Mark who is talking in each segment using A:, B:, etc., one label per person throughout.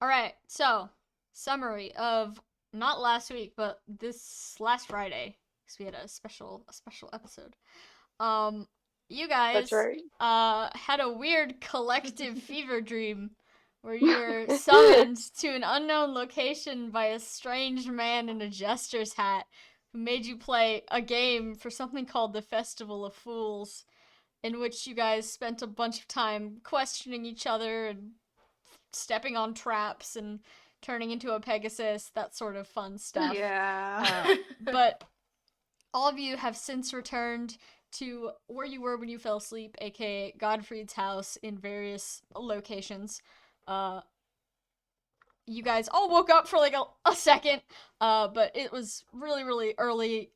A: Alright, so, summary of not last week, but this last Friday, because we had a special episode. Um, you
B: That's
A: guys,
B: right.
A: had a weird collective fever dream where you were summoned to an unknown location by a strange man in a jester's hat who made you play a game for something called the Festival of Fools, in which you guys spent a bunch of time questioning each other and stepping on traps and turning into a Pegasus, that sort of fun stuff.
C: Yeah.
A: But all of you have since returned to where you were when you fell asleep, aka Godfried's house in various locations. You guys all woke up for like a second, but it was really, really early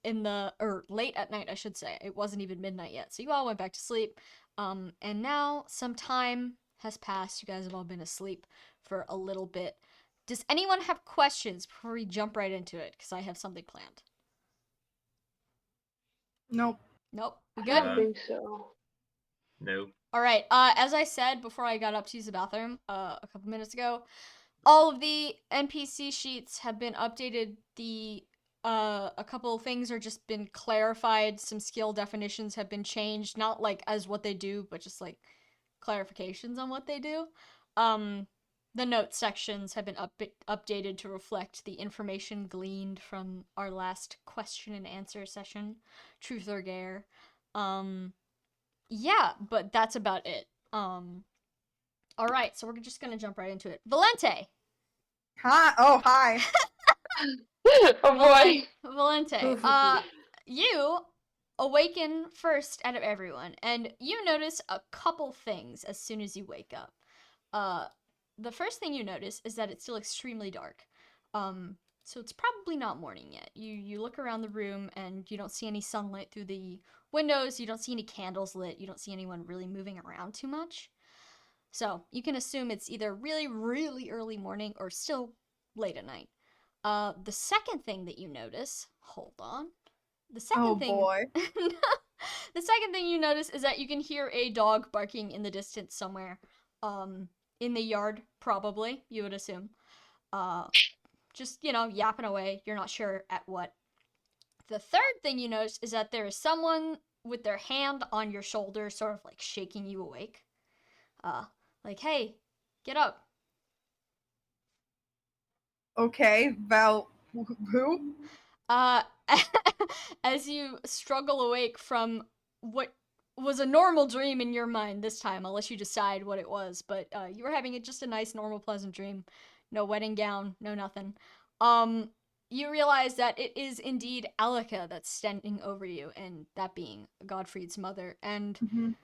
A: or late at night, I should say. It wasn't even midnight yet, so you all went back to sleep. And now some time has passed. You guys have all been asleep for a little bit. Does anyone have questions before we jump right into it? Because I have something planned.
C: Nope.
A: Nope. We
B: I
A: good?
B: don't think so.
D: Nope.
A: All right. As I said before I got up to use the bathroom a couple minutes ago, all of the NPC sheets have been updated. A couple of things are just been clarified. Some skill definitions have been changed, not like as what they do, but just like clarifications on what they do. The note sections have been updated to reflect the information gleaned from our last question and answer session, Truth or Gare. Yeah, but that's about it. Alright, so we're just gonna jump right into it. Valente!
C: Hi. Oh, hi.
B: Oh boy.
A: Valente, you awaken first out of everyone, and you notice a couple things as soon as you wake up. The first thing you notice is that it's still extremely dark. So it's probably not morning yet. You look around the room and you don't see any sunlight through the windows, you don't see any candles lit, you don't see anyone really moving around too much. So you can assume it's either really, really early morning or still late at night. The second thing that you notice, hold on. The second thing
C: boy.
A: The second thing you notice is that you can hear a dog barking in the distance somewhere. In the yard, probably, you would assume. Just, yapping away. You're not sure at what. The third thing you notice is that there is someone with their hand on your shoulder, sort of like shaking you awake. Like, hey, get up.
C: Okay, Val. Who?
A: As you struggle awake from what was a normal dream in your mind this time, I'll let you decide what it was, but you were having just a nice, normal, pleasant dream. No wedding gown, no nothing. You realize that it is indeed Alika that's standing over you, and that being Godfried's mother. And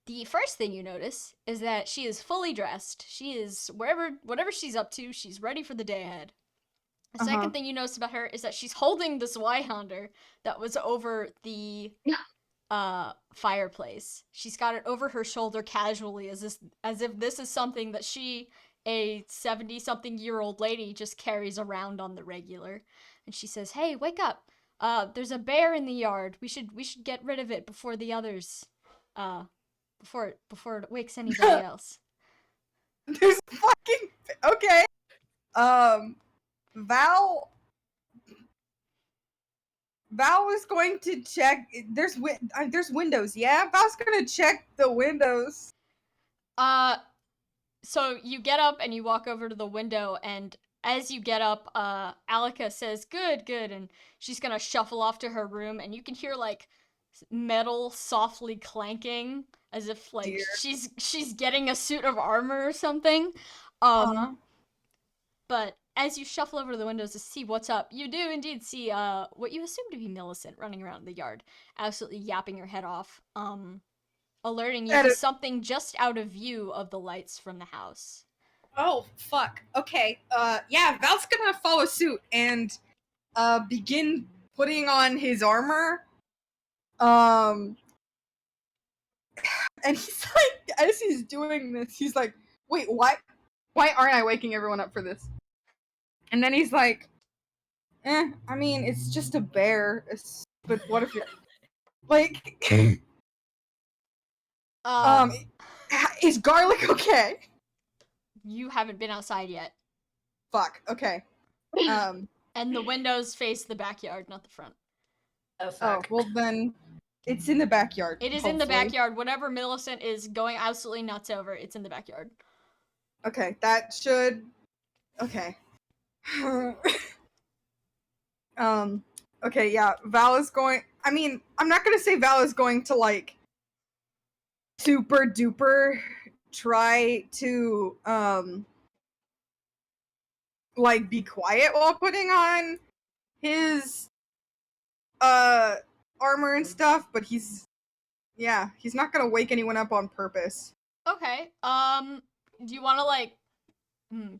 A: the first thing you notice is that she is fully dressed. She is whatever she's up to, she's ready for the day ahead. The second thing you notice about her is that she's holding this Zweihander that was over the fireplace. She's got it over her shoulder casually, as if this is something that she, a 70-something-year-old lady, just carries around on the regular. And she says, "Hey, wake up! There's a bear in the yard. We should get rid of it before the others, before it wakes anybody else."
C: There's fucking. Okay. Val is going to check. There's windows. Yeah, Val's gonna check the windows.
A: So you get up and you walk over to the window, and as you get up, Alika says, good, and she's gonna shuffle off to her room, and you can hear, like, metal softly clanking, as if, like,
C: Dear.
A: she's getting a suit of armor or something. But as you shuffle over to the windows to see what's up, you do indeed see, what you assume to be Millicent running around the yard, absolutely yapping her head off, alerting you to something just out of view of the lights from the house.
C: Oh, fuck. Okay. Yeah, Val's gonna follow suit and, begin putting on his armor. And he's like, as he's doing this, he's like, wait, what? Why aren't I waking everyone up for this? And then he's like, I mean, it's just a bear. But what if you're... Like... Is garlic okay?
A: You haven't been outside yet.
C: Fuck. Okay.
A: And the windows face the backyard, not the front.
D: Oh
C: Oh,
D: fuck.
C: well then, it's in the backyard.
A: It is in the
C: hopefully.
A: backyard. Whatever Millicent is going absolutely nuts over, it's in the backyard.
C: Okay, that should. Okay. Okay, yeah. Val is going. I mean, I'm not gonna say Val is going to like super duper try to like be quiet while putting on his armor and stuff, but he's not gonna wake anyone up on purpose.
A: Okay. Do you want to like?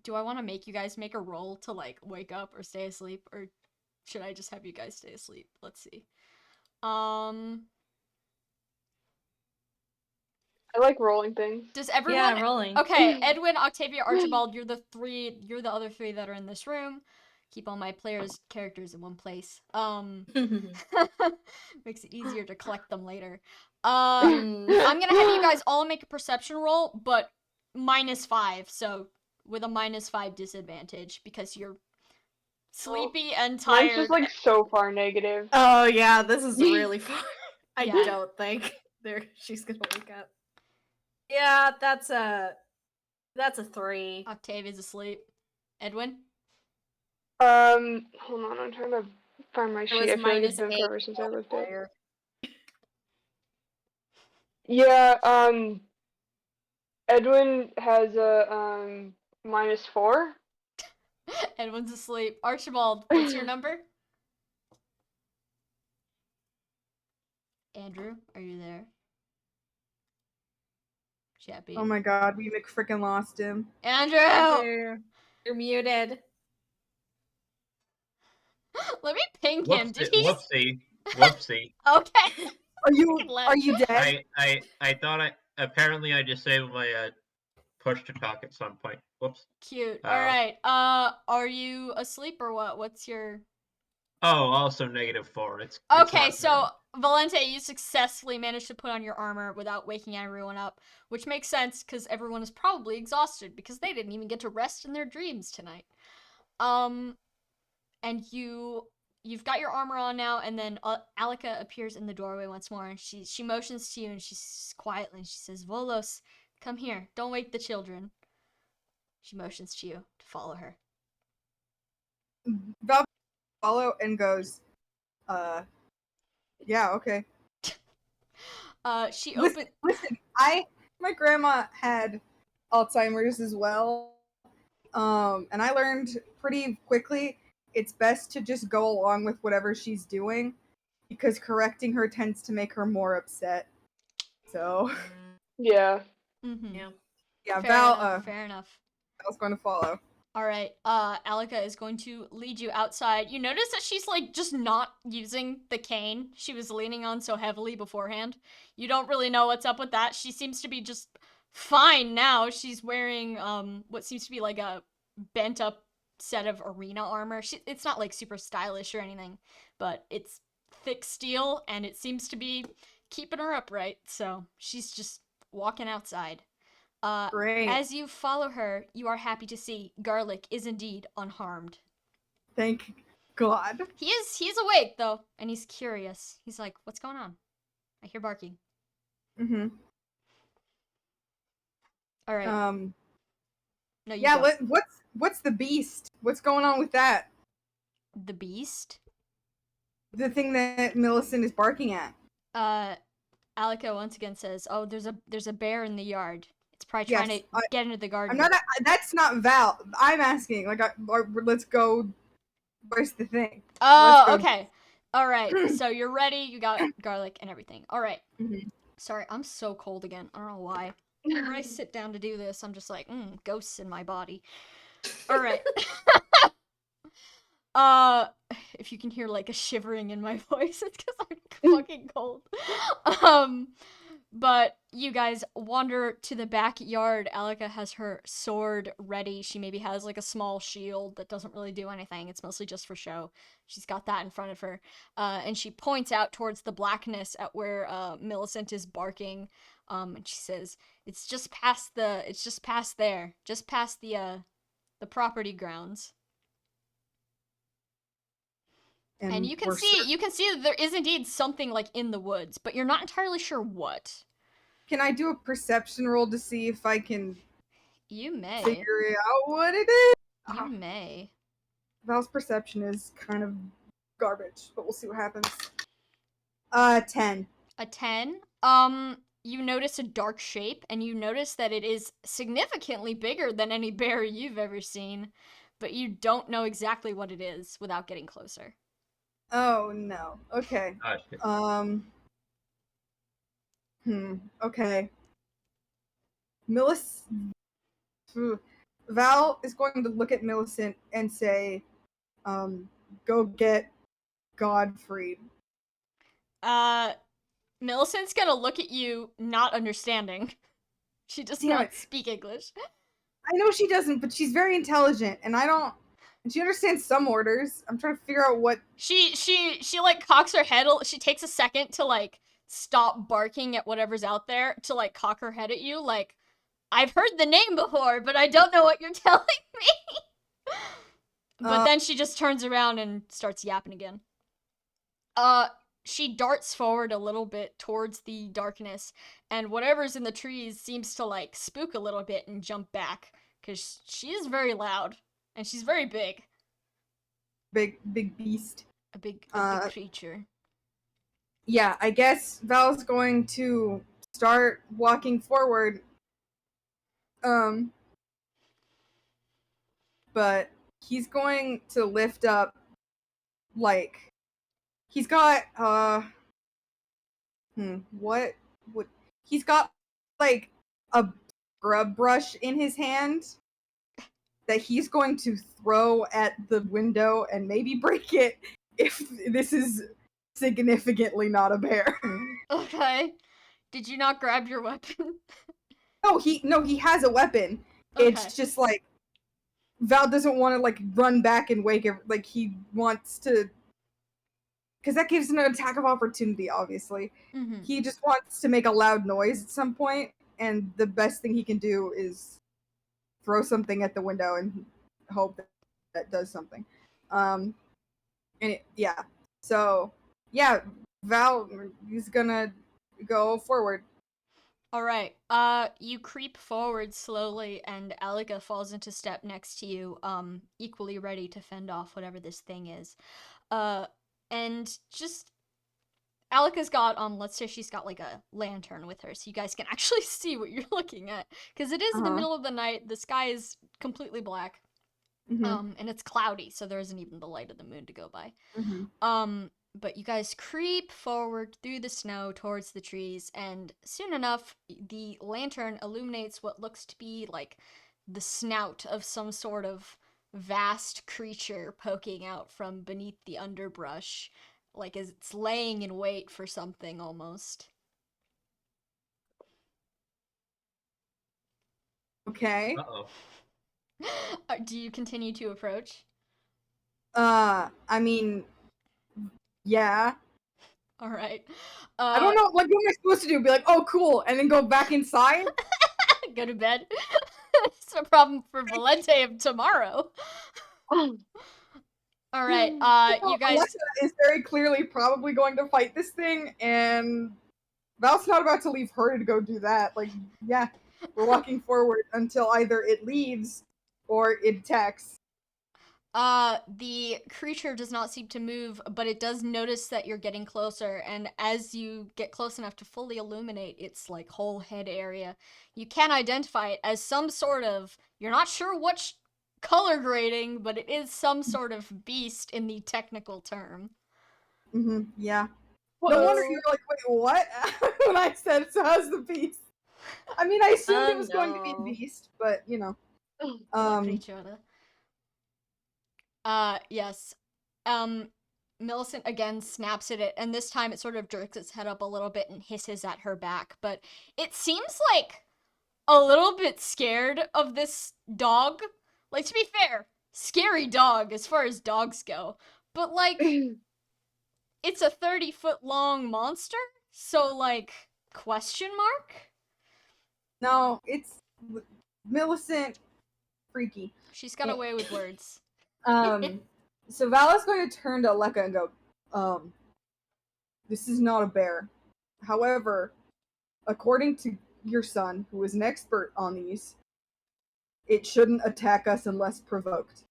A: Do I want to make you guys make a roll to like wake up or stay asleep, or should I just have you guys stay asleep? Let's see.
B: I like rolling things.
A: Does everyone?
D: Yeah, rolling.
A: Okay, Edwin, Octavia, Archibald, you're the other three that are in this room. Keep all my players' characters in one place. Makes it easier to collect them later. I'm gonna have you guys all make a perception roll, but -5, so with a -5 disadvantage because you're sleepy and tired.
B: Mine's just like so far negative.
D: Oh yeah, this is really far. I
A: Yeah.
D: don't think she's gonna wake up. Yeah, that's a 3.
A: Octavia's asleep. Edwin?
B: Hold on, I'm trying to find my
D: It
B: sheet.
D: was
B: I feel like it's been
D: -8
B: forever since I looked at it.
D: earlier.
B: Yeah, Edwin has a -4.
A: Edwin's asleep. Archibald, what's your number? Andrew, are you there? Chappy.
C: Oh my god, we McFrickin' lost him.
A: Andrew!
D: Andrew, you're muted.
A: Let me ping him. Did he?
E: Whoopsie.
A: Okay.
C: Are you dead?
E: I thought apparently I disabled my push to talk at some point. Whoops.
A: Cute. All right. Are you asleep or what? What's your?
E: Oh, also -4. It's
A: Okay,
E: not
A: so
E: bad.
A: Valente, you successfully managed to put on your armor without waking everyone up, which makes sense because everyone is probably exhausted because they didn't even get to rest in their dreams tonight. And you've got your armor on now, and then Alika appears in the doorway once more, and she motions to you, and she's quietly, and she says, "Volos, come here. Don't wake the children." She motions to you to follow her.
C: Val follow and goes, yeah, okay.
A: She
C: Listen,
A: opens.
C: listen, my grandma had Alzheimer's as well. And I learned pretty quickly it's best to just go along with whatever she's doing because correcting her tends to make her more upset. So
B: Yeah.
A: Mm-hmm.
C: yeah,
A: Fair enough.
C: Val's going to follow.
A: All right, Alika is going to lead you outside. You notice that she's, like, just not using the cane she was leaning on so heavily beforehand. You don't really know what's up with that. She seems to be just fine now. She's wearing, what seems to be, like, a bent-up set of arena armor. It's not, like, super stylish or anything, but it's thick steel, and it seems to be keeping her upright, so she's just walking outside.
C: Great.
A: As you follow her, you are happy to see Garlic is indeed unharmed.
C: Thank God.
A: He's awake though, and he's curious. He's like, "What's going on? I hear barking."
C: Mm-hmm.
A: All right. No, you
C: Yeah,
A: go.
C: what's the beast? What's going on with that?
A: The beast.
C: The thing that Millicent is barking at.
A: Alika once again says, "Oh, there's a bear in the yard. It's probably trying to get into the garden."
C: That's not Val. I'm asking. Like, let's go. Where's the thing?
A: Oh,
C: Let's go.
A: okay. All right. So you're ready. You got garlic and everything. All right.
C: Mhm.
A: Sorry, I'm so cold again. I don't know why. Whenever I sit down to do this, I'm just like, ghosts in my body. All right. If you can hear like a shivering in my voice, it's because I'm fucking cold. But you guys wander to the backyard. Alika has her sword ready. She maybe has like a small shield that doesn't really do anything. It's mostly just for show. She's got that in front of her. And she points out towards the blackness at where Millicent is barking. And she says, it's just past there. Just past the the property grounds. And you can
C: we're
A: see that there is indeed something like in the woods, but you're not entirely sure what.
C: Can I do a perception roll to see if I can
A: You may.
C: figure out what it is?
A: You may.
C: Val's perception is kind of garbage, but we'll see what happens. 10.
A: A 10. You notice a dark shape, and you notice that it is significantly bigger than any bear you've ever seen, but you don't know exactly what it is without getting closer.
C: Oh no. Okay.
E: Oh, shit.
C: Okay. Val is going to look at Millicent and say, go get Godfrey.
A: Millicent's gonna look at you, not understanding. She does
C: Damn
A: not
C: it.
A: speak English.
C: I know she doesn't, but she's very intelligent, and she understands some orders. I'm trying to figure out what.
A: She like cocks her head. She takes a second to like stop barking at whatever's out there to like cock her head at you. Like, I've heard the name before, but I don't know what you're telling me. But then she just turns around and starts yapping again. She darts forward a little bit towards the darkness, and whatever's in the trees seems to like spook a little bit and jump back, because she is very loud and she's very big.
C: Big beast.
A: A big creature.
C: Yeah, I guess Val's going to start walking forward. But he's going to lift up, like, he's got, he's got, like, a scrub brush in his hand that he's going to throw at the window and maybe break it if this is significantly not a bear.
A: Okay. Did you not grab your weapon?
C: No, he has a weapon.
A: Okay.
C: It's just like Val doesn't want to like run back and wake it. Like he wants to, because that gives an attack of opportunity. Obviously,
A: Mm-hmm.
C: he just wants to make a loud noise at some point, and the best thing he can do is throw something at the window and hope that does something. So yeah, Val is gonna go forward.
A: All right. You creep forward slowly, and Alika falls into step next to you, equally ready to fend off whatever this thing is. And just Alika's got let's say she's got like a lantern with her, so you guys can actually see what you're looking at, because it is in the middle of the night. The sky is completely black, and it's cloudy, so there isn't even the light of the moon to go by. But you guys creep forward through the snow towards the trees, and soon enough, the lantern illuminates what looks to be like the snout of some sort of vast creature poking out from beneath the underbrush, like as it's laying in wait for something almost.
C: Okay.
E: Uh-oh.
A: Do you continue to approach?
C: I mean, yeah.
A: All right.
C: I don't know, like, what am I supposed to do? Be like, oh, cool, and then go back inside?
A: Go to bed. It's a problem for Valente of tomorrow. All right. You guys.
C: Alexa is very clearly probably going to fight this thing, and Val's not about to leave her to go do that. Like, yeah, we're walking forward until either it leaves or it attacks.
A: The creature does not seem to move, but it does notice that you're getting closer, and as you get close enough to fully illuminate its like whole head area, you can identify it as some sort of, you're not sure what color grading, but it is some sort of beast in the technical term.
C: Yeah. No wonder you were like, wait, what? When I said, so how's the beast? I mean, I assumed it was going to be a beast, but, you know.
A: Yes. Millicent again snaps at it, and this time it sort of jerks its head up a little bit and hisses at her back, but it seems like a little bit scared of this dog. Like, to be fair, scary dog as far as dogs go, but like, it's a 30-foot long monster, so like, question mark?
C: No, it's Millicent freaky.
A: She's got a way with words.
C: So Val is going to turn to Aleka and go, this is not a bear. However, according to your son, who is an expert on these, it shouldn't attack us unless provoked.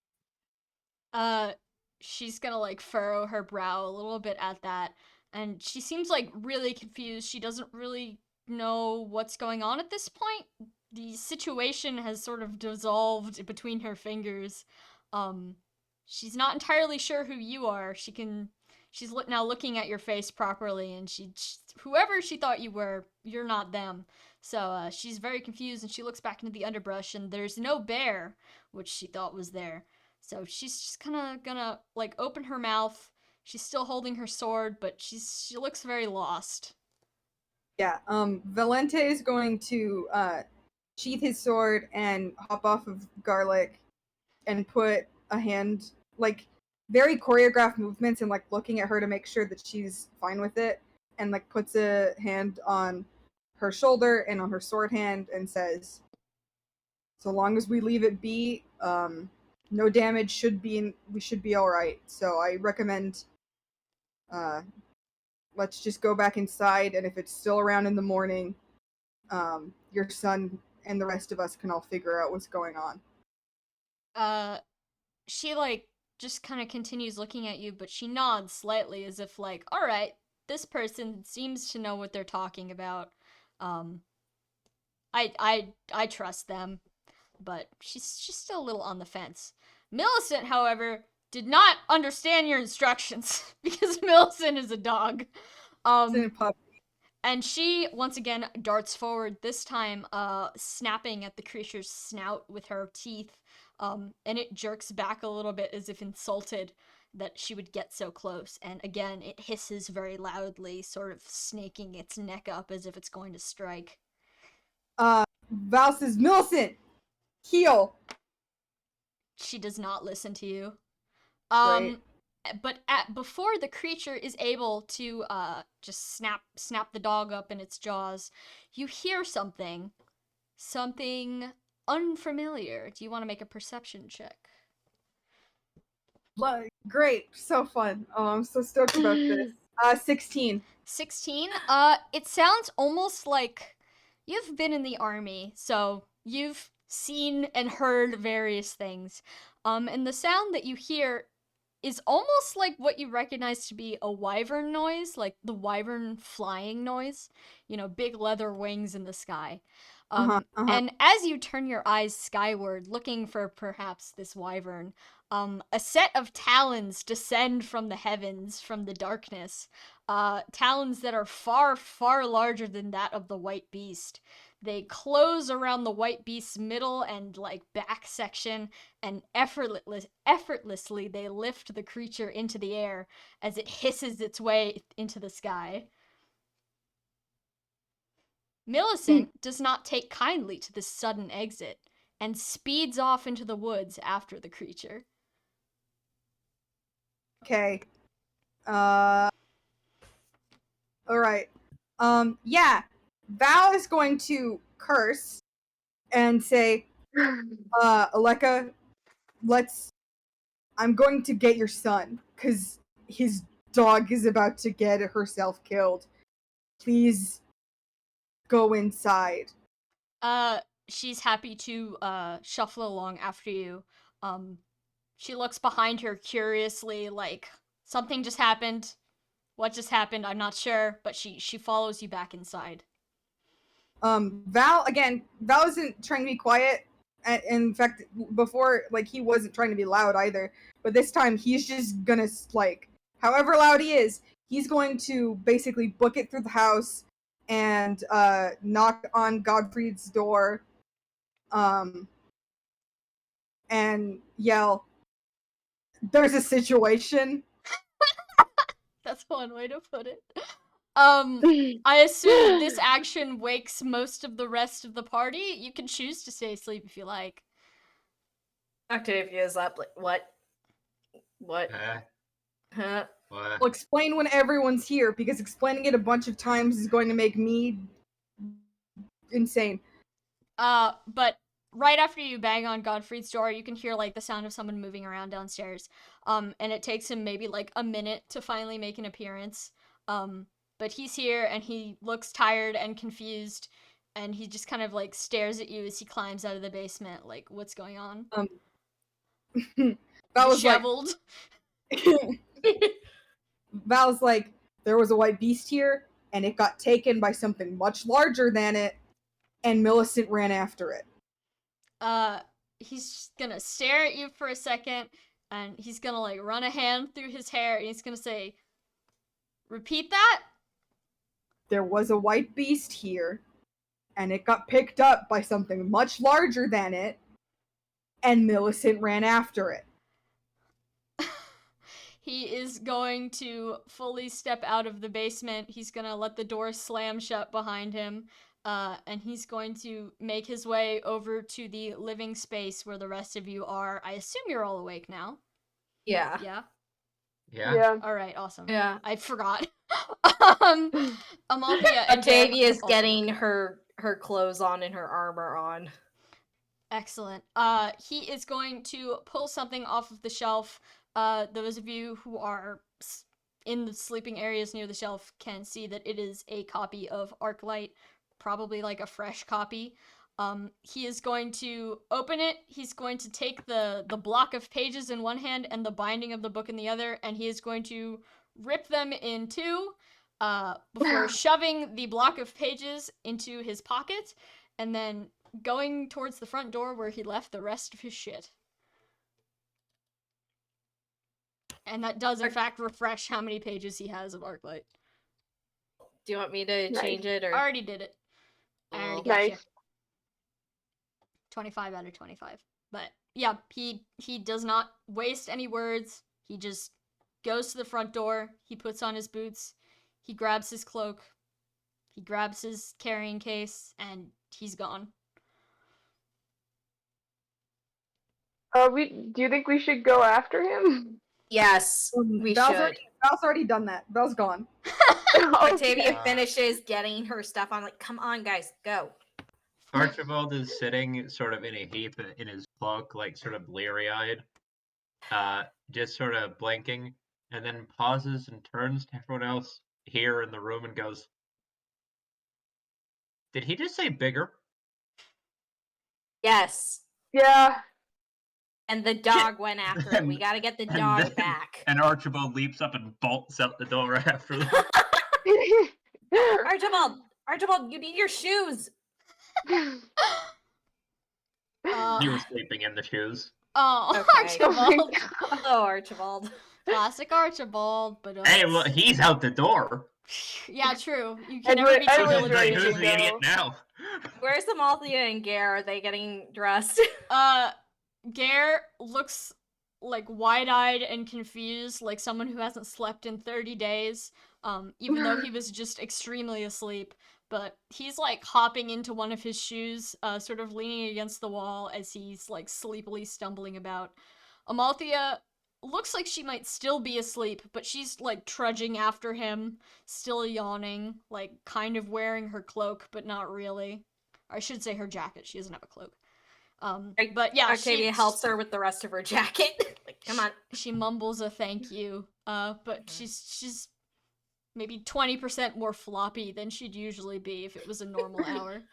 A: She's gonna like furrow her brow a little bit at that, and she seems like really confused. She doesn't really know what's going on at this point. The situation has sort of dissolved between her fingers. She's not entirely sure who you are. She's now looking at your face properly, and whoever she thought you were, you're not them. So she's very confused, and she looks back into the underbrush, and there's no bear, which she thought was there. So she's just kind of gonna like open her mouth. She's still holding her sword, but she looks very lost.
C: Yeah, Valente is going to sheath his sword and hop off of Garlic and put a hand, like, very choreographed movements, and like looking at her to make sure that she's fine with it, and like puts a hand on her shoulder and on her sword hand and says, so long as we leave it be, no damage we should be all right. So I recommend let's just go back inside, and if it's still around in the morning, your son and the rest of us can all figure out what's going on.
A: She like just kind of continues looking at you, but she nods slightly as if like, all right, this person seems to know what they're talking about. I trust them, but she's still a little on the fence. Millicent, however, did not understand your instructions because Millicent is a dog. And she once again darts forward, this time snapping at the creature's snout with her teeth, and it jerks back a little bit as if insulted that she would get so close, and again it hisses very loudly, sort of snaking its neck up as if it's going to strike.
C: Val says, Millicent, heal.
A: She does not listen to you.
C: Great.
A: But before the creature is able to just snap the dog up in its jaws, you hear something unfamiliar. Do you want to make a perception check?
C: Great, so fun. Oh, I'm so stoked about this. 16.
A: 16. It sounds almost like you've been in the army, so you've seen and heard various things. And the sound that you hear is almost like what you recognize to be a wyvern noise, like the wyvern flying noise. You know, big leather wings in the sky. And as you turn your eyes skyward, looking for perhaps this wyvern, a set of talons descend from the heavens, from the darkness. Talons that are far, far larger than that of the white beast. They close around the white beast's middle and like back section, and effortlessly they lift the creature into the air as it hisses its way into the sky. Millicent does not take kindly to this sudden exit and speeds off into the woods after the creature.
C: Okay. Alright. Yeah. Val is going to curse and say, Aleka, I'm going to get your son, because his dog is about to get herself killed. Please go inside.
A: She's happy to shuffle along after you. She looks behind her curiously, like something just happened. What just happened? I'm not sure, but she follows you back inside.
C: Val isn't trying to be quiet. In fact, before, like, he wasn't trying to be loud either. But this time, he's just gonna, like, however loud he is, he's going to basically book it through the house and knock on Godfrey's door, and yell, "There's a situation."
A: That's one way to put it. I assume this action wakes most of the rest of the party. You can choose to stay asleep if you like.
D: Octavia is up. Like, what? Huh?
C: I'll explain when everyone's here, because explaining it a bunch of times is going to make me insane.
A: But right after you bang on Godfrey's door, you can hear like the sound of someone moving around downstairs. And it takes him maybe like a minute to finally make an appearance. But he's here and he looks tired and confused, and he just kind of like stares at you as he climbs out of the basement. Like, what's going on?
C: Val was like,
A: Disheveled.
C: Val's like, there was a white beast here, and it got taken by something much larger than it, and Millicent ran after it.
A: He's just gonna stare at you for a second, and he's gonna like run a hand through his hair, and he's gonna say, "Repeat that."
C: There was a white beast here, and it got picked up by something much larger than it, and Millicent ran after it.
A: He is going to fully step out of the basement. He's gonna let the door slam shut behind him. And he's going to make his way over to the living space where the rest of you are. I assume you're all awake now.
D: Yeah.
A: Yeah?
E: Yeah.
B: Yeah.
A: Alright, awesome.
D: Yeah.
A: I forgot. Malthea and Gare
D: Octavia's
A: also
D: getting
A: awake.
D: her clothes on and her armor on.
A: Excellent. He is going to pull something off of the shelf. Those of you who are in the sleeping areas near the shelf can see that it is a copy of Arclight, probably like a fresh copy. He is going to open it. He's going to take the block of pages in one hand and the binding of the book in the other, and he is going to rip them in two before shoving the block of pages into his pocket, and then going towards the front door where he left the rest of his shit. And that does, in fact, refresh how many pages he has of Arclight.
D: Do you want me to
B: Nice.
D: change it or?
A: I already did it. I already
D: Oh.
A: got you.
B: Nice.
A: 25 out of 25. But yeah, he does not waste any words. He just goes to the front door. He puts on his boots. He grabs his cloak. He grabs his carrying case, and he's gone.
B: Do you think we should go after him?
D: Yes, we
C: Val's
D: should.
C: already done that. Val's gone.
D: Octavia
B: Okay.
D: finishes getting her stuff on. Like, come on, guys, go.
E: Archibald is sitting sort of in a heap in his cloak, like sort of bleary-eyed, just sort of blinking, and then pauses and turns to everyone else here in the room and goes, "Did he just say bigger?"
D: Yes,
B: Yeah.
D: and the dog went after it. We
E: And-
D: gotta get the
E: and
D: dog
E: then-
D: back.
E: And Archibald leaps up and bolts out the door after them.
D: Archibald, you need your shoes.
E: He was sleeping in the shoes.
A: Oh,
D: Okay.
A: Archibald.
D: Oh, Archibald.
A: Classic Archibald, but
E: Hey, look, he's out the door.
A: yeah, true. You can never be
B: Edward-
A: too
B: Edward's
E: Who's
B: ready
A: diligent.
B: to
E: who's the idiot
B: go.
E: now?
D: Where's the Malthea and Gare? Are they getting dressed?
A: Gare looks like wide-eyed and confused, like someone who hasn't slept in 30 days, even though he was just extremely asleep. But he's like hopping into one of his shoes, sort of leaning against the wall as he's like sleepily stumbling about. Amalthea looks like she might still be asleep, but she's like trudging after him, still yawning, like kind of wearing her cloak, but not really. Or I should say her jacket. She doesn't have a cloak. But yeah,
D: Octavia helps her with the rest of her jacket. Like, come on.
A: She mumbles a thank you. But she's maybe 20% more floppy than she'd usually be if it was a normal hour.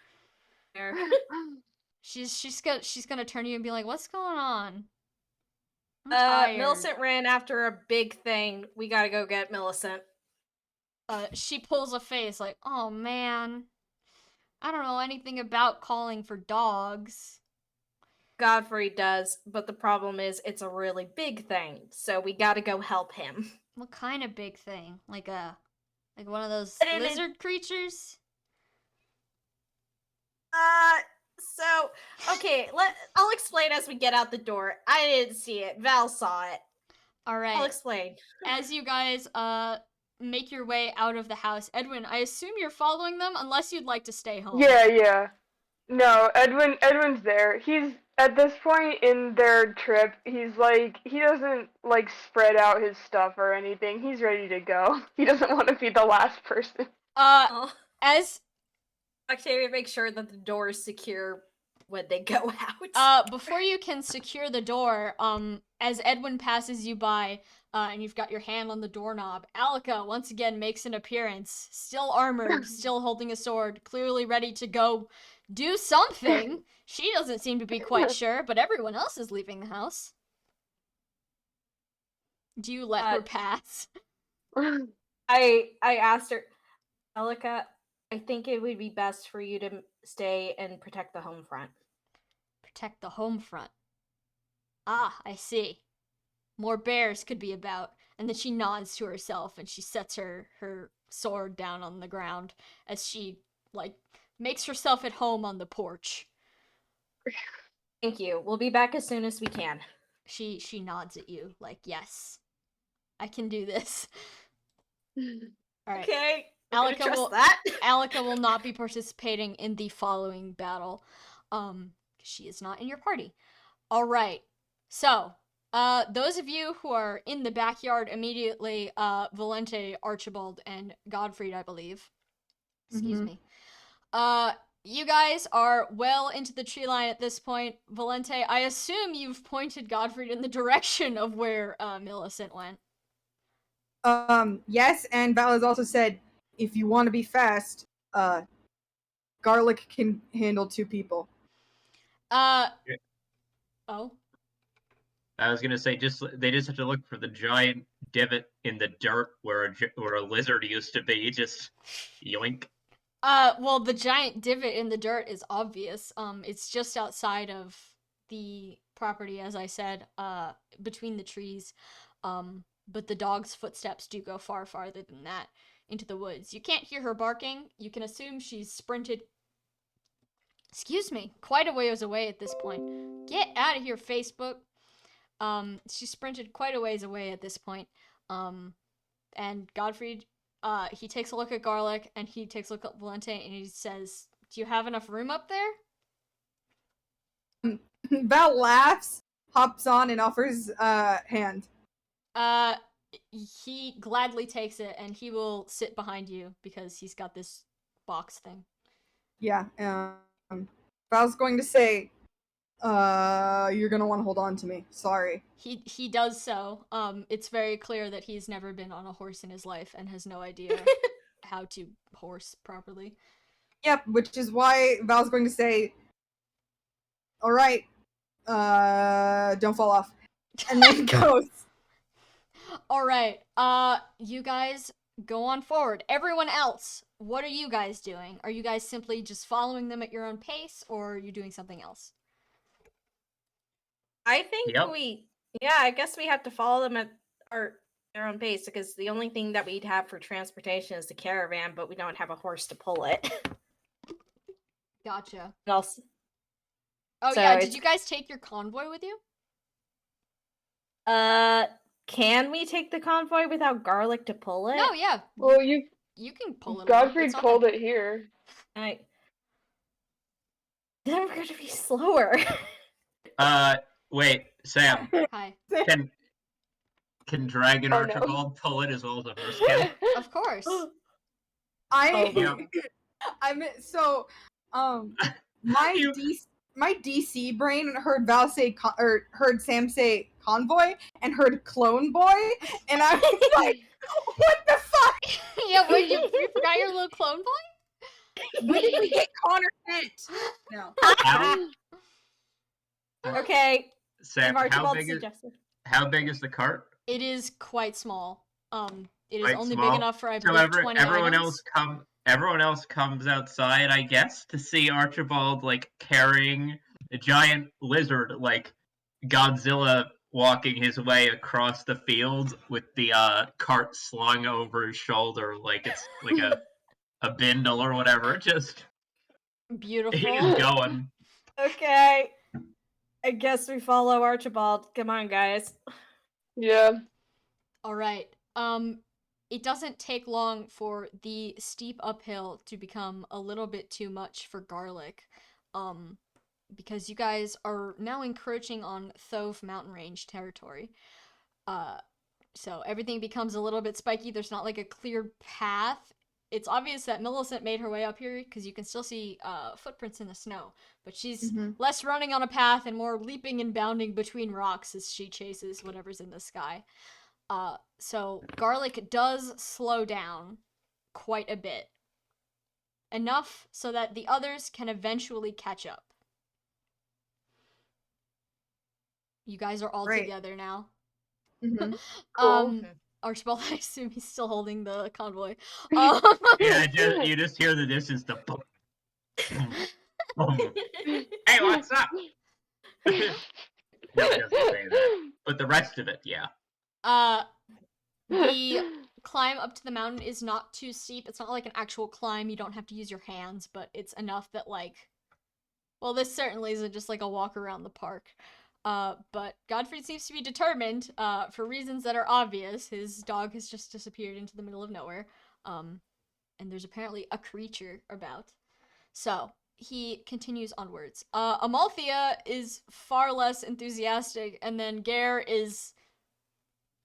A: She's gonna turn to you and be like, "What's going on?" I'm tired.
D: Millicent ran after a big thing. We gotta go get Millicent.
A: She pulls a face like, "Oh man, I don't know anything about calling for dogs."
D: Godfrey does, but the problem is it's a really big thing, so we gotta go help him.
A: What kind of big thing? Like one of those
D: I didn't-
A: lizard creatures?
D: So, okay, I'll explain as we get out the door. I didn't see it. Val saw it.
A: All right.
D: I'll explain.
A: As you guys make your way out of the house, Edwin, I assume you're following them unless you'd like to stay home.
B: Yeah. No, Edwin's there. He's at this point in their trip, he's like, he doesn't like spread out his stuff or anything. He's ready to go. He doesn't want to be the last person.
D: Oh.
A: As
D: Octavia, make sure that the door is secure when they go out.
A: Before you can secure the door, as Edwin passes you by, and you've got your hand on the doorknob, Alika once again makes an appearance, still armored, still holding a sword, clearly ready to go do something. She doesn't seem to be quite sure, but everyone else is leaving the house. Do you let her pass?
D: I asked her, Elika, I think it would be best for you to stay and protect the home front.
A: Protect the home front. Ah, I see. More bears could be about. And then she nods to herself and she sets her sword down on the ground as she, like, makes herself at home on the porch.
D: Thank you. We'll be back as soon as we can.
A: She nods at you, like, yes, I can do this. All right.
D: Okay.
A: Alika will not be participating in the following battle. She is not in your party. All right. So, those of you who are in the backyard immediately, Valente, Archibald, and Godfried, I believe. Excuse me. You guys are well into the tree line at this point. Valente, I assume you've pointed Godfried in the direction of where Millicent went.
C: Yes, and Val has also said, if you want to be fast, Garlic can handle 2 people.
A: Oh.
E: I was gonna say, they just have to look for the giant divot in the dirt where a lizard used to be. Just yoink.
A: Well, the giant divot in the dirt is obvious. It's just outside of the property, as I said, between the trees. But the dog's footsteps do go far farther than that into the woods. You can't hear her barking. You can assume she's sprinted, quite a ways away at this point. Get out of here, Facebook. She sprinted quite a ways away at this point. And Godfried, he takes a look at Garlic, and he takes a look at Valente, and he says, do you have enough room up there?
C: Val laughs, hops on, and offers hand.
A: He gladly takes it, and he will sit behind you, because he's got this box thing.
C: Yeah, Val's going to say, you're gonna want to hold on to me. Sorry.
A: He does so. It's very clear that he's never been on a horse in his life and has no idea how to horse properly.
C: Yep, which is why Val's going to say, alright, don't fall off. And then goes.
A: Alright, you guys go on forward. Everyone else, what are you guys doing? Are you guys simply just following them at your own pace, or are you doing something else?
D: I think
E: Yep.
D: I guess we have to follow them at their own pace, because the only thing that we'd have for transportation is the caravan, but we don't have a horse to pull it.
A: Gotcha.
D: Also,
A: Oh
D: so
A: yeah, did you guys take your convoy with you?
D: can we take the convoy without Garlic to pull it?
A: No, yeah.
B: Well,
A: You can pull it.
B: Godfrey pulled it here.
D: Then we're gonna be slower.
E: Wait, Sam.
A: Hi.
E: Can Dragon
B: Oh, no.
E: Archibald pull it as well as a horse can?
A: Of course.
C: My DC brain heard Val say heard Sam say convoy and heard clone boy, and I was like, what the fuck?
A: Yeah, wait, you forgot your little clone boy?
C: When did we get Connor sent? No.
D: Okay.
E: Sam,
D: Archibald suggested.
E: how big is the cart?
A: It is quite small. It is
E: Quite
A: only
E: small?
A: big enough for, I
E: So
A: believe, 20
E: everyone
A: items.
E: else comes outside, I guess, to see Archibald like carrying a giant lizard, like Godzilla walking his way across the field with the cart slung over his shoulder like it's like a bindle or whatever. Just
A: Beautiful.
E: he's going.
D: Okay. I guess we follow Archibald. Come on, guys.
B: Yeah.
A: All right. It doesn't take long for the steep uphill to become a little bit too much for Garlic. Because you guys are now encroaching on Thove mountain range territory. So everything becomes a little bit spiky. There's not like a clear path. it's obvious that Millicent made her way up here because you can still see footprints in the snow, but she's less running on a path and more leaping and bounding between rocks as she chases whatever's in the sky. So Garlic does slow down quite a bit. Enough so that the others can eventually catch up. You guys are all together now.
B: Cool.
A: Archibald, I assume he's still holding the convoy.
E: Yeah, you just hear the distance, the boom, boom, boom. Hey, what's up? No, he doesn't say that. But the rest of it, yeah.
A: The climb up to the mountain is not too steep. It's not like an actual climb. You don't have to use your hands, but it's enough that, like, well, this certainly isn't just like a walk around the park. But Godfrey seems to be determined, for reasons that are obvious. His dog has just disappeared into the middle of nowhere. And there's apparently a creature about. So, he continues onwards. Malthea is far less enthusiastic, and then Gare is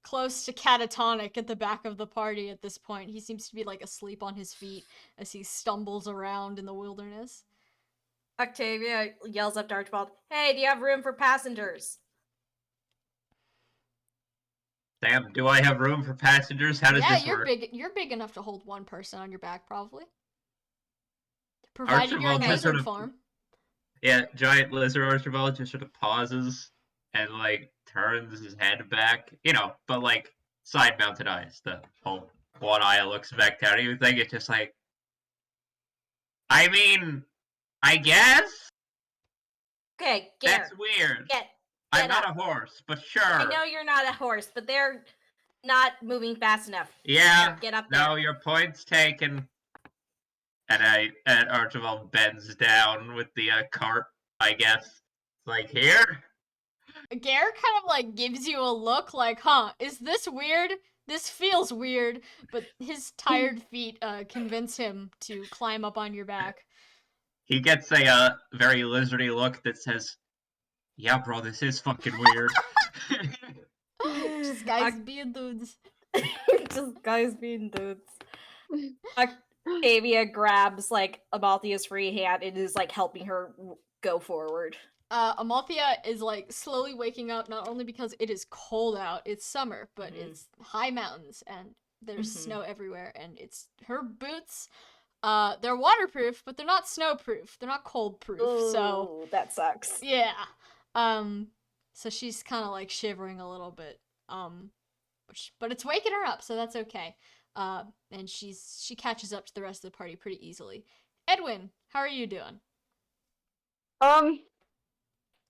A: close to catatonic at the back of the party at this point. He seems to be, like, asleep on his feet as he stumbles around in the wilderness.
D: Octavia yells up to Archibald, "Hey, do you have room for passengers?"
E: Sam, do I have room for passengers? How does this work?
A: You're big enough to hold one person on your back, probably. Provided you're in the lizard farm.
E: Yeah, giant lizard Archibald just sort of pauses and, like, turns his head back. You know, but, like, side-mounted eyes. The whole one eye looks back down. You think it's just like, I mean, I guess?
D: Okay, Gare.
E: That's weird.
D: Get
E: I'm not
D: up.
E: a horse, but sure.
D: I know you're not a horse, but they're not moving fast enough.
E: Yeah.
D: Gare, get up there.
E: No, your point's taken. And Archibald bends down with the cart, I guess. It's like, here?
A: Gare kind of, like, gives you a look like, huh, is this weird? This feels weird. But his tired feet convince him to climb up on your back.
E: He gets a very lizardy look that says, yeah, bro, this is fucking weird.
A: Just guys being dudes.
D: Just guys being dudes. Octavia grabs, like, Amalthea's free hand and is, like, helping her go forward.
A: Amalthea is, like, slowly waking up, not only because it is cold out, it's summer, but it's high mountains, and there's snow everywhere, and it's her boots, they're waterproof, but they're not snowproof, they're not cold-proof, so...
D: that sucks.
A: Yeah. So she's kind of, like, shivering a little bit, but it's waking her up, so that's okay. And she catches up to the rest of the party pretty easily. Edwin, how are you doing?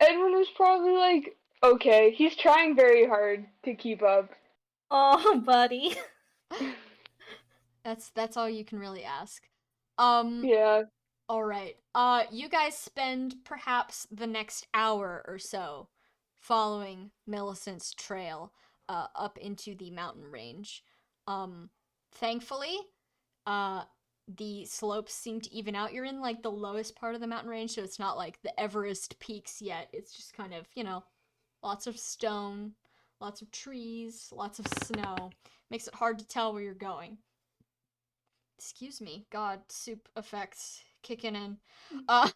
B: Edwin is probably, like, okay. He's trying very hard to keep up.
D: Oh, buddy.
A: That's all you can really ask.
B: Yeah.
A: Alright. You guys spend perhaps the next hour or so following Millicent's trail, up into the mountain range. Thankfully, the slopes seem to even out. You're in, like, the lowest part of the mountain range, so it's not like the Everest peaks yet. It's just kind of, you know, lots of stone, lots of trees, lots of snow. Makes it hard to tell where you're going. Excuse me. God, soup effects kicking in. Can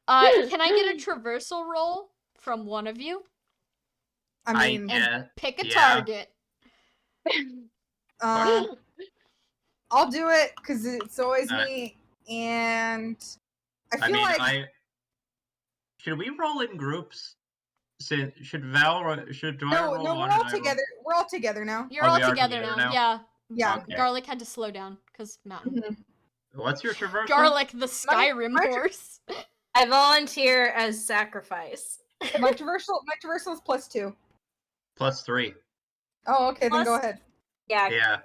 A: I get a traversal roll from one of you?
C: I mean,
A: And pick a target.
C: I'll do it because it's always me, and I feel like
E: should we roll in groups? Should Dwyer roll
C: no,
E: one?
C: we're all together. We're all together now.
A: You're all
E: we are
A: together now. Yeah.
C: Yeah.
E: Okay.
A: Garlic had to slow down because mountain.
E: What's your traversal?
A: Garlic, the Skyrim horse.
D: I volunteer as sacrifice.
C: My traversal is +2.
E: +3.
C: Oh, okay, then go ahead.
D: Yeah.
E: Yeah.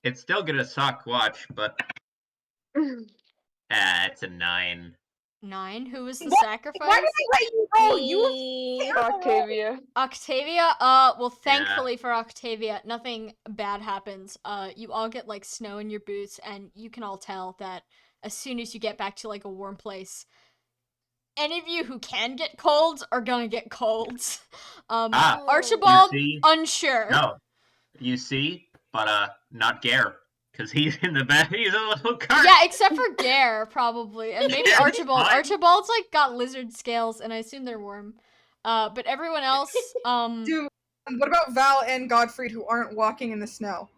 E: It's still gonna suck, watch, but... it's a 9.
A: 9? Who was the
C: What?
A: sacrifice?
C: Why did I let you roll? You were terrible.
B: Octavia.
A: Octavia, well, thankfully for Octavia, nothing bad happens. You all get, like, snow in your boots, and you can all tell that as soon as you get back to, like, a warm place, any of you who can get colds are gonna get colds. Archibald, unsure.
E: No. You see? but not Gare, because he's in the back. He's a little cart.
A: Yeah, except for Gare, probably, and maybe
E: Yeah,
A: Archibald.
E: fine.
A: Archibald's like got lizard scales, and I assume they're worm. But everyone else,
C: Dude, what about Val and Godfrey who aren't walking in the snow?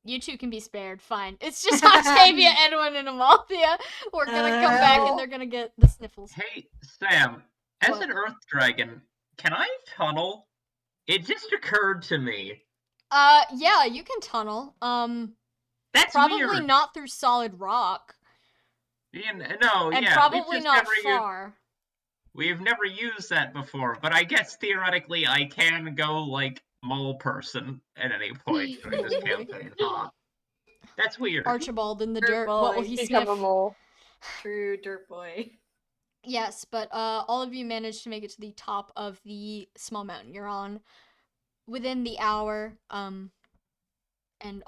A: You two can be spared. Fine. It's just Octavia, Edwin, and Amalthea. We're gonna come back and they're gonna get the sniffles.
E: Hey, Sam, as
A: What?
E: an Earth Dragon, can I tunnel? It just occurred to me.
A: Yeah, you can tunnel.
E: That's
A: Probably
E: weird.
A: not through solid rock.
E: No,
A: And
E: yeah,
A: probably not far.
E: We've never used that before, but I guess theoretically I can go like mole person at any point during this campaign. Huh? That's weird.
A: Archibald in the
D: Dirt
A: dirt. What will
D: boy.
A: he
B: Become
A: sniff?
B: a mole.
D: True dirt boy.
A: Yes, but all of you managed to make it to the top of the small mountain you're on within the hour. And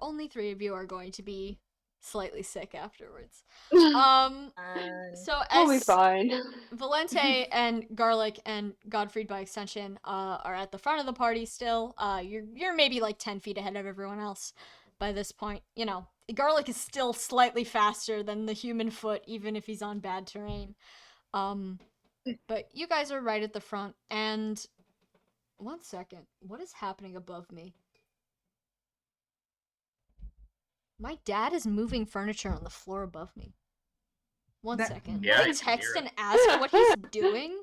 A: only 3 of you are going to be slightly sick afterwards. So
B: We'll be
A: as
B: fine.
A: Valente and Garlic and Godfried by extension are at the front of the party still. You're maybe like 10 feet ahead of everyone else by this point. You know, Garlic is still slightly faster than the human foot, even if he's on bad terrain. But you guys are right at the front, and 1 second, what is happening above me? My dad is moving furniture on the floor above me. One
C: That-
A: second.
E: Yeah,
A: Let
E: I
A: me
E: can
A: text
E: hear
A: and ask what he's doing.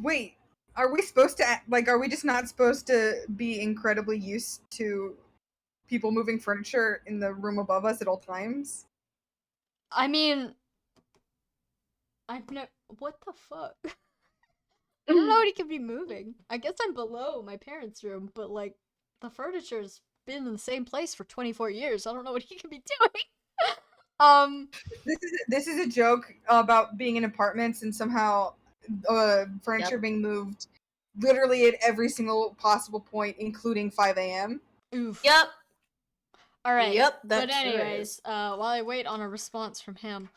C: Wait, are we supposed to are we just not supposed to be incredibly used to people moving furniture in the room above us at all times?
A: I mean, what the fuck? I don't know what he could be moving. I guess I'm below my parents' room, but like the furniture's been in the same place for 24 years. I don't know what he could be doing.
C: This is a joke about being in apartments and somehow furniture being moved literally at every single possible point, including 5 a.m.
A: Oof.
D: Yep.
A: All right.
D: Yep, that
A: But
D: sure
A: anyways,
D: is.
A: while I wait on a response from him,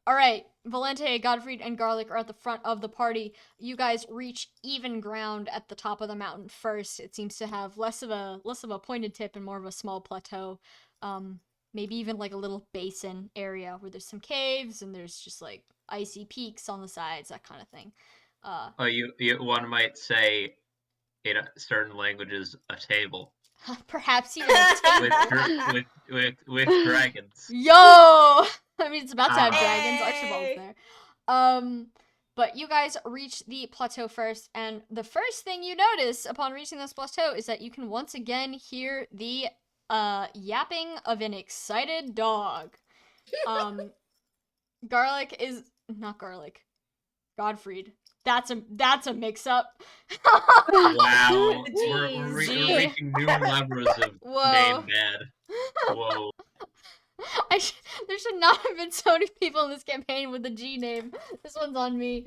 A: all right, Valente, Godfried, and Garlic are at the front of the party. You guys reach even ground at the top of the mountain first. It seems to have less of a pointed tip and more of a small plateau. Maybe even like a little basin area where there's some caves and there's just like icy peaks on the sides, that kind of thing.
E: One might say in certain languages a table
A: Perhaps even a table.
E: with dragons.
A: Yo! I mean, it's about to have dragons.
D: Hey!
A: Archibald's there. But you guys reach the plateau first, and the first thing you notice upon reaching this plateau is that you can once again hear the yapping of an excited dog. Garlic is not Garlic. Godfried. That's a mix-up.
E: Wow, we're
D: Jeez.
E: reaching new levels of
A: Whoa.
E: name bad. Whoa.
A: There should not have been so many people in this campaign with the G name. This one's on me.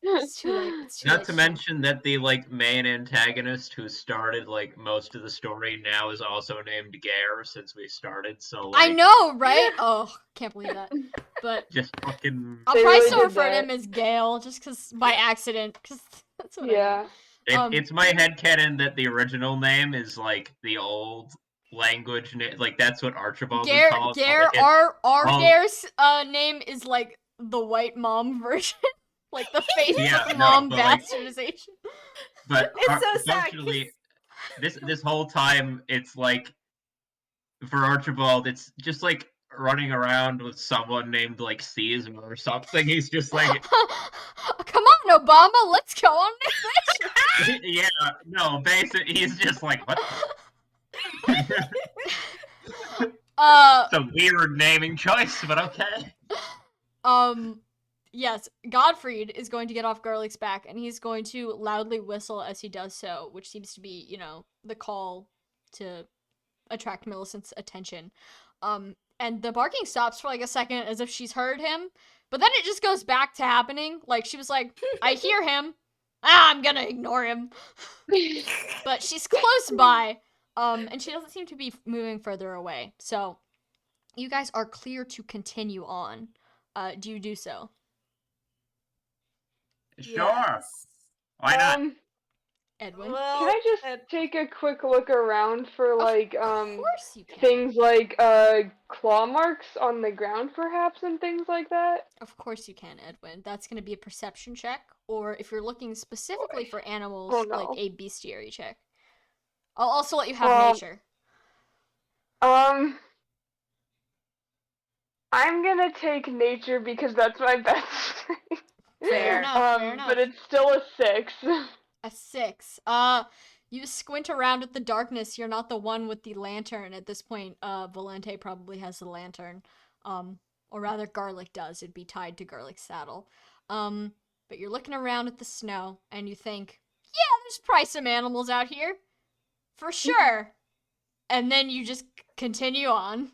A: It's too late. It's too
E: Not
A: late.
E: to mention that the main antagonist who started most of the story now is also named Gare since we started. So
A: I know, right? Oh, can't believe that. But
E: just fucking.
A: I'll
B: They
A: probably
B: really
A: still
B: did
A: refer to
B: that.
A: him as Gale, just because by accident. Because that's what
B: Yeah.
E: It's my headcanon that the original name is the old language name. That's what Archibald would call it.
A: Gare, our Gare's name is like the white mom version. Like the face
E: Yeah,
A: mom
E: no, but,
A: bastardization.
E: But
D: It's so sad.
E: functionally, this whole time it's for Archibald, it's just running around with someone named Caesar or something. He's just
A: Come on, Obama, let's go on this.
E: yeah, no, basically he's just what? It's a weird naming choice, but okay.
A: Yes, Godfried is going to get off Garlic's back, and he's going to loudly whistle as he does so, which seems to be, the call to attract Millicent's attention. And the barking stops for a second as if she's heard him, but then it just goes back to happening. She was like, I hear him. I'm gonna ignore him. But she's close by, and she doesn't seem to be moving further away. So, you guys are clear to continue on. Do you do so?
E: Sure.
D: Yes.
E: Why not?
A: Edwin.
D: Well,
B: Can I just take a quick look around for like
A: Of course you can.
B: things like claw marks on the ground perhaps and things like that?
A: Of course you can, Edwin. That's going to be a perception check, or if you're looking specifically for animals,
B: Oh, no.
A: like a bestiary check. I'll also let you have
B: Well,
A: nature.
B: I'm gonna take nature because that's my best.
D: Fair
A: enough, fair enough.
B: But it's still a 6.
A: A 6. You squint around at the darkness. You're not the one with the lantern at this point. Valente probably has the lantern. Or rather, Garlic does. It'd be tied to Garlic's saddle. But you're looking around at the snow, and you think, yeah, there's probably some animals out here. For sure. And then you just continue on.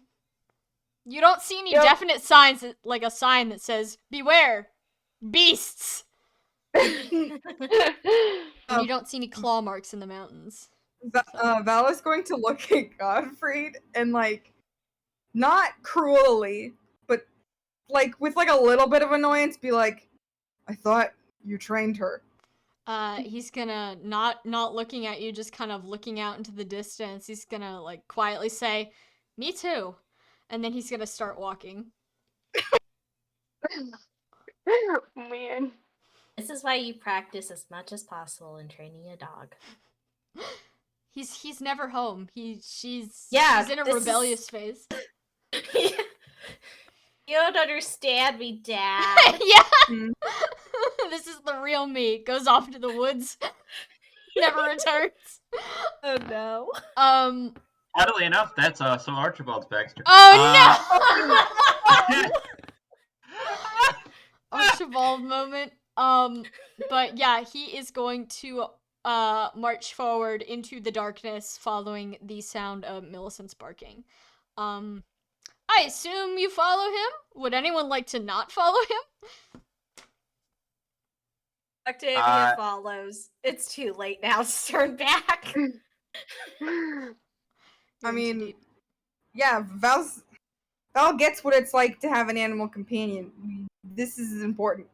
A: You don't see any definite signs, like a sign that says, beware, beasts. And you don't see any claw marks in the mountains.
C: Val is going to look at Godfried and, like, not cruelly, but, like, with, like, a little bit of annoyance, be like, I thought you trained her.
A: He's gonna, not looking at you, just kind of looking out into the distance, he's gonna, like, quietly say, me too. And then he's gonna start walking.
B: Man.
D: This is why you practice as much as possible in training a dog.
A: He's never home. She's in a
D: this
A: rebellious phase.
D: You don't understand me, Dad.
A: Yeah. This is the real me. Goes off into the woods. Never returns.
D: Oh no.
E: Oddly enough, that's also Archibald's Baxter.
A: Oh no! Archibald moment. But yeah, he is going to march forward into the darkness, following the sound of Millicent's barking. I assume you follow him? Would anyone like to not follow him?
D: Octavia follows. It's too late now to turn back.
C: I mean, yeah, Val gets what it's like to have an animal companion. This is important.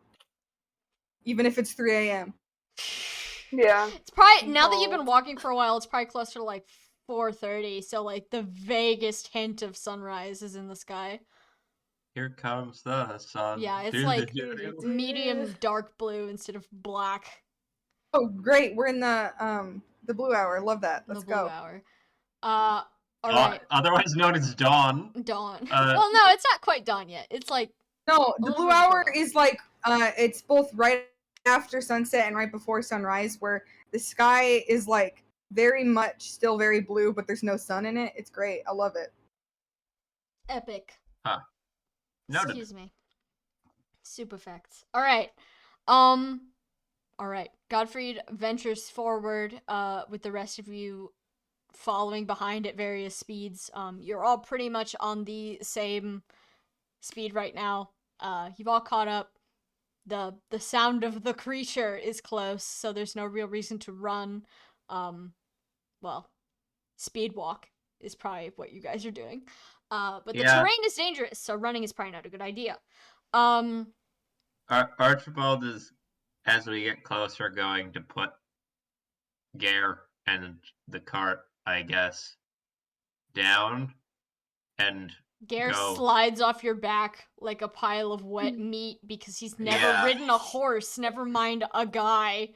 C: Even if it's 3 a.m.
B: Yeah.
A: It's probably, now that you've been walking for a while, it's probably closer to like 4:30, so like the vaguest hint of sunrise is in the sky.
E: Here comes the sun.
A: Yeah, it's like medium dark blue instead of black.
C: Oh, great! We're in the blue hour. Love that. Let's
A: the blue
C: go.
A: hour. All right.
E: Otherwise known as dawn.
A: Dawn. Well, no, it's not quite dawn yet. It's like
C: No, the blue hour is like it's both right after sunset and right before sunrise, where the sky is like very much still very blue, but there's no sun in it. It's great. I love it.
A: epic.
E: Huh. Noted.
A: Excuse me. Soup effects. All right. All right. Godfried ventures forward with the rest of you following behind at various speeds. You're all pretty much on the same speed right now. You've all caught up. The sound of the creature is close, so there's no real reason to run. Well, speed walk is probably what you guys are doing. But the terrain is dangerous, so running is probably not a good idea.
E: Archibald is, as we get closer, going to put Gare and the cart, I guess, down and
A: Gare
E: go.
A: slides off your back like a pile of wet meat because he's never ridden a horse, never mind a guy.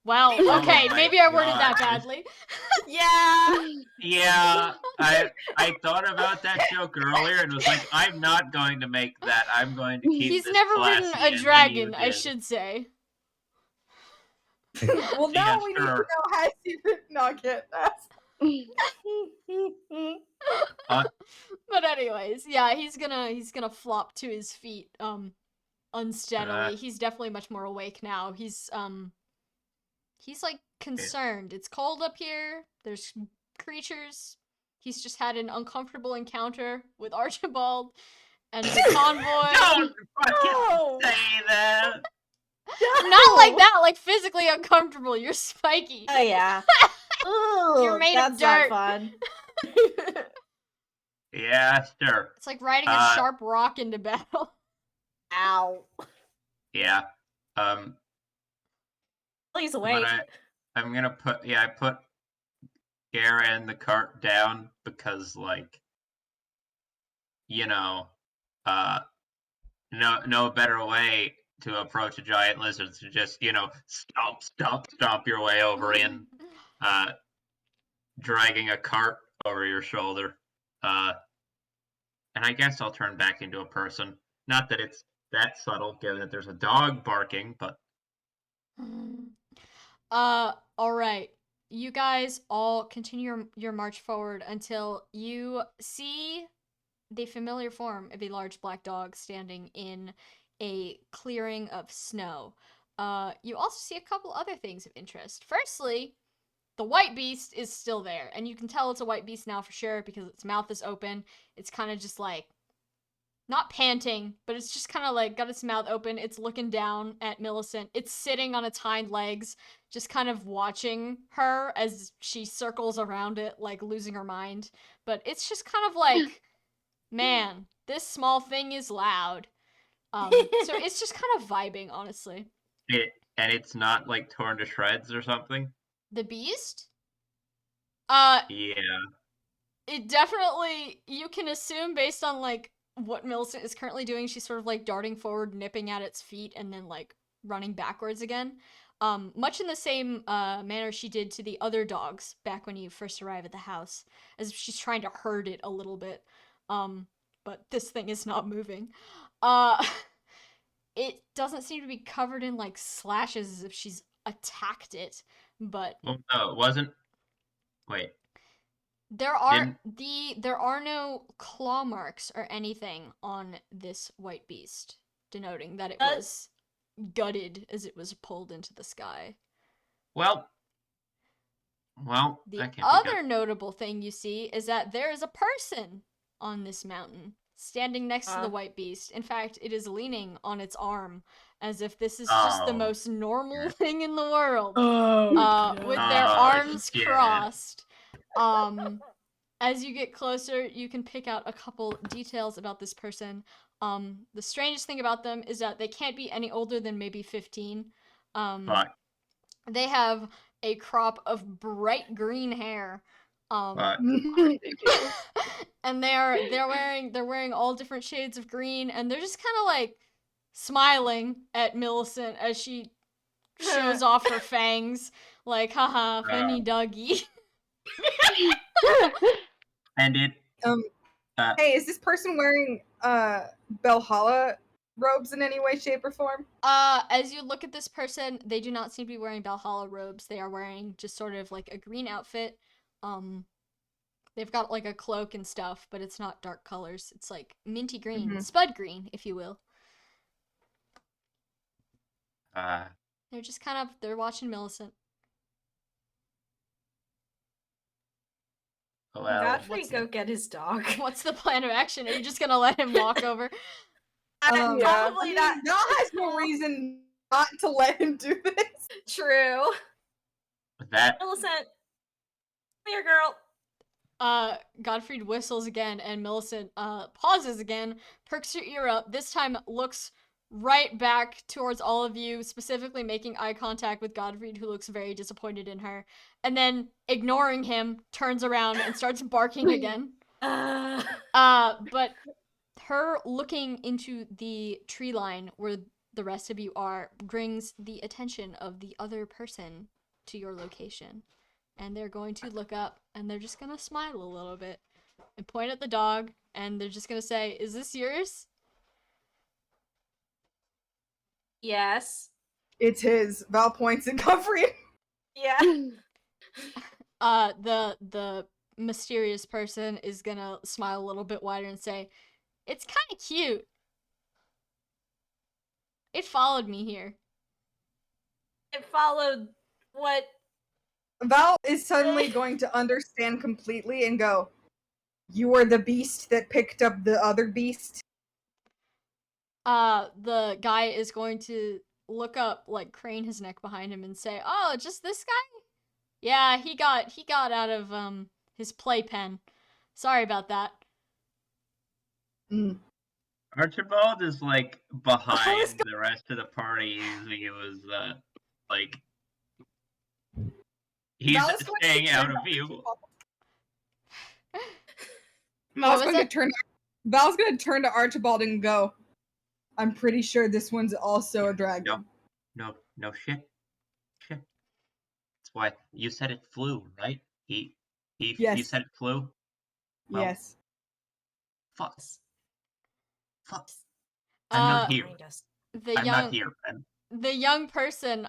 A: Well, okay, maybe I worded that badly.
E: Yeah, I thought about that joke earlier and was like, I'm not going to make that. I'm going to keep
A: He's
E: this
A: never
E: classy,
A: ridden
E: and
A: a
E: then
A: dragon,
E: you
A: I
E: did.
A: should say.
C: Well, now
E: Yeah,
C: we need to
E: sure.
C: know how you did not get that.
A: But anyways, yeah, he's gonna flop to his feet unsteadily. He's definitely much more awake now. He's like concerned. It's cold up here. There's creatures. He's just had an uncomfortable encounter with Archibald and the convoy.
E: Don't fucking say that.
A: Not like that, like physically uncomfortable. You're spiky.
D: Oh yeah. Ooh,
A: You're made of
D: that's not
A: dirt.
D: fun.
E: Yeah, sure.
A: It's like riding a sharp rock into battle.
D: Ow.
E: Yeah.
D: Please wait.
E: I'm gonna put I put Gare and the cart down because like uh no better way to approach a giant lizard to just stomp your way over in uh dragging a cart over your shoulder. And I guess I'll turn back into a person. Not that it's that subtle, given that there's a dog barking, but
A: all right. You guys all continue your march forward until you see the familiar form of a large black dog standing in a clearing of snow. You also see a couple other things of interest. Firstly, the white beast is still there, and you can tell it's a white beast now for sure because its mouth is open. It's kind of just like not panting, but it's just kind of like got its mouth open. It's looking down at Millicent. It's sitting on its hind legs, just kind of watching her as she circles around it, like losing her mind. But it's just kind of like, man, this small thing is loud. So it's just kind of vibing, honestly.
E: it's not like torn to shreds or something.
A: The beast?
E: Yeah.
A: It definitely, you can assume based on like what Millicent is currently doing, she's sort of like darting forward, nipping at its feet, and then like running backwards again. Much in the same manner she did to the other dogs back when you first arrive at the house, as if she's trying to herd it a little bit. But this thing is not moving. It doesn't seem to be covered in like slashes as if she's attacked it, but
E: Well, no, it wasn't. Wait.
A: there are
E: Didn't
A: there are no claw marks or anything on this white beast, denoting that it was gutted as it was pulled into the sky.
E: well
A: The
E: that can't be
A: other
E: good.
A: notable thing you see is that there is a person on this mountain standing next to the white beast. In fact, it is leaning on its arm as if this is just the
E: Oh.
A: most normal thing in the world.
C: Oh,
A: With their
E: Oh,
A: arms
E: shit.
A: crossed. As you get closer, you can pick out a couple details about this person. The strangest thing about them is that they can't be any older than maybe 15.
E: Fuck.
A: They have a crop of bright green hair.
E: Fuck.
B: Ridiculous.
A: And they're wearing all different shades of green, and they're just kind of like smiling at Millicent as she shows off her fangs, like, haha, funny doggy.
E: And it
C: Hey, is this person wearing Belhala robes in any way, shape, or form?
A: As you look at this person, they do not seem to be wearing Valhalla robes. They are wearing just sort of like a green outfit. They've got like a cloak and stuff, but it's not dark colors. It's like minty green, spud green, if you will. They're just kind of, they're watching Millicent.
E: well,
D: Godfrey, go get his dog.
A: What's the plan of action? Are you just gonna let him walk over?
D: Probably not.
C: Val has no reason not to let him do this.
D: True.
E: that
D: Millicent, come here, girl.
A: Godfrey whistles again, and Millicent pauses again, perks her ear up, this time looks right back towards all of you, specifically making eye contact with Godfrey, who looks very disappointed in her, and then, ignoring him, turns around and starts barking again. But her looking into the tree line where the rest of you are brings the attention of the other person to your location. And they're going to look up, and they're just going to smile a little bit and point at the dog, and they're just going to say, "Is this yours?"
D: Yes.
C: It's his. Val points at Godfrey.
D: Yeah.
A: The mysterious person is going to smile a little bit wider and say, "It's kind of cute. It followed me here."
D: It followed what?
C: Val is suddenly going to understand completely and go, "You are the beast that picked up the other beast?"
A: The guy is going to look up, like crane his neck behind him and say, "Oh, just this guy? Yeah, he got out of his playpen. Sorry about that."
E: Archibald is like behind the rest of the party. He was like He's
C: Val is going to
E: staying
C: turn
E: out
C: to
E: of view.
C: Archibald.
A: What was it?
C: Val's going to turn to Archibald and go, I'm pretty sure this one's also a dragon.
E: No shit. Shit. That's why you said it flew, right? He
C: Yes.
E: said it flew? Well,
C: Yes.
E: Fuck. I'm not here.
D: Behind us.
E: I'm not here, Ben.
A: The young person,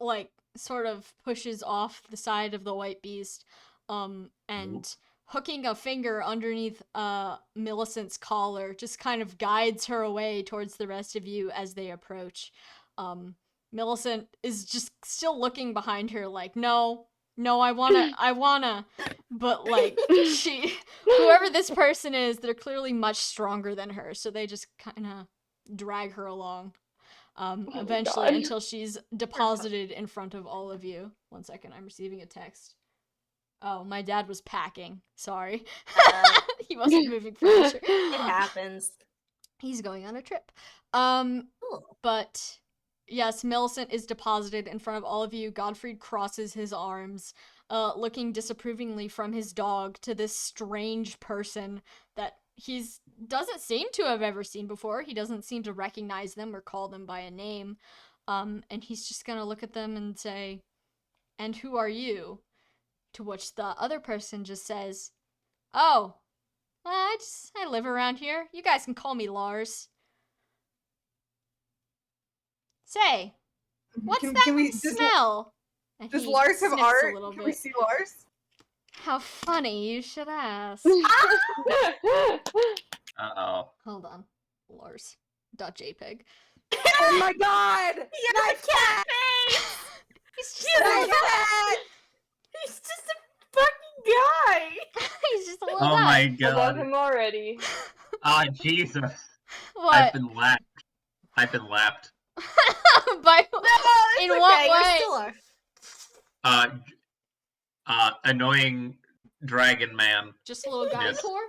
A: like, sort of pushes off the side of the white beast, and hooking a finger underneath, Millicent's collar, just kind of guides her away towards the rest of you as they approach. Millicent is just still looking behind her, like, no, I wanna, but, like, whoever this person is, they're clearly much stronger than her, so they just kinda drag her along. Eventually,
B: God.
A: until she's deposited in front of all of you. 1 second, I'm receiving a text. Oh, my dad was packing. Sorry. He wasn't moving furniture.
D: It happens.
A: He's going on a trip.
D: Cool.
A: But yes, Millicent is deposited in front of all of you. Godfrey crosses his arms, looking disapprovingly from his dog to this strange person that he's doesn't seem to have ever seen before. He doesn't seem to recognize them or call them by a name. And he's just gonna look at them and say, "And who are you?" To which the other person just says, "Oh, I live around here. You guys can call me Lars." Say, what's that smell? And
C: Does
A: he
C: Lars have
A: sniffs a
C: art?
A: little
C: Can
A: bit.
C: we see Lars?
A: How funny, you should ask.
E: Uh-oh.
A: Hold on. Lars.jpg.
C: Oh my god!
D: He has a cat face!
A: He's just
D: He
A: a
D: has
A: little
D: a cat! He's just a fucking guy!
A: He's just a little
E: Oh
A: guy.
E: my
B: I love
E: god.
B: him already.
E: Ah, Jesus.
A: What?
E: I've been lapped.
A: By
D: No, it's
A: in
D: okay.
A: what
D: You're
A: way?
D: still
E: Annoying dragon man.
A: Just a little guy
E: Yes.
A: tour?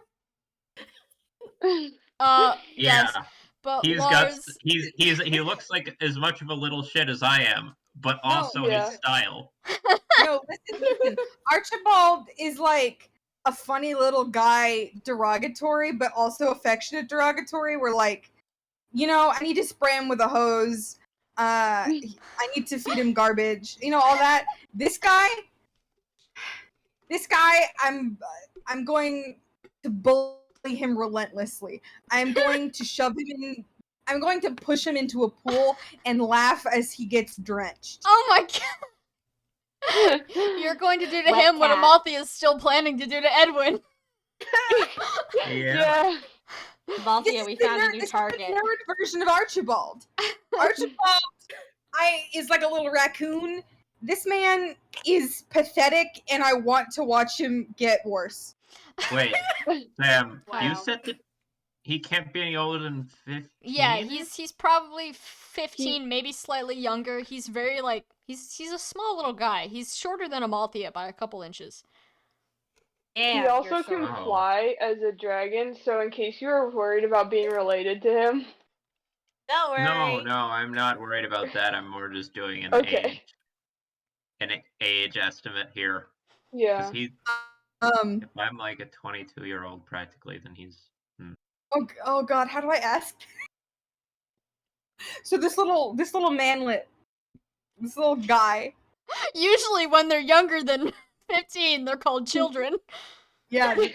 E: Yeah.
A: Yes. But
E: He's
A: Lars,
E: he looks like as much of a little shit as I am, but also
B: yeah.
E: his style.
C: No, listen. Archibald is like a funny little guy, derogatory, but also affectionate derogatory, where like, I need to spray him with a hose. I need to feed him garbage. All that. This guy, I'm going to bully him relentlessly. I'm going to shove him in. I'm going to push him into a pool and laugh as he gets drenched.
A: oh my god. You're going to do to
D: Wet
A: him what
D: cat.
A: Malthea is still planning to do to Edwin.
E: Yeah.
D: Malthea, we found a new target.
C: This is the nerd version of Archibald. Archibald is like a little raccoon. This man is pathetic, and I want to watch him get worse.
E: Wait, Sam,
A: Wow.
E: you said that he can't be any older than 15?
A: Yeah, he's probably 15, maybe slightly younger. He's very like he's a small little guy. He's shorter than Amalthea by a couple inches.
D: Yeah,
B: He also
D: you're
B: can
D: short.
E: Oh.
B: fly as a dragon, so in case you were worried about being related to him.
D: Don't worry.
E: No, I'm not worried about that. I'm more just doing
B: Okay.
E: an age estimate here.
B: Yeah.
E: Because
C: Um.
E: if I'm like a 22-year-old practically, then he's.
C: Oh God, how do I ask? So this little manlet, this little guy.
A: Usually when they're younger than 15, they're called children.
C: Yeah.
D: Child.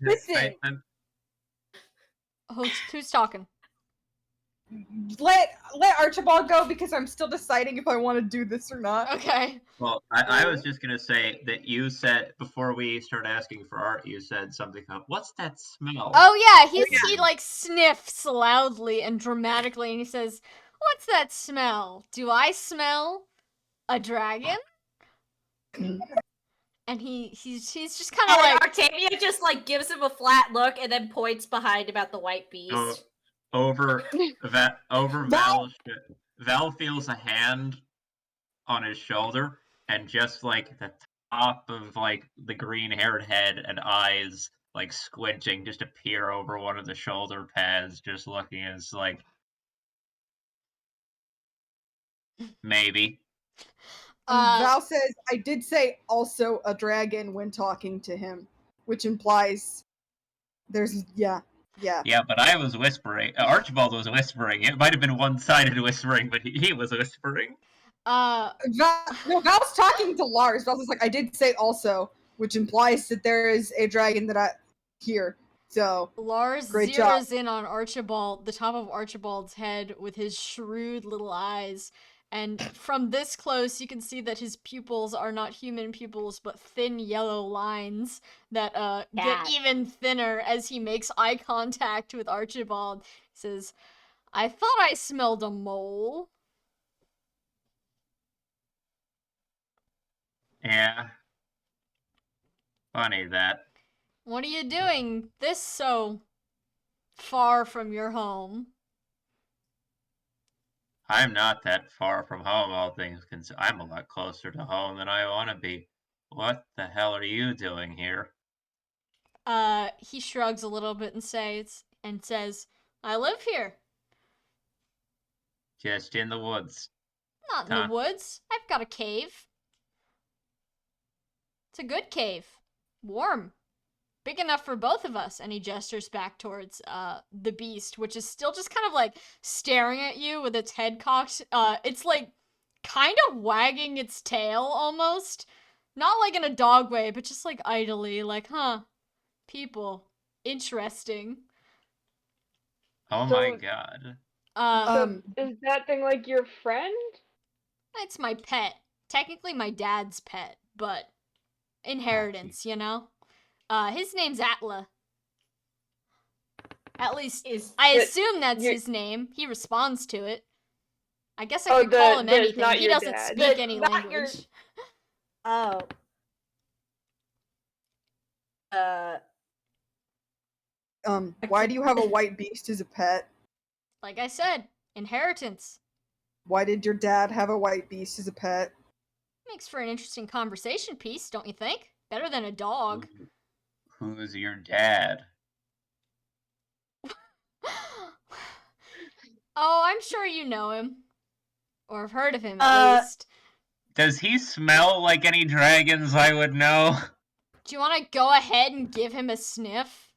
C: Listen.
A: Who's talking?
C: Let Archibald go because I'm still deciding if I want to do this or not.
A: Okay.
E: Well, I was just gonna say that you said before we started asking for art, you said something about what's that smell?
A: Oh yeah, he like sniffs loudly and dramatically, and he says, "What's that smell? Do I smell a dragon?" And he's just kind of
D: And
A: like
D: Octavia just like gives him a flat look and then points behind about the white beast.
E: Over Val. Val feels a hand on his shoulder, and just like the top of like the green-haired head and eyes like squinting just appear over one of the shoulder pads, just looking as like Maybe.
C: Val says, I did say also a dragon when talking to him, which implies there's, yeah.
E: Yeah, but I was whispering. Archibald was whispering. It might have been one-sided whispering, but he was whispering.
C: Val's talking to Lars. Val's just like, I did say also, which implies that there is a dragon that I hear. So,
A: Lars
C: great job.
A: zeroes in on Archibald, the top of Archibald's head with his shrewd little eyes. And from this close, you can see that his pupils are not human pupils, but thin yellow lines that get even thinner as he makes eye contact with Archibald. He says, I thought I smelled a mole.
E: Yeah. Funny that.
A: What are you doing this so far from your home?
E: I'm not that far from home, all things considered. I'm a lot closer to home than I want to be. What the hell are you doing here?
A: He shrugs a little bit and says, I live here.
E: Just in the woods.
A: Not in the woods. I've got a cave. It's a good cave. Warm. Big enough for both of us. And he gestures back towards the beast, which is still just kind of like staring at you with its head cocked. It's like kind of wagging its tail almost. Not like in a dog way, but just like idly, like, huh, people. Interesting.
E: Oh my god.
B: So is that thing like your friend?
A: It's my pet. Technically my dad's pet, but inheritance, you know? His name's Atla. At least, I assume that's his name. He responds to it. I guess I could call him anything. He doesn't speak any language.
D: Oh.
C: Why do you have a white beast as a pet?
A: Like I said, inheritance.
C: Why did your dad have a white beast as a pet?
A: Makes for an interesting conversation piece, don't you think? Better than a dog.
E: Who's your dad?
A: Oh, I'm sure you know him. Or have heard of him, at least.
E: Does he smell like any dragons I would know?
A: Do you want to go ahead and give him a sniff?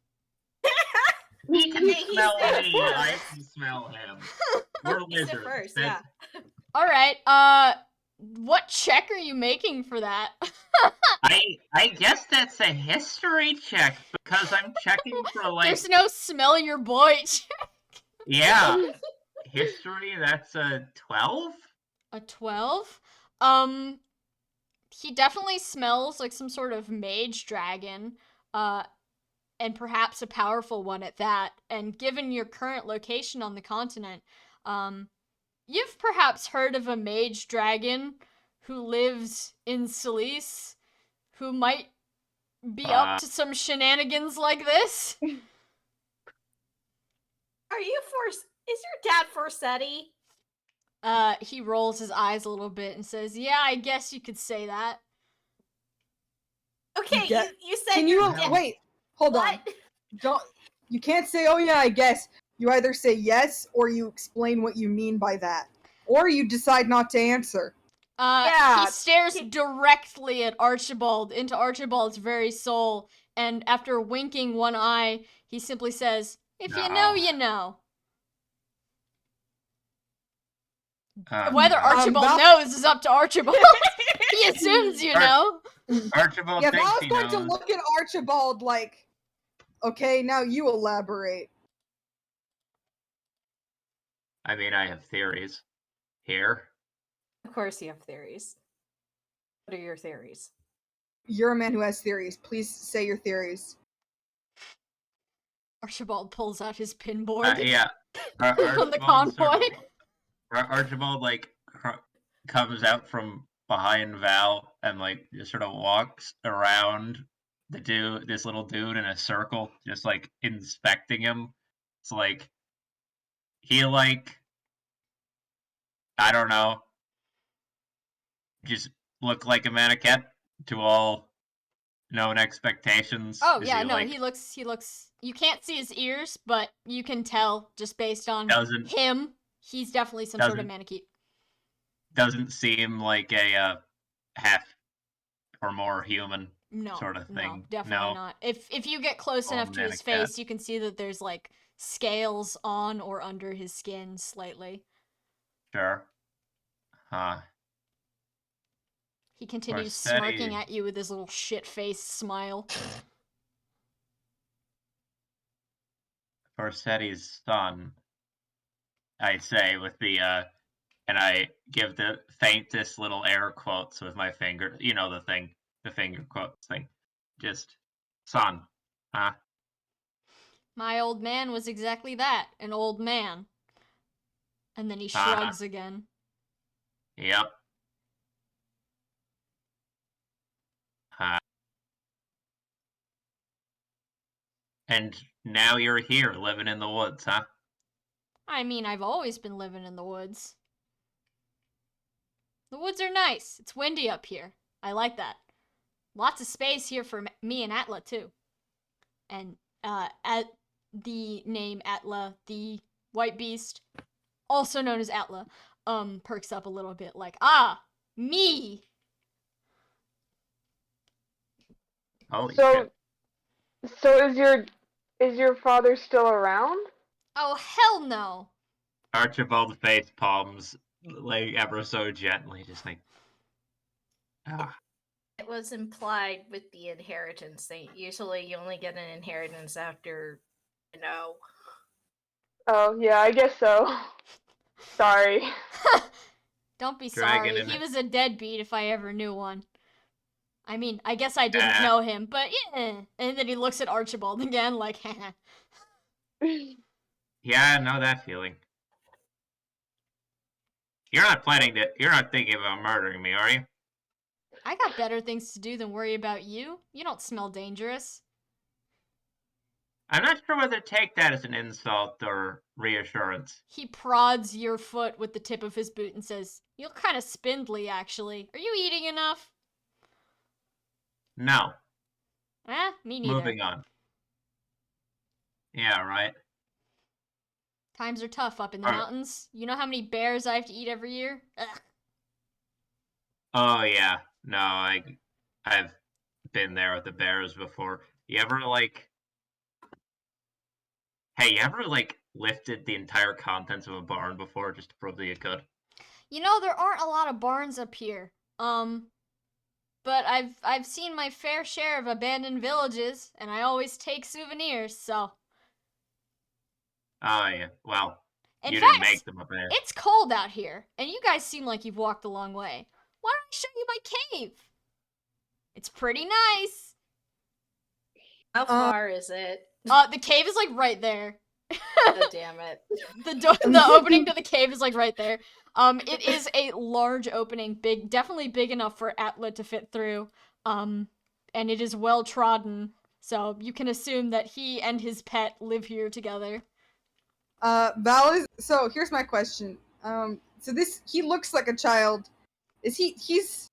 E: He can smell me. I can smell him. We're lizards.
D: First, yeah.
A: Alright, what check are you making for that?
E: I guess that's a history check, because I'm checking for, like...
A: There's no smell your boy check.
E: Yeah. History, that's a 12?
A: A 12? He definitely smells like some sort of mage dragon, and perhaps a powerful one at that. And given your current location on the continent, you've perhaps heard of a mage dragon who lives in Silice, who might be up to some shenanigans like this.
D: Are you is your dad Forsetti?
A: He rolls his eyes a little bit and says, yeah, I guess you could say that.
D: Okay, you said
C: Can you wait, hold on. You can't say, oh yeah, I guess. You either say yes or you explain what you mean by that. Or you decide not to answer.
A: He stares directly at Archibald, into Archibald's very soul, and after winking one eye, he simply says, if you know, you know. Whether Archibald knows is up to Archibald. He assumes you know.
E: Archibald thinks
C: I was
E: he
C: going
E: knows.
C: to look at Archibald like, okay, now you elaborate.
E: I mean, I have theories. Here.
D: Of course you have theories. What are your theories?
C: You're a man who has theories. Please say your theories.
A: Archibald pulls out his pinboard.
E: Yeah.
A: From the convoy.
E: Archibald, like, comes out from behind Val and, like, just sort of walks around this little dude in a circle, just, like, inspecting him. It's like, he, like, I don't know, just look like a mannequin to all known expectations.
A: Oh, yeah, no, he looks, you can't see his ears, but you can tell just based on him, he's definitely some sort of mannequin.
E: doesn't seem like a half or more human
A: No,
E: sort of
A: no,
E: thing.
A: definitely
E: No.
A: not. If you get close
E: Old
A: enough to
E: man
A: his
E: and cat.
A: face, you can see that there's like scales on or under his skin slightly.
E: Sure. Huh.
A: He continues
E: Forseti.
A: smirking at you with his little shit-faced smile.
E: Forseti's son, I say with the and I give the faintest little air quotes with my finger. You know the thing, the finger quotes thing. Just son, huh?
A: My old man was exactly that, an old man. And then he shrugs again.
E: Yep. And now you're here, living in the woods, huh?
A: I mean, I've always been living in the woods. The woods are nice. It's windy up here. I like that. Lots of space here for me and Atla, too. And at the name Atla, the white beast, also known as Atla, perks up a little bit like, me!
E: Holy
B: So,
E: shit.
B: so is your father still around?
A: Oh, hell no!
E: Archibald face palms, like ever so gently, just like, ah.
D: It was implied with the inheritance. Usually you only get an inheritance after,
B: Oh yeah, I guess so. Sorry.
A: Don't be
E: Dragon
A: sorry.
E: in
A: He
E: it.
A: was a deadbeat if I ever knew one. I mean, I guess I didn't
E: Ah.
A: know him, but yeah. And then he looks at Archibald again, like, haha.
E: Yeah, I know that feeling. You're not thinking about murdering me, are you?
A: I got better things to do than worry about you. You don't smell dangerous.
E: I'm not sure whether to take that as an insult or reassurance.
A: He prods your foot with the tip of his boot and says, "You look kind of spindly, actually. Are you eating enough?"
E: No.
A: Me neither.
E: Moving on. Yeah, right.
A: Times are tough up in the
E: Alright.
A: mountains. You know how many bears I have to eat every year? Ugh.
E: Oh yeah. No, I've been there with the bears before. You ever lifted the entire contents of a barn before just to prove that you could?
A: You know, there aren't a lot of barns up here. But I've seen my fair share of abandoned villages, and I always take souvenirs, so.
E: Oh yeah. Well,
A: In
E: you
A: fact,
E: didn't make them up there.
A: it's cold out here, and you guys seem like you've walked a long way. Why don't I show you my cave? It's pretty nice.
D: How far is it?
A: The cave is like right there.
D: God damn it.
A: The opening to the cave is like right there. It is a large opening, definitely big enough for Atla to fit through. And it is well trodden, so you can assume that he and his pet live here together.
C: Val is. So here's my question. So he looks like a child. Is he's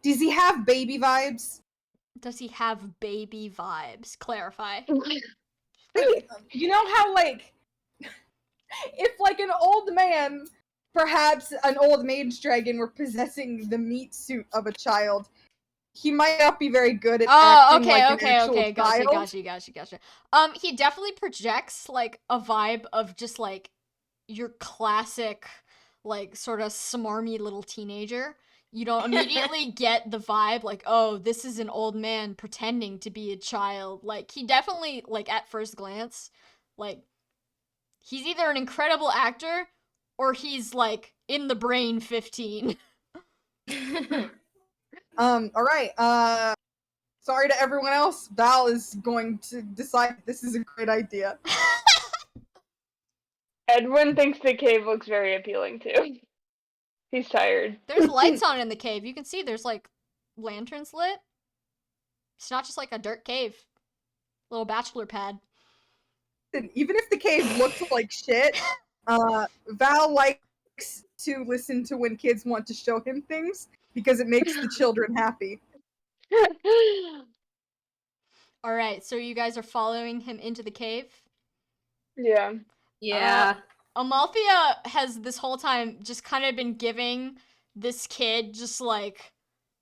C: does he have baby vibes?
A: Does he have baby vibes? Clarify.
C: You know how if like an old man, perhaps an old mage dragon, were possessing the meat suit of a child, he might not be very good at acting like an actual child.
A: Gotcha. He definitely projects like a vibe of just like your classic, like sort of smarmy little teenager. You don't immediately get the vibe like, oh, this is an old man pretending to be a child. Like, he definitely, like, at first glance, like, he's either an incredible actor or he's, like, in the brain 15.
C: Alright, sorry to everyone else, Val is going to decide this is a great idea.
B: Edwin thinks the cave looks very appealing too. He's tired.
A: There's lights on in the cave. You can see there's, like, lanterns lit. It's not just, like, a dirt cave. Little bachelor pad.
C: Even if the cave looks like shit, Val likes to listen to when kids want to show him things because it makes the children happy.
A: Alright, so you guys are following him into the cave?
B: Yeah.
D: Yeah.
A: Amalthea has this whole time just kind of been giving this kid just like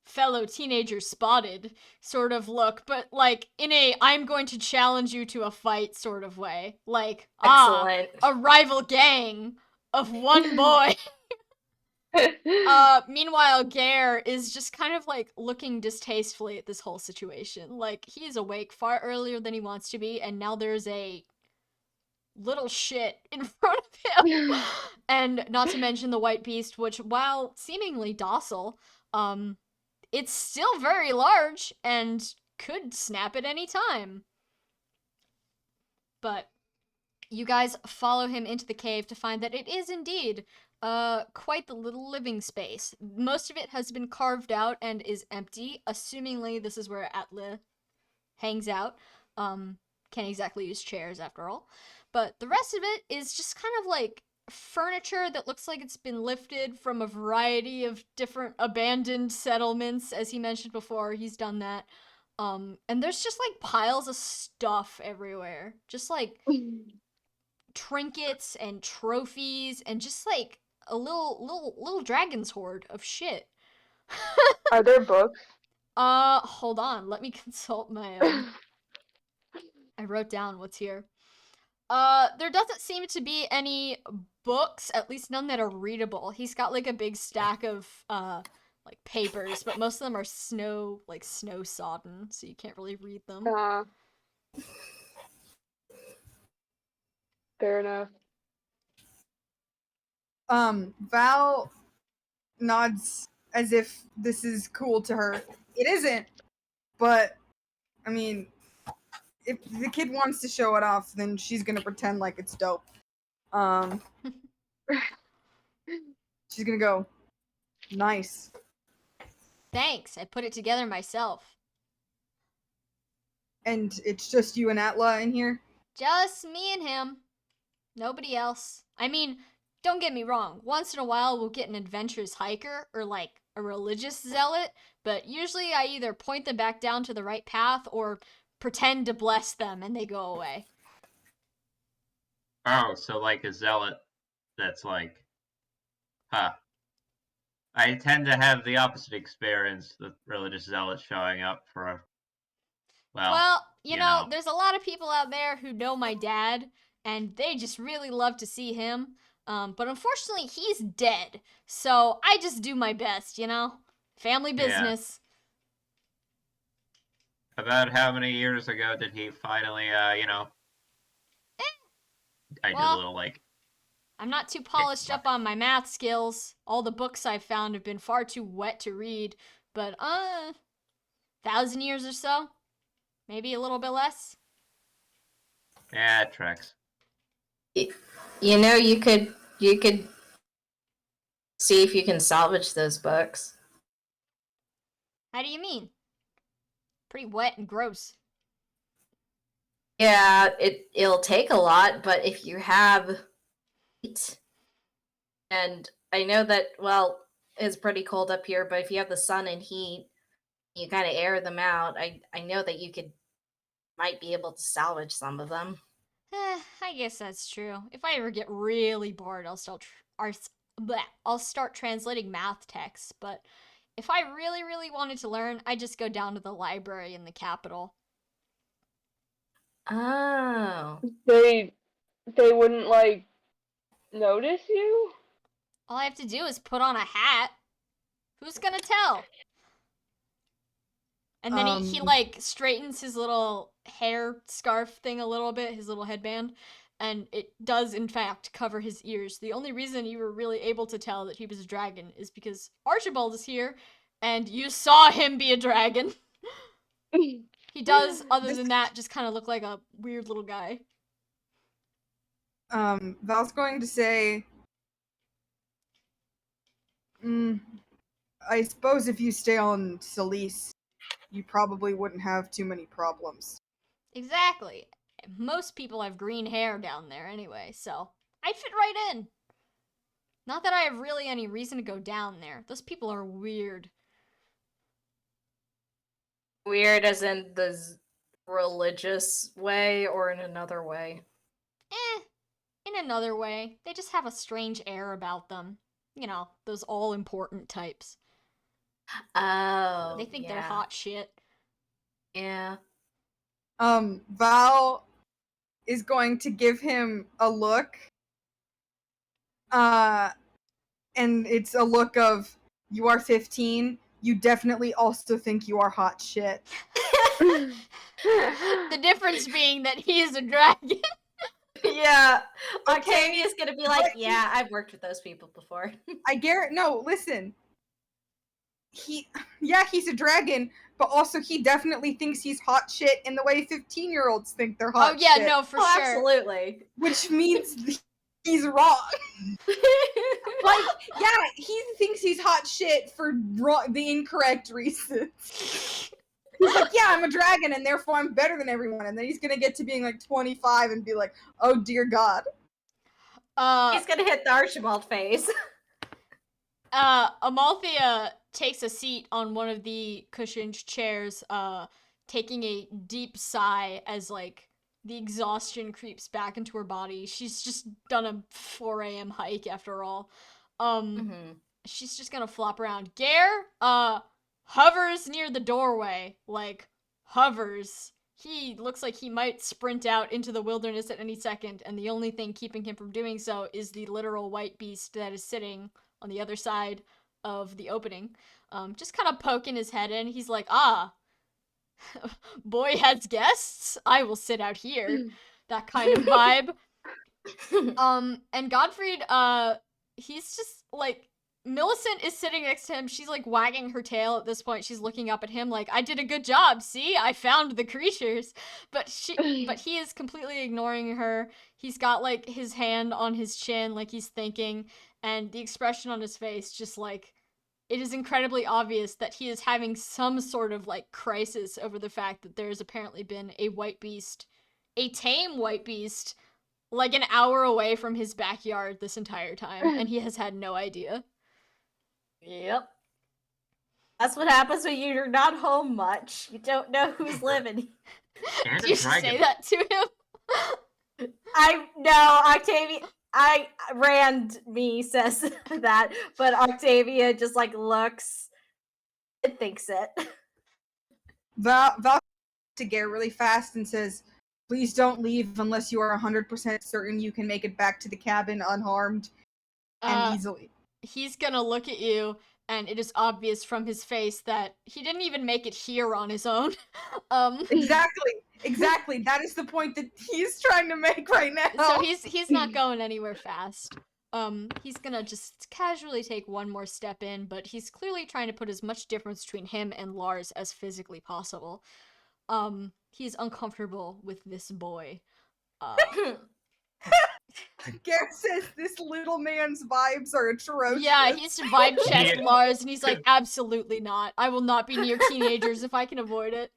A: fellow teenager spotted sort of look, but like in a I'm going to challenge you to a fight sort of way. Like,
D: Excellent.
A: a rival gang of one boy. Meanwhile, Gare is just kind of like looking distastefully at this whole situation. Like, he's awake far earlier than he wants to be, and now there's a little shit in front of him. And not to mention the white beast, which, while seemingly docile, it's still very large and could snap at any time. But you guys follow him into the cave to find that it is indeed quite the little living space. Most of it has been carved out and is empty. Assumingly, this is where Atla hangs out. Can't exactly use chairs after all. But the rest of it is just kind of like furniture that looks like it's been lifted from a variety of different abandoned settlements. As he mentioned before, he's done that. And there's just like piles of stuff everywhere. Just like trinkets and trophies and just like a little dragon's hoard of shit.
B: Are there books?
A: Hold on, let me consult my I wrote down what's here. There doesn't seem to be any books, at least none that are readable. He's got like a big stack of like papers, but most of them are snow sodden, so you can't really read them.
B: Fair enough.
C: Val nods as if this is cool to her. It isn't, but I mean, if the kid wants to show it off, then she's gonna pretend like it's dope. She's gonna go, nice.
A: Thanks, I put it together myself.
C: And it's just you and Atla in here?
A: Just me and him. Nobody else. I mean, don't get me wrong, once in a while we'll get an adventurous hiker or like a religious zealot, but usually I either point them back down to the right path or pretend to bless them and they go away.
E: Oh, so like a zealot that's like, huh. I tend to have the opposite experience, the religious zealot showing up for a,
A: well, you know, there's a lot of people out there who know my dad, and they just really love to see him. But unfortunately, he's dead, so I just do my best, you know? Family business.
E: Yeah. About how many years ago did he finally, I did a little, like...
A: I'm not too polished up on my math skills. All the books I've found have been far too wet to read, but, 1,000 years or so? Maybe a little bit less?
E: Yeah, it tracks.
D: You know, you could see if you can salvage those books.
A: How do you mean? Pretty wet and gross.
D: Yeah, it'll take a lot, but if you have heat, and I know that, well, it's pretty cold up here, but if you have the sun and heat, you kind of air them out. I know that you might be able to salvage some of them.
A: I guess that's true. If I ever get really bored, I'll start translating math texts, but if I really, really wanted to learn, I just go down to the library in the capital.
D: Oh.
B: They wouldn't like notice you?
A: All I have to do is put on a hat. Who's gonna tell? And then he like straightens his little hair scarf thing a little bit, his little headband, and it does in fact cover his ears. The only reason you were really able to tell that he was a dragon is because Archibald is here and you saw him be a dragon. He does, other than that, just kind of look like a weird little guy.
C: Val's going to say, I suppose if you stay on Celise, you probably wouldn't have too many problems.
A: Exactly. Most people have green hair down there anyway, so I'd fit right in. Not that I have really any reason to go down there. Those people are weird.
D: Weird as in the religious way or in another way?
A: in another way, they just have a strange air about them. You know, those all-important types.
D: Oh,
A: They think
D: yeah.
A: they're hot shit.
D: Yeah.
C: Val is going to give him a look. And it's a look of, you are 15, you definitely also think you are hot shit.
A: The difference being that he is a dragon.
D: Yeah.
C: Okay,
D: Octavia's gonna be like,
C: but
D: yeah, I've worked with those people before.
C: No, listen. He's a dragon, but also he definitely thinks he's hot shit in the way 15-year-olds think they're hot
A: Oh yeah,
C: shit.
A: no, for
D: Oh,
A: sure.
D: absolutely.
C: Which means he's wrong. Like, yeah, he thinks he's hot shit for the incorrect reasons. He's like, yeah, I'm a dragon, and therefore I'm better than everyone. And then he's gonna get to being like 25 and be like, oh dear God.
D: He's gonna hit the Archibald phase.
A: Amalthea takes a seat on one of the cushioned chairs, taking a deep sigh as, like, the exhaustion creeps back into her body. She's just done a 4 a.m. hike after all. She's just gonna flop around. Gare, hovers near the doorway. Like, hovers. He looks like he might sprint out into the wilderness at any second, and the only thing keeping him from doing so is the literal white beast that is sitting on the other side of the opening. Just kind of poking his head in. He's like, boy has guests. I will sit out here. That kind of vibe. And Gottfried, he's just like, Millicent is sitting next to him. She's like wagging her tail at this point. She's looking up at him like, I did a good job. See, I found the creatures. But he is completely ignoring her. He's got like his hand on his chin, like he's thinking, and the expression on his face just like, it is incredibly obvious that he is having some sort of like crisis over the fact that there has apparently been a white beast, a tame white beast, like an hour away from his backyard this entire time, and he has had no idea.
D: Yep. That's what happens when you're not home much. You don't know who's living.
E: And
A: Did
E: a
A: you
E: dragon.
A: say that to him?
D: Rand me says that, but Octavia just like looks and thinks it.
C: Val to Gare really fast and says, please don't leave unless you are 100% certain you can make it back to the cabin unharmed and easily.
A: He's gonna look at you, and it is obvious from his face that he didn't even make it here on his own.
C: Exactly. That is the point that he's trying to make right now.
A: So he's not going anywhere fast. He's gonna just casually take one more step in, but he's clearly trying to put as much difference between him and Lars as physically possible. He's uncomfortable with this boy.
C: Gare says this little man's vibes are atrocious.
A: Yeah, he's vibe checked Lars, and he's like, absolutely not. I will not be near teenagers if I can avoid it.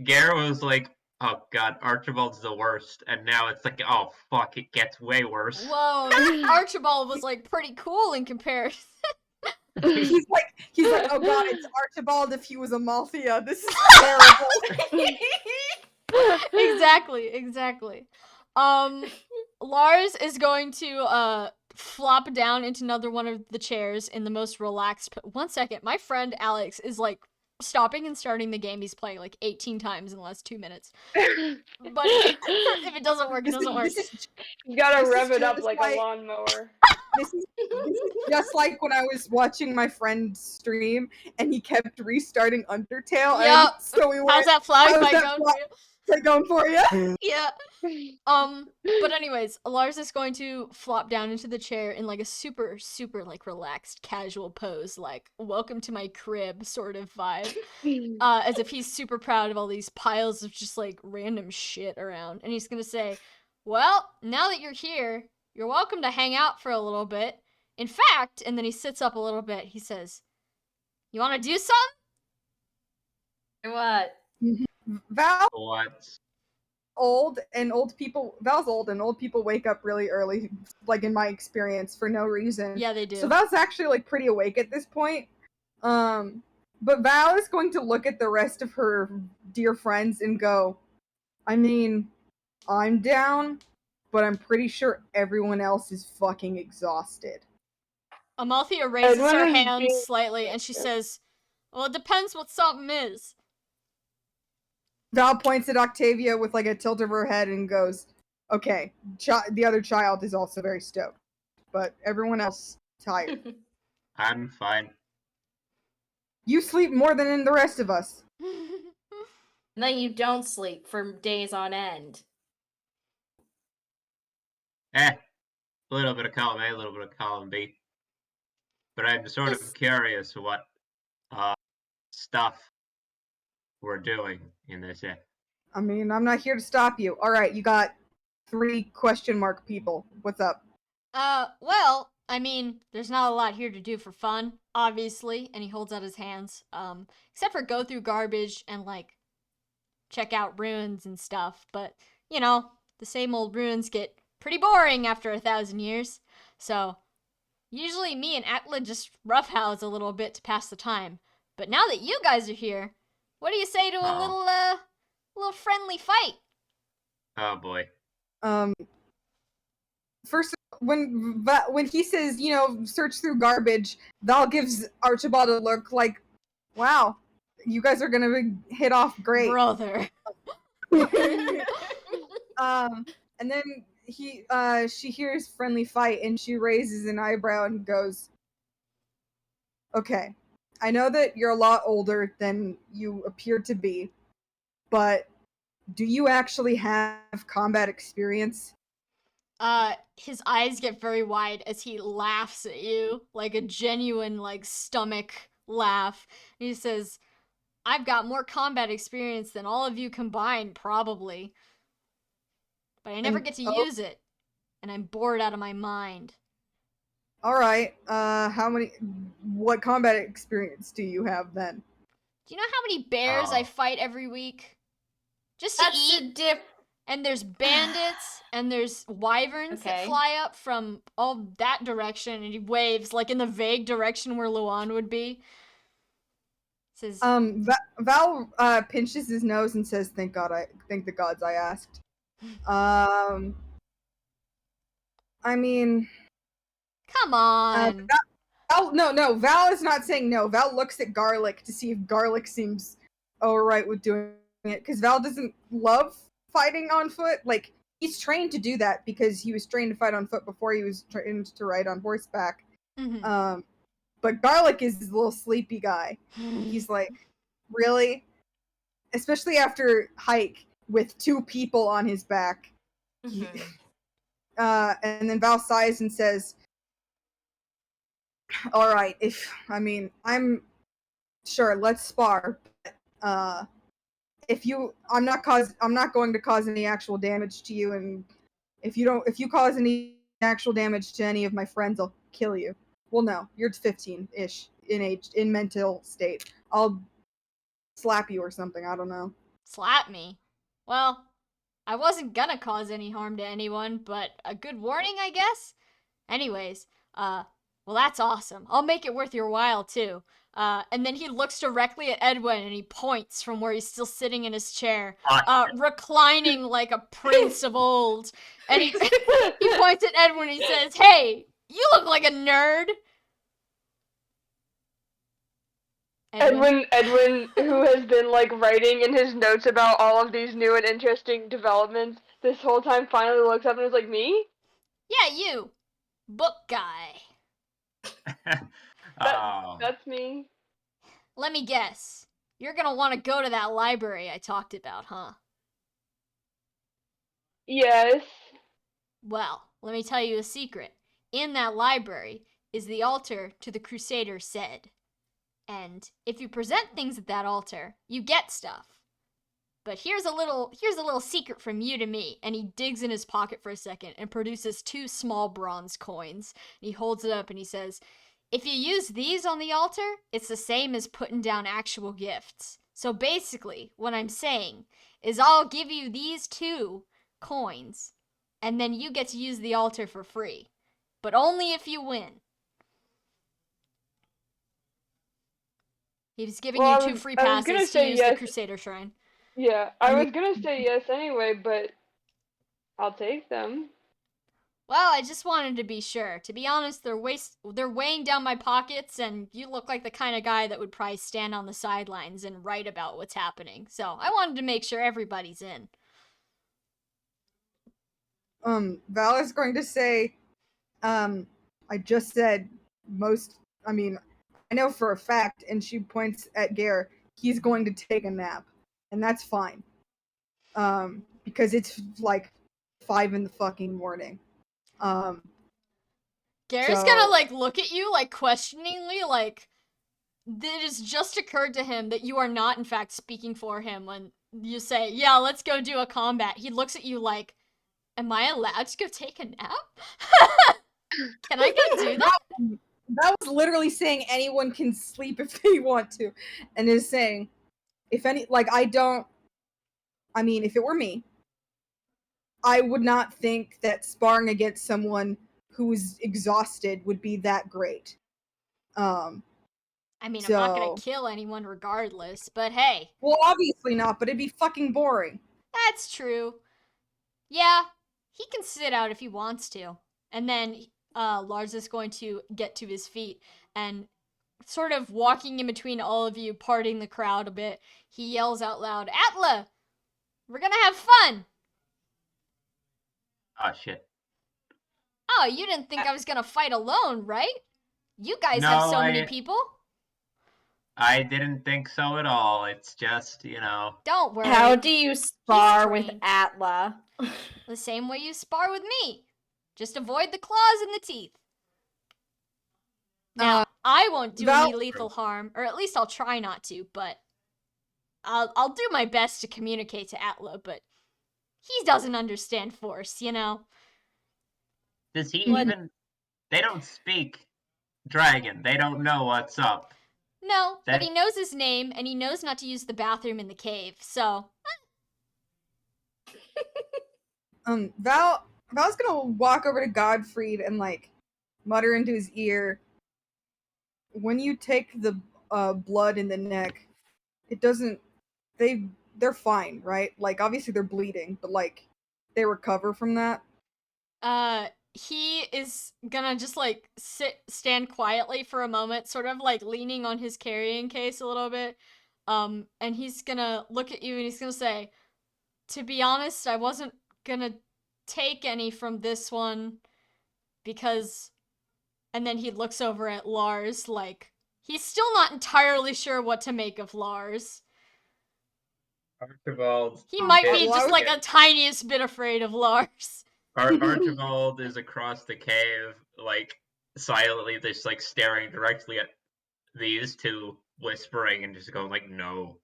E: Gare was like, oh god, Archibald's the worst, and now it's like, oh fuck, it gets way worse.
A: Whoa, Archibald was like pretty cool in comparison.
C: He's like, oh god, it's Archibald if he was a Malthea. This is terrible.
A: Exactly. Lars is going to flop down into another one of the chairs in the most relaxed. 1 second, my friend Alex is like stopping and starting the game he's playing like 18 times in the last 2 minutes. But if it doesn't work, it doesn't work.
B: You gotta rev it up like a lawnmower.
C: This is just like when I was watching my friend stream and he kept restarting Undertale.
A: Yep.
C: And so we went,
A: How's that flag
C: how's
A: fight
C: that
A: going
C: flag-
A: for you?
C: Like going for you?
A: Yeah. But anyways, Lars is going to flop down into the chair in like a super, super like relaxed, casual pose, like welcome to my crib sort of vibe. As if he's super proud of all these piles of just like random shit around. And he's gonna say, well, now that you're here, you're welcome to hang out for a little bit. In fact, and then he sits up a little bit, he says, you wanna do something?
D: What?
C: Val's
E: What?
C: old and old people wake up really early, like in my experience, for no reason.
A: Yeah, they do.
C: So Val's actually like pretty awake at this point. But Val is going to look at the rest of her dear friends and go, I mean, I'm down. but I'm pretty sure everyone else is fucking exhausted.
A: Malthea raises
B: Edwin
A: her
B: is
A: hand
B: being
A: slightly and she says, well, it depends what something is.
C: Val points at Octavia with like a tilt of her head and goes, okay, the other child is also very stoked, but everyone else tired.
E: I'm fine.
C: You sleep more than the rest of us.
D: And then you don't sleep for days on end.
E: A little bit of column A, a little bit of column B. But I'm sort of curious what stuff we're doing in this.
C: I mean, I'm not here to stop you. All right, you got 3 question mark people. What's up?
A: Well, I mean, there's not a lot here to do for fun, obviously, and he holds out his hands. Except for go through garbage and, like, check out ruins and stuff, but, you know, the same old ruins get pretty boring after 1,000 years, so usually me and Atla just roughhouse a little bit to pass the time, but now that you guys are here, what do you say to a little friendly fight?
E: Oh boy.
C: First, when he says, you know, search through garbage, Val gives Archibald a look like, wow, you guys are gonna hit off great.
A: Brother.
C: And then she hears friendly fight and she raises an eyebrow and goes, okay, I know that you're a lot older than you appear to be, but do you actually have combat experience?
A: His eyes get very wide as he laughs at you, like a genuine, like, stomach laugh. He says, I've got more combat experience than all of you combined, probably. But I never get to use it, and I'm bored out of my mind.
C: Alright, what combat experience do you have then?
A: Do you know how many bears I fight every week? Just to eat? And there's bandits, and there's wyverns that fly up from all that direction, and he waves, like in the vague direction where Luan would be. Says,
C: Val pinches his nose and says, thank the gods I asked. I mean...
A: Come on!
C: Val is not saying no. Val looks at Garlic to see if Garlic seems alright with doing it, because Val doesn't love fighting on foot. Like, he's trained to do that because he was trained to fight on foot before he was trained to ride on horseback.
A: Mm-hmm.
C: But Garlic is this little sleepy guy. He's like, really? Especially after hike with 2 people on his back.
D: Mm-hmm.
C: And then Val sighs and says, alright, I'm sure, let's spar, but, I'm not going to cause any actual damage to you, and if you cause any actual damage to any of my friends, I'll kill you. Well, no, you're 15-ish in mental state. I'll slap you or something, I don't know.
A: Slap me? Well, I wasn't gonna cause any harm to anyone, but a good warning, I guess? Anyways, well, that's awesome. I'll make it worth your while, too. And then he looks directly at Edwin and he points from where he's still sitting in his chair, reclining like a prince of old. And he points at Edwin and he says, hey, you look like a nerd.
B: Edwin, who has been like writing in his notes about all of these new and interesting developments this whole time, finally looks up and is like, me?
A: Yeah, you. Book guy.
B: That's me.
A: Let me guess. You're gonna want to go to that library I talked about, huh?
B: Yes.
A: Well, let me tell you a secret. In that library is the altar to the Crusader said. And if you present things at that altar, you get stuff. But here's a little secret from you to me. And he digs in his pocket for a second and produces 2 small bronze coins. And he holds it up and he says, if you use these on the altar, it's the same as putting down actual gifts. So basically, what I'm saying is I'll give you these 2 coins, and then you get to use the altar for free. But only if you win. He was giving you 2 free passes to use the Crusader Shrine.
B: Yeah, I was gonna say yes anyway, but I'll take them.
A: Well, I just wanted to be sure. To be honest, they're weighing down my pockets, and you look like the kind of guy that would probably stand on the sidelines and write about what's happening. So I wanted to make sure everybody's in.
C: Val is going to say, I just said I know for a fact, and she points at Gare, he's going to take a nap. And that's fine. Because it's like 5 in the fucking morning.
A: Gary's gonna, like, look at you, like, questioningly, like, it has just occurred to him that you are not, in fact, speaking for him when you say, yeah, let's go do a combat. He looks at you like, am I allowed to go take a nap? Can I go do that?
C: That was literally saying anyone can sleep if they want to. And is saying, if it were me, I would not think that sparring against someone who is exhausted would be that great.
A: I mean, I'm not gonna kill anyone regardless, but hey.
C: Well, obviously not, but it'd be fucking boring.
A: That's true. Yeah, he can sit out if he wants to. And then Lars is going to get to his feet and sort of walking in between all of you, parting the crowd a bit, he yells out loud, Atla! We're gonna have fun!
E: Oh, shit.
A: Oh, you didn't think I was gonna fight alone, right? You guys
E: No,
A: have so many people.
E: I didn't think so at all. It's just,
A: Don't worry.
D: How do you spar with
A: trained.
D: Atla?
A: The same way you spar with me. Just avoid the claws and the teeth. Now, I won't do any lethal harm, or at least I'll try not to, but I'll do my best to communicate to Atla, but he doesn't understand force, you know?
E: Does he even... They don't speak dragon. They don't know what's up.
A: No, but he knows his name, and he knows not to use the bathroom in the cave, so...
C: Val's gonna walk over to Godfried and, like, mutter into his ear, when you take the blood in the neck, it doesn't... They're fine, right? Like, obviously they're bleeding, but, like, they recover from that?
A: He is gonna just, like, stand quietly for a moment, sort of, like, leaning on his carrying case a little bit, and he's gonna look at you and he's gonna say, to be honest, I wasn't gonna take any from this one, because... And then he looks over at Lars, like, he's still not entirely sure what to make of Lars.
E: Archibald...
A: He might be just, like, a tiniest bit afraid of Lars.
E: Archibald is across the cave, like, silently just, like, staring directly at these two, whispering and just going, like, no.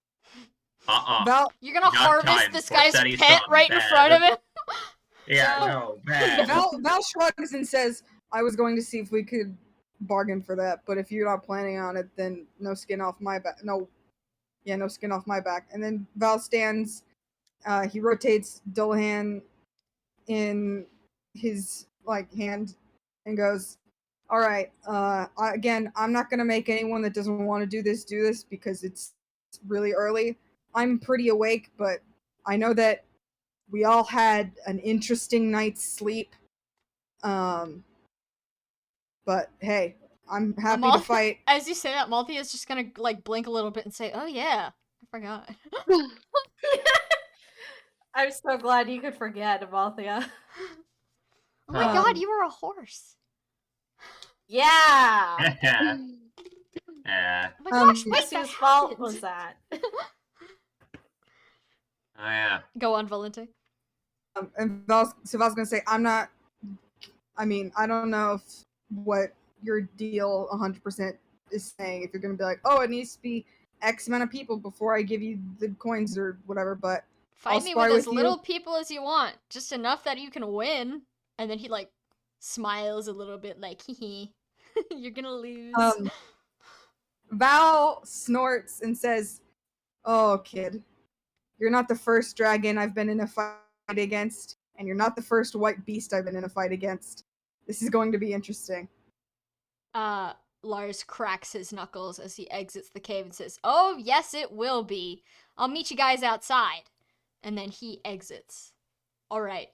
A: You're gonna harvest this guy's pet right in front of him?
E: Yeah, no, bad.
C: Val shrugs and says, I was going to see if we could bargain for that, but if you're not planning on it, then no skin off my back. No skin off my back. And then Val stands, he rotates Dullahan in his, like, hand and goes, alright, again, I'm not gonna make anyone that doesn't want to do this because it's really early. I'm pretty awake, but I know that we all had an interesting night's sleep. But hey, I'm happy to fight.
A: As you say that, Malthea is just gonna, like, blink a little bit and say, oh yeah, I forgot.
D: I'm so glad you could forget, Malthea.
A: Oh my god, you were a horse.
D: Yeah!
E: Yeah.
A: Oh my gosh, wait,
D: whose fault was that?
E: Oh, yeah.
A: Go on, Valente.
C: And Val's gonna say, I don't know if what your deal 100% is saying, if you're gonna be like, oh, it needs to be X amount of people before I give you the coins or whatever, but
A: Fight me with as little people as you want, just enough that you can win. And then he, like, smiles a little bit like, hee you're gonna lose.
C: Val snorts and says, oh, kid, you're not the first dragon I've been in a fight against, and you're not the first white beast I've been in a fight against. This is going to be interesting.
A: Lars cracks his knuckles as he exits the cave and says, oh, yes, it will be. I'll meet you guys outside. And then he exits. Alright.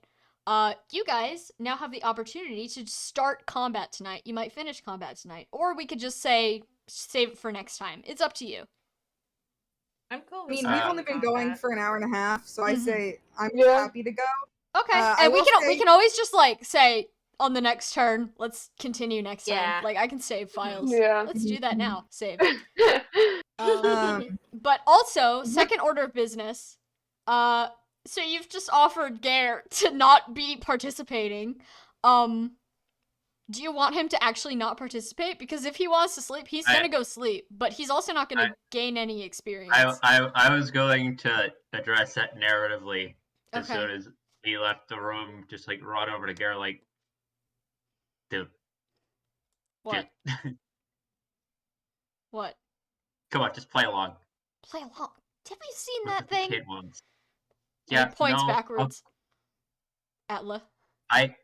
A: You guys now have the opportunity to start combat tonight. You might finish combat tonight, or we could just say save it for next time. It's up to you.
D: I'm cool
C: I
D: with
C: mean,
E: we've
C: we've only been going for an hour and a half, so I
A: Mhm.
C: say I'm
B: Yeah.
C: happy to go.
A: Okay,
C: I
A: and we
C: will
A: can
C: say-
A: always just like say on the next turn, let's continue next time.
D: Yeah.
A: Like I can save files.
B: Yeah.
A: Let's do that now. Save.
C: Um,
A: But also, second order of business. So you've just offered Gare to not be participating. Do you want him to actually not participate? Because if he wants to sleep, he's gonna go sleep. But he's also not gonna gain any experience.
E: I was going to address that narratively as
A: Okay.
E: soon as he left the room. Just like run over to Gare, like, dude,
A: What?
E: dude,
A: What?
E: come on, just play along.
A: Play along. Have you seen
E: With
A: that
E: the
A: thing?
E: kid ones.
A: And he
E: Yeah,
A: points
E: no,
A: backwards. Atla.
E: I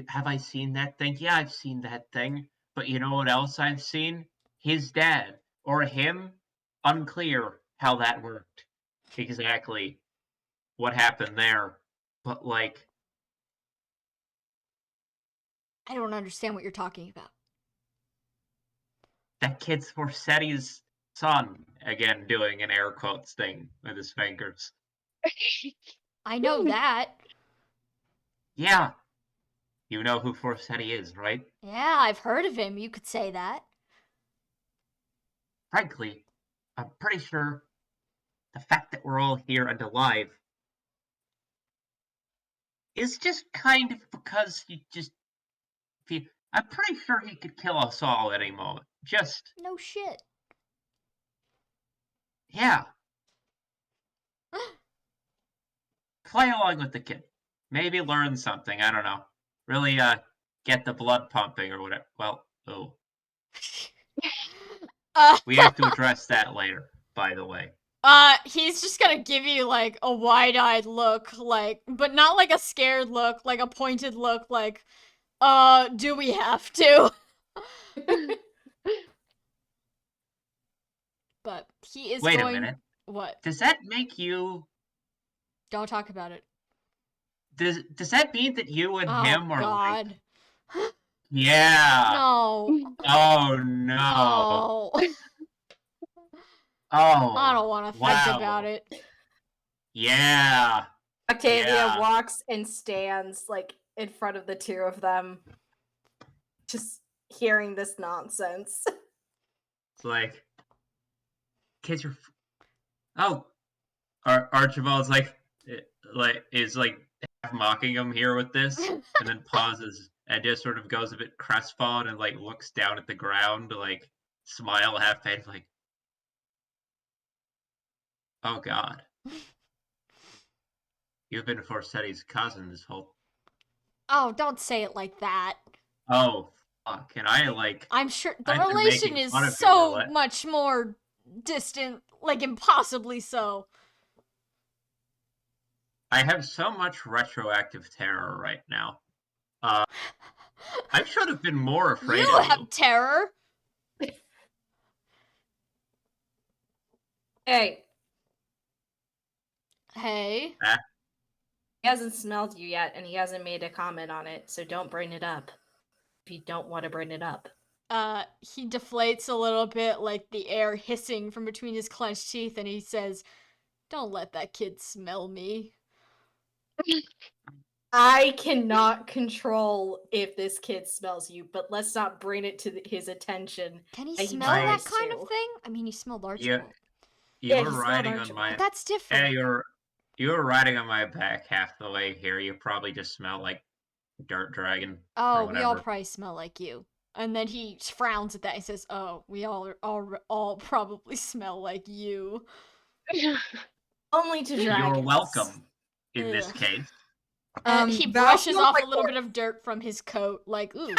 E: have I seen that thing? Yeah, I've seen that thing. But you know what else I've seen? His dad or him. Unclear how that worked exactly. What happened there? But like,
A: I don't understand what you're talking about.
E: that kid's Forseti's son. Again, doing an air quotes thing with his fingers.
A: I know that.
E: Yeah, you know who Forseti is, right?
A: Yeah, I've heard of him. You could say that.
E: Frankly, I'm pretty sure the fact that we're all here and alive is just kind of because I'm pretty sure he could kill us all at any moment. Just,
A: No shit.
E: yeah, play along with the kid. Maybe learn something, I don't know. Really, get the blood pumping or whatever. Well, oh. We have to address that later, by the way.
A: He's just gonna give you like a wide-eyed look, like, but not like a scared look, like a pointed look, like, do we have to? But he is
E: Wait
A: going.
E: a minute.
A: What?
E: Does that make you?
A: Don't talk about it.
E: Does that mean that you and
A: Oh
E: him are like?
A: God.
E: Yeah.
A: No.
E: Oh no.
A: No.
E: Oh.
A: I don't want to
E: wow.
A: think about it.
E: Yeah.
D: Octavia
E: Yeah.
D: walks and stands like in front of the two of them, just hearing this nonsense.
E: It's like, kids are. Oh, Archibald's is half mocking him here with this, and then pauses and just sort of goes a bit crestfallen and like looks down at the ground, like smile half fade, like, oh God, you've been Forseti's cousin this whole.
A: Oh, don't say it like that.
E: Oh fuck, and I like.
A: I'm sure the
E: I've been
A: relation
E: making
A: is
E: fun of you or
A: so
E: what?
A: much more distant, like impossibly so.
E: I have so much retroactive terror right now. I should have been more afraid
A: You
E: of
A: have
E: you.
A: terror.
D: Hey,
A: Hey.
D: he hasn't smelled you yet, and he hasn't made a comment on it, so don't bring it up. If you don't want to bring it up.
A: He deflates a little bit, like the air hissing from between his clenched teeth, and he says, "Don't let that kid smell me."
D: I cannot control if this kid smells you, but let's not bring it to his attention.
A: Can he
D: that he
A: smell that
D: tries
A: kind
D: to.
A: of thing? I mean, he smelled
E: You
A: Archibald.
E: you
D: Yeah,
E: were
D: he smelled
E: riding on
D: Archibald.
E: my.
A: But that's different.
E: Hey, you were riding on my back half the way here. You probably just smell like dirt dragon.
A: Oh,
E: or
A: we all
E: whatever.
A: probably smell like you. And then he frowns at that and says, "Oh, we all probably smell like you."
D: Only to dragons.
E: You're welcome. In this
A: Ugh.
E: case,
A: He
C: Val
A: brushes
C: smells
A: off
C: like
A: a little
C: horse.
A: bit of dirt from his coat, like, ooh.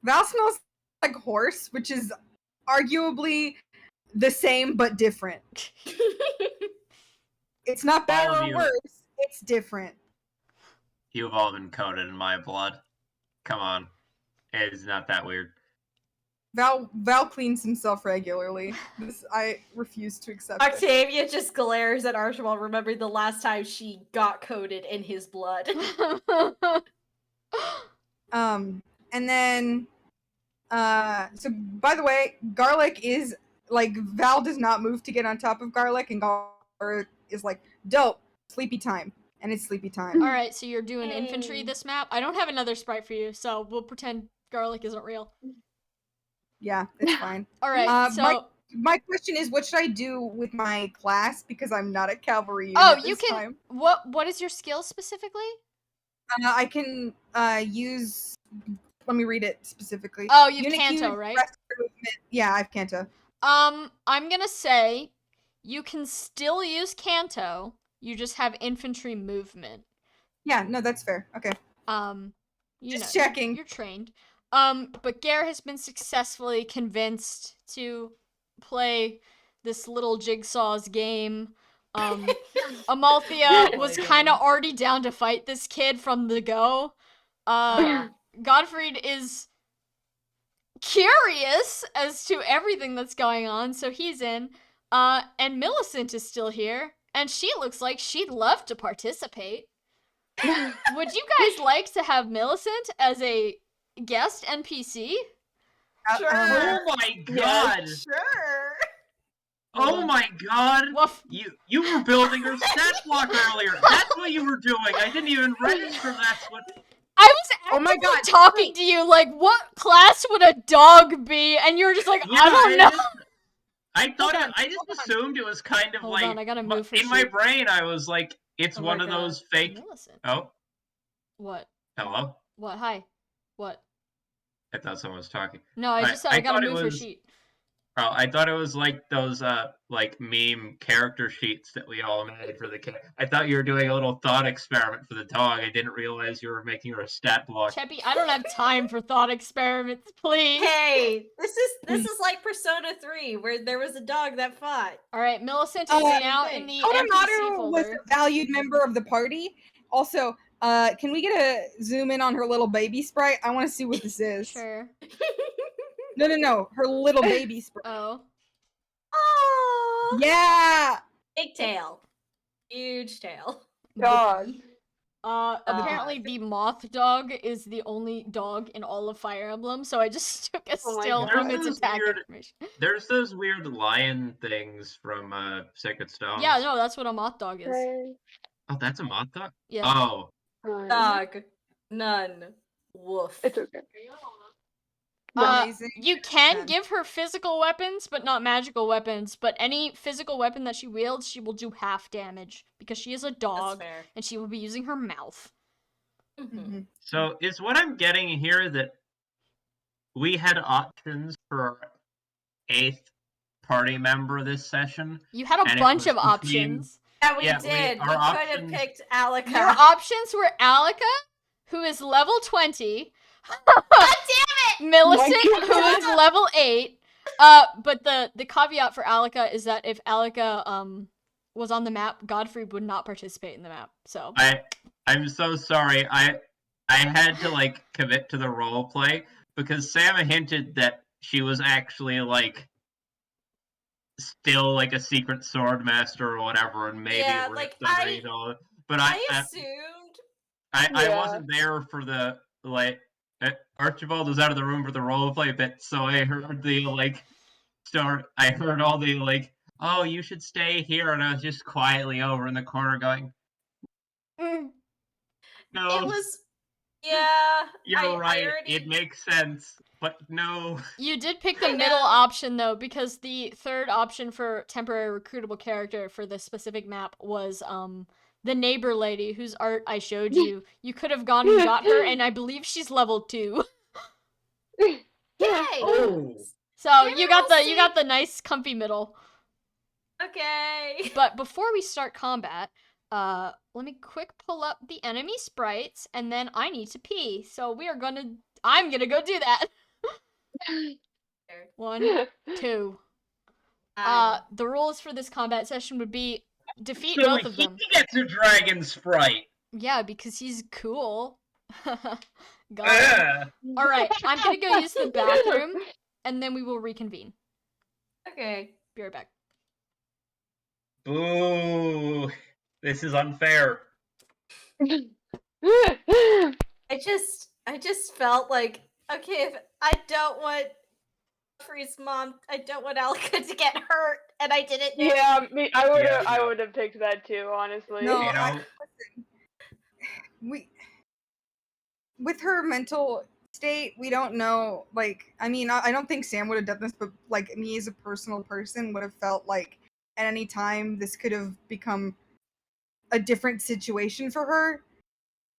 C: Val smells like horse, which is arguably the same but different. It's not better
E: All of
C: or
E: you.
C: worse. It's different.
E: you've all been coated in my blood. Come on, it's not that weird.
C: Val cleans himself regularly. This I refuse to accept. it.
D: Octavia just glares at Archibald, remembering the last time she got coated in his blood.
C: And then, so by the way, Garlic is like Val does not move to get on top of Garlic, and Garlic is like, dope, sleepy time, and it's sleepy time.
A: All right, so you're doing infantry
D: Yay.
A: this map. I don't have another sprite for you, so we'll pretend Garlic isn't real.
C: Yeah, it's fine.
A: All right, so
C: My question is, what should I do with my class because I'm not a cavalry unit
A: oh,
C: this
A: you can.
C: time.
A: What is your skill specifically?
C: I can use. Let me read it specifically.
A: Oh, you've
C: Unit
A: Canto,
C: Q,
A: right?
C: rest movement. Yeah, I have Canto.
A: I'm gonna say you can still use Canto. You just have infantry movement.
C: Yeah, no, that's fair. Okay.
A: You
C: Just
A: know,
C: checking.
A: You're trained. But Gare has been successfully convinced to play this little Jigsaw's game. Amalthea was kind of already down to fight this kid from the go. Gottfried is curious as to everything that's going on, so he's in. And Millicent is still here, and she looks like she'd love to participate. Would you guys like to have Millicent as a guest NPC?
D: Sure.
E: Oh my god!
D: Sure.
E: Oh my god!
A: Woof.
E: You were building her stat block earlier. That's what you were doing. I didn't even register that's what.
A: I was
C: Oh my
A: actively
C: god,
A: talking to you like, what class would a dog be? And you were just like,
E: Yeah,
A: I don't know.
E: I thought
C: Hold on,
E: I just assumed it was kind of
A: Hold
E: like
A: on, I gotta move for
E: in my
A: sheep.
E: brain. I was like, it's
A: Oh
E: one
A: my
E: of
A: God.
E: those fake.
A: Millicent.
E: Oh,
A: What?
E: hello.
A: What? Hi. What?
E: I thought someone was talking.
A: No, I just said I gotta
E: thought it
A: move for
E: was-
A: sheep.
E: Oh, I thought it was like those like meme character sheets that we all made for the cat. I thought you were doing a little thought experiment for the dog. I didn't realize you were making her a stat block.
A: Cheppy, I don't have time for thought experiments, please.
D: Hey, this is like Persona 3, where there was a dog that fought.
A: All right, Millicent is now in the NPC
C: Kodomaru was
A: folder.
C: a valued member of the party. Also, can we get a zoom in on her little baby sprite? I want to see what this is.
A: Sure.
C: No, her little baby sprite.
A: Oh.
D: Oh,
C: Yeah.
D: big tail, huge tail.
B: Dog.
A: Apparently the moth dog is the only dog in all of Fire Emblem, so I just took a
B: Oh my
A: still
B: God.
A: from its
E: There's
A: attack
E: weird-
A: information.
E: There's those weird lion things from Sacred Stones.
A: Yeah, no, that's what a moth dog is.
B: Okay.
E: Oh, that's a moth dog?
A: Yeah.
E: Oh.
B: Fine.
D: Dog, none, woof.
B: It's okay.
C: Amazing.
A: You can
C: Ten.
A: give her physical weapons, but not magical weapons. But any physical weapon that she wields, she will do half damage because she is a
D: That's
A: dog
D: fair.
A: and she will be using her mouth.
D: Mhm.
E: So is what I'm getting here that we had options for our 8th party member this session?
A: You had a
E: And it
A: bunch
E: was
A: of
E: between-
A: options.
D: Yeah, we
E: Yeah,
D: did.
E: our
D: We could have
E: options-
D: picked Alika.
A: Your options were Alika, who is level 20.
D: God damn it!
A: Millicent,
B: Oh my
A: who
B: God.
A: is level 8. But the caveat for Alika is that if Alika was on the map, Godfrey would not participate in the map. So
E: I'm so sorry. I had to like commit to the role play because Sam hinted that she was actually like still like a secret sword master or whatever, and maybe
D: Yeah,
E: ripped
D: like,
E: underneath all. But
D: I
E: I
D: assumed.
E: I
B: Yeah.
E: wasn't there for the like. Archibald was out of the room for the role play bit, so I heard the like start. I heard all the like, "Oh, you should stay here," and I was just quietly over in the corner going,
A: mm,
E: "No,
D: It was. Yeah.
E: you're
D: I
E: right.
D: already-
E: It makes sense, but no."
A: you did pick the
D: I
A: middle
D: know.
A: option though, because the third option for temporary recruitable character for this specific map was the neighbor lady whose art I showed you. You could have gone and got her, and I believe she's level 2.
D: Yay!
E: Oh.
A: So
D: Maybe
A: you got
D: we'll
A: the you got the nice comfy middle.
D: Okay.
A: But before we start combat, let me quick pull up the enemy sprites, and then I need to pee. So I'm gonna go do that. 1, 2. The rules for this combat session would be defeat
E: So
A: both of
E: he
A: them.
E: gets a dragon sprite.
A: Yeah, because he's cool. Got it.
E: Ugh.
A: Alright, I'm gonna go use the bathroom, and then we will reconvene.
D: Okay.
A: Be right back.
E: Boo! This is unfair.
D: I just felt like, okay, if I don't want Jeffrey's mom, I don't want Alka to get hurt, and I didn't know.
B: Yeah, I would have.
E: Yeah,
B: I
E: no.
B: would have picked that too, honestly.
C: No,
E: You know,
C: we with her mental state, we don't know. Like, I mean, I don't think Sam would have done this, but like me as a personal person would have felt like at any time this could have become a different situation for her,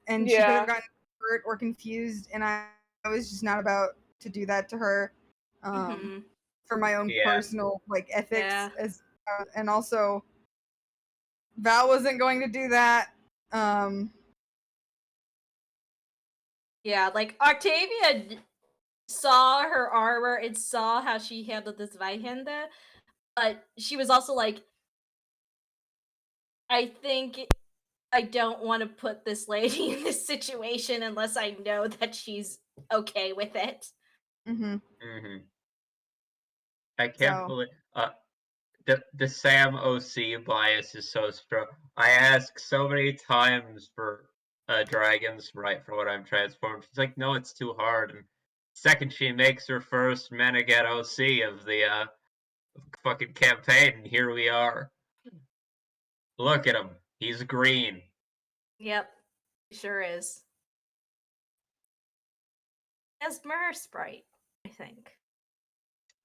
C: and she could
B: Yeah.
C: have gotten hurt or confused, and I was just not about to do that to her.
D: Mhm.
C: For my own
E: Yeah.
C: personal like ethics,
D: Yeah.
C: as and also Val wasn't going to do that.
D: Yeah, like Octavia saw her armor and saw how she handled this Vaihenda, but she was also like, I think I don't want to put this lady in this situation unless I know that she's okay with it.
C: Mm-hmm.
E: I can't
C: So-
E: believe the Sam OC bias is so strong. I ask so many times for Dragon's right for what I'm transformed. She's like, no, it's too hard. And second she makes her first Meneget OC of the fucking campaign, and here we are. Look at him. He's green.
D: Yep, he sure is. As Mer Sprite, I think.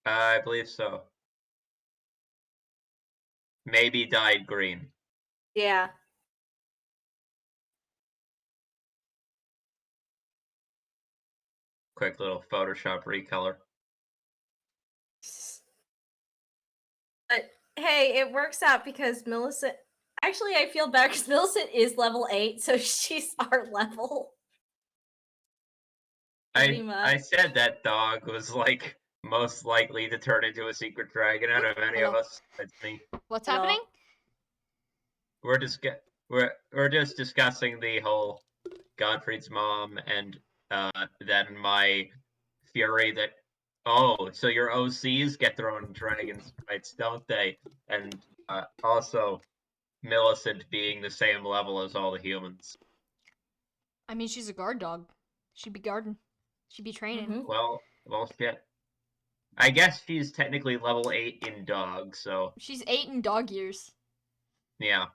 E: I believe so. Maybe dyed green.
D: Yeah.
E: Quick little Photoshop recolor.
D: But hey, it works out because Millicent. Actually, I feel bad because Millicent is level 8, so she's our level. Pretty
E: I
D: much.
E: said that dog was like most likely to turn into a secret dragon out of any of
A: Hello.
E: us. That's me.
A: What's
D: Hello.
A: happening?
E: We're just we're just discussing the whole Godfrey's mom and then my fury that so your OCs get their own dragon's rights, don't they? And also Millicent being the same level as all the humans.
A: I mean, she's a guard dog. She'd be guarding. She'd be training.
D: Mhm.
E: Well, shit. I guess she's technically level 8 in dog, so
A: She's 8 in dog years.
E: yeah.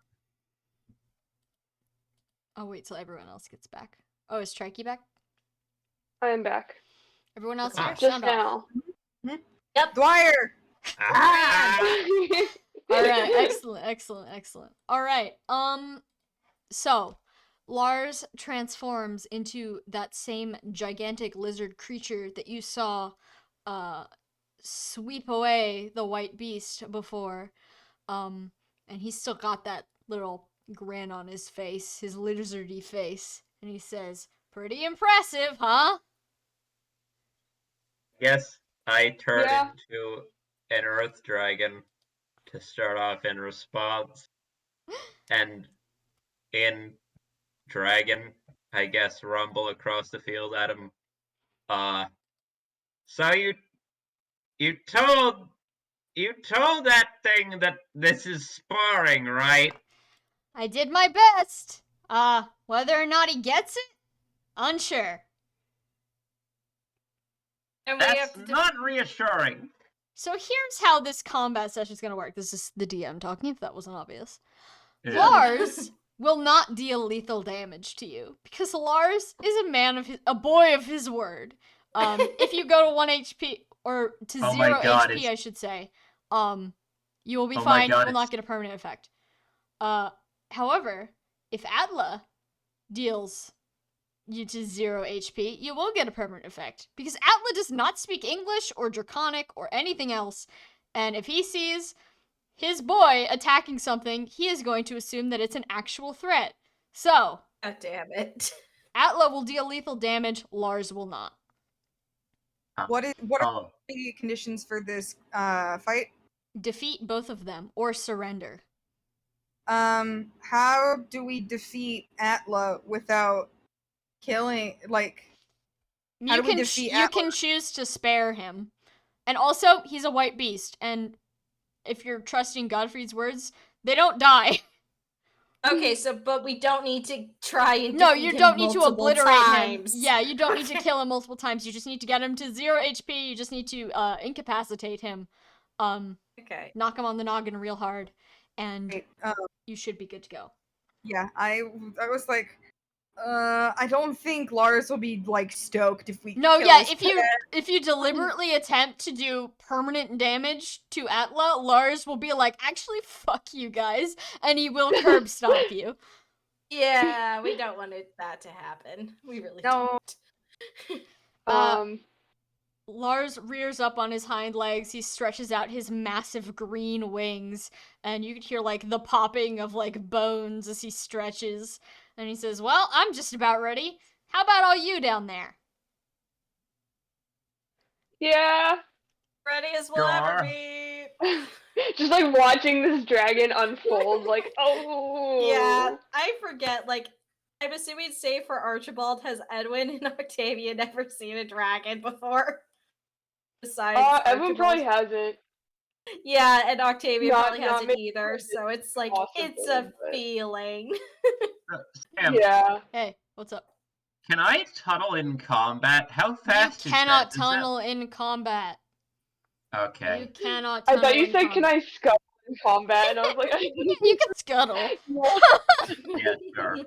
A: I'll wait till everyone else gets back. Oh, is Trikey back?
B: I am back.
A: Everyone else
E: Ah.
A: here?
B: Just
A: Sound off.
B: now.
C: Dwyer.
E: Ah!
A: All right, excellent. All right. So Lars transforms into that same gigantic lizard creature that you saw sweep away the white beast before. And he's still got that little grin on his face, his lizardy face, and he says, "Pretty impressive, huh?"
E: Guess I turn
B: Yeah.
E: into an earth dragon to start off in response. And in dragon, I guess rumble across the field at him. So you told that thing that this is sparring, right?
A: I did my best. Whether or not he gets it, unsure.
D: And we have
E: That's
D: to
E: not reassuring.
A: So here's how this combat session is going to work. This is the DM talking, if that wasn't obvious.
E: Yeah.
A: Lars will not deal lethal damage to you because Lars is a boy of his word. If you go to 1 HP or to
E: Oh
A: 0
E: my God,
A: HP, I should say, you will be
E: Oh my
A: fine.
E: God,
A: You will not
E: it's-
A: get a permanent effect. However, if Atla deals you to 0 HP, you will get a permanent effect because Atla does not speak English or Draconic or anything else, and if he sees his boy attacking something, he is going to assume that it's an actual threat. So,
D: God damn it.
A: Atla will deal lethal damage, Lars will not.
C: What are
E: Oh,
C: the conditions for this fight?
A: Defeat both of them or surrender.
C: How do we defeat Atla without killing? Like, How
A: You
C: do we
A: can
C: defeat
A: you
C: Atla?
A: can choose to spare him, And also, he's a white beast, and if you're trusting Godfrey's words, they don't die.
D: Okay, but we don't need to try and
A: No,
D: defeat
A: you
D: him
A: don't need to
D: multiple
A: obliterate
D: times.
A: him. Yeah, you don't need to
D: Okay.
A: kill him multiple times. You just need to get him to 0 HP. You just need to incapacitate him.
D: Okay.
A: Knock him on the noggin real hard, and
C: Right,
A: you should be good to go.
C: yeah, I was like, I don't think Lars will be like stoked if we.
A: No,
C: kill
A: yeah,
C: his
A: if you deliberately attempt to do permanent damage to Atla, Lars will be like, actually, fuck you guys, and he will curb stomp you.
D: Yeah, we don't want that to happen. We really
C: No.
D: don't.
A: Lars rears up on his hind legs, he stretches out his massive green wings, and you can hear, like, the popping of, like, bones as he stretches, and he says, well, I'm just about ready. How about all you down there?
B: Yeah.
D: Ready as we'll ever
E: Sure.
D: be.
B: Just like watching this dragon unfold, like, oh.
D: Yeah, I forget, like, I'm assuming save for Archibald, has Edwin and Octavia never seen a dragon before? Besides
B: Edwin probably
D: Archibald?
B: hasn't.
D: Yeah, and Octavia
B: Not-
D: probably
B: not
D: hasn't
B: maybe
D: either,
B: it's
D: so it's like, it's
B: possibly,
D: a
B: but-
D: feeling.
E: Sam,
B: Yeah.
A: Hey, what's up?
E: can I tunnel in combat? How
A: You
E: fast
A: cannot
E: is that? Is that-
A: tunnel in combat.
E: Okay.
A: You cannot
B: I
A: tunnel
B: thought you
A: in
B: said,
A: combat.
B: can I scuttle in combat? And I was like,
A: You can scuttle.
E: Yeah, sure.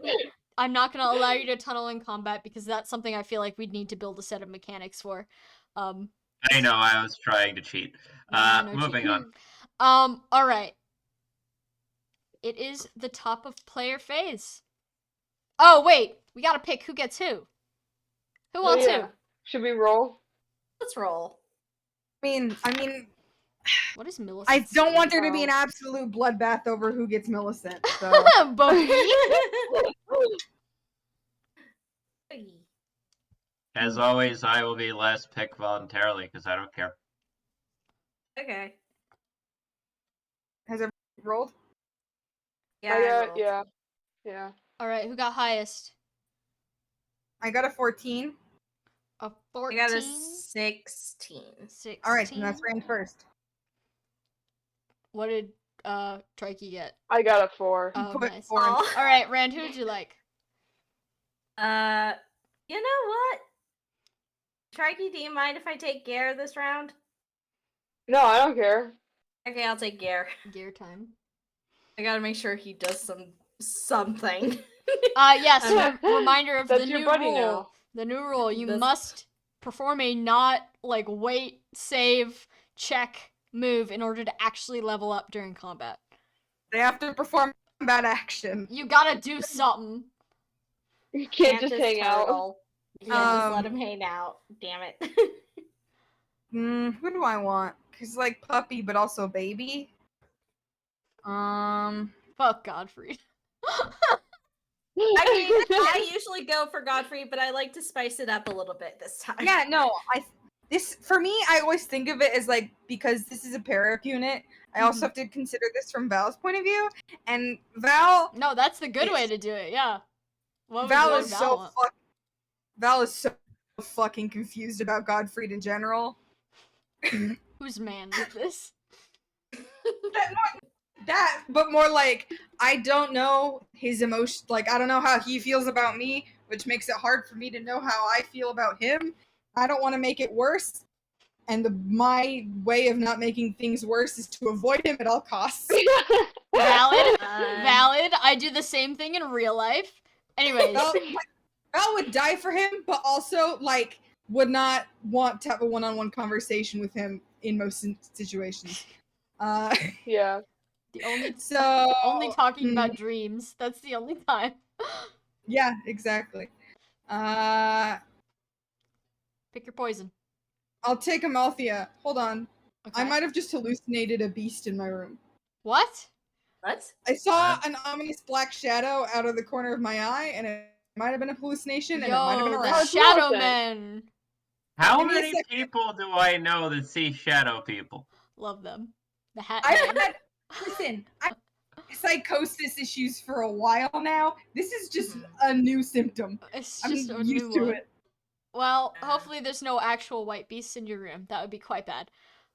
A: I'm not gonna allow you to tunnel in combat because that's something I feel like we'd need to build a set of mechanics for.
E: I know, I was trying to cheat.
A: No, no
E: Moving
A: cheating.
E: on.
A: Alright. It is the top of player phase. Oh, wait. We gotta pick who gets who. Who wants who?
B: Should we roll?
D: Let's roll.
C: I mean,
A: What is Millicent?
C: I don't want there to
B: Oh.
C: be an absolute bloodbath over who gets Millicent. So
A: Both.
E: As always, I will be last pick voluntarily because I don't care.
D: Okay.
C: has it rolled?
D: Yeah,
B: I
D: I
B: got,
D: rolled.
B: yeah.
A: Alright, who got highest?
C: I got a 14.
A: A
D: I
A: 14?
D: got a 16.
A: 16.
C: All right, then that's Rand first.
A: What did Trikey get?
B: I got a 4.
A: Oh,
C: Put
A: nice.
C: 4 in.
D: Aw.
A: Alright, Rand, who would you like?
D: You know what? Trikey, do you mind if I take Gare this round?
B: No, I don't care.
D: Okay, I'll take Gare.
A: Gear time.
D: I gotta make sure he does something.
A: Yes,
B: Um,
A: reminder of
B: That's
A: the
B: your
A: new
B: buddy
A: rule.
B: now.
A: The new rule, you
D: This-
A: must perform a not, like, wait, save, check move in order to actually level up during combat.
C: They have to perform combat action.
A: You gotta do something.
B: You can't just hang out.
D: turtle. You can't just let
C: Um,
D: him hang out. Damn it.
C: Who do I want? Cause like puppy, but also baby.
A: Fuck Godfrey.
D: I mean, I usually go for Godfrey, but I like to spice it up a little bit this time.
C: Yeah, no, this for me, I always think of it as like, because this is a para-up unit, I also have to consider this from Val's point of view, and Val
A: No, that's the good way
C: It's-
A: to do it, yeah. What
C: Val
A: would
C: is
A: Val
C: so
A: want?
C: Val is so fucking confused about Godfried in general.
A: Whose man is this?
C: That, but more like, I don't know his emotion, like, I don't know how he feels about me, which makes it hard for me to know how I feel about him. I don't want to make it worse, and my way of not making things worse is to avoid him at all costs.
A: Valid.
D: Um,
A: Valid. I do the same thing in real life. Anyways,
C: Val would die for him, but also, like, would not want to have a one-on-one conversation with him in most situations.
B: Yeah.
A: the only
C: So
A: only talking about dreams. That's the only time.
C: yeah, exactly.
A: Pick your poison.
C: I'll take a Malthea. Hold on.
A: Okay.
C: I might have just hallucinated a beast in my room.
A: What?
D: What?
C: I saw an ominous black shadow out of the corner of my eye, and it might have been a hallucination, and it might have been a
A: Yo,
C: rat.
A: the
B: It's
A: Shadow
B: Millicent.
A: Men.
E: How
C: Give me a
E: many
C: second.
E: people do I know that see shadow people?
A: Love them. The Hat
C: I've
A: Man.
C: had listen. I psychosis issues for a while now. This is just
D: Mhm.
C: a new symptom.
A: It's
C: I'm
A: just a
C: used
A: new
C: to
A: one.
C: it.
A: Well, hopefully there's no actual white beasts in your room. That would be quite bad.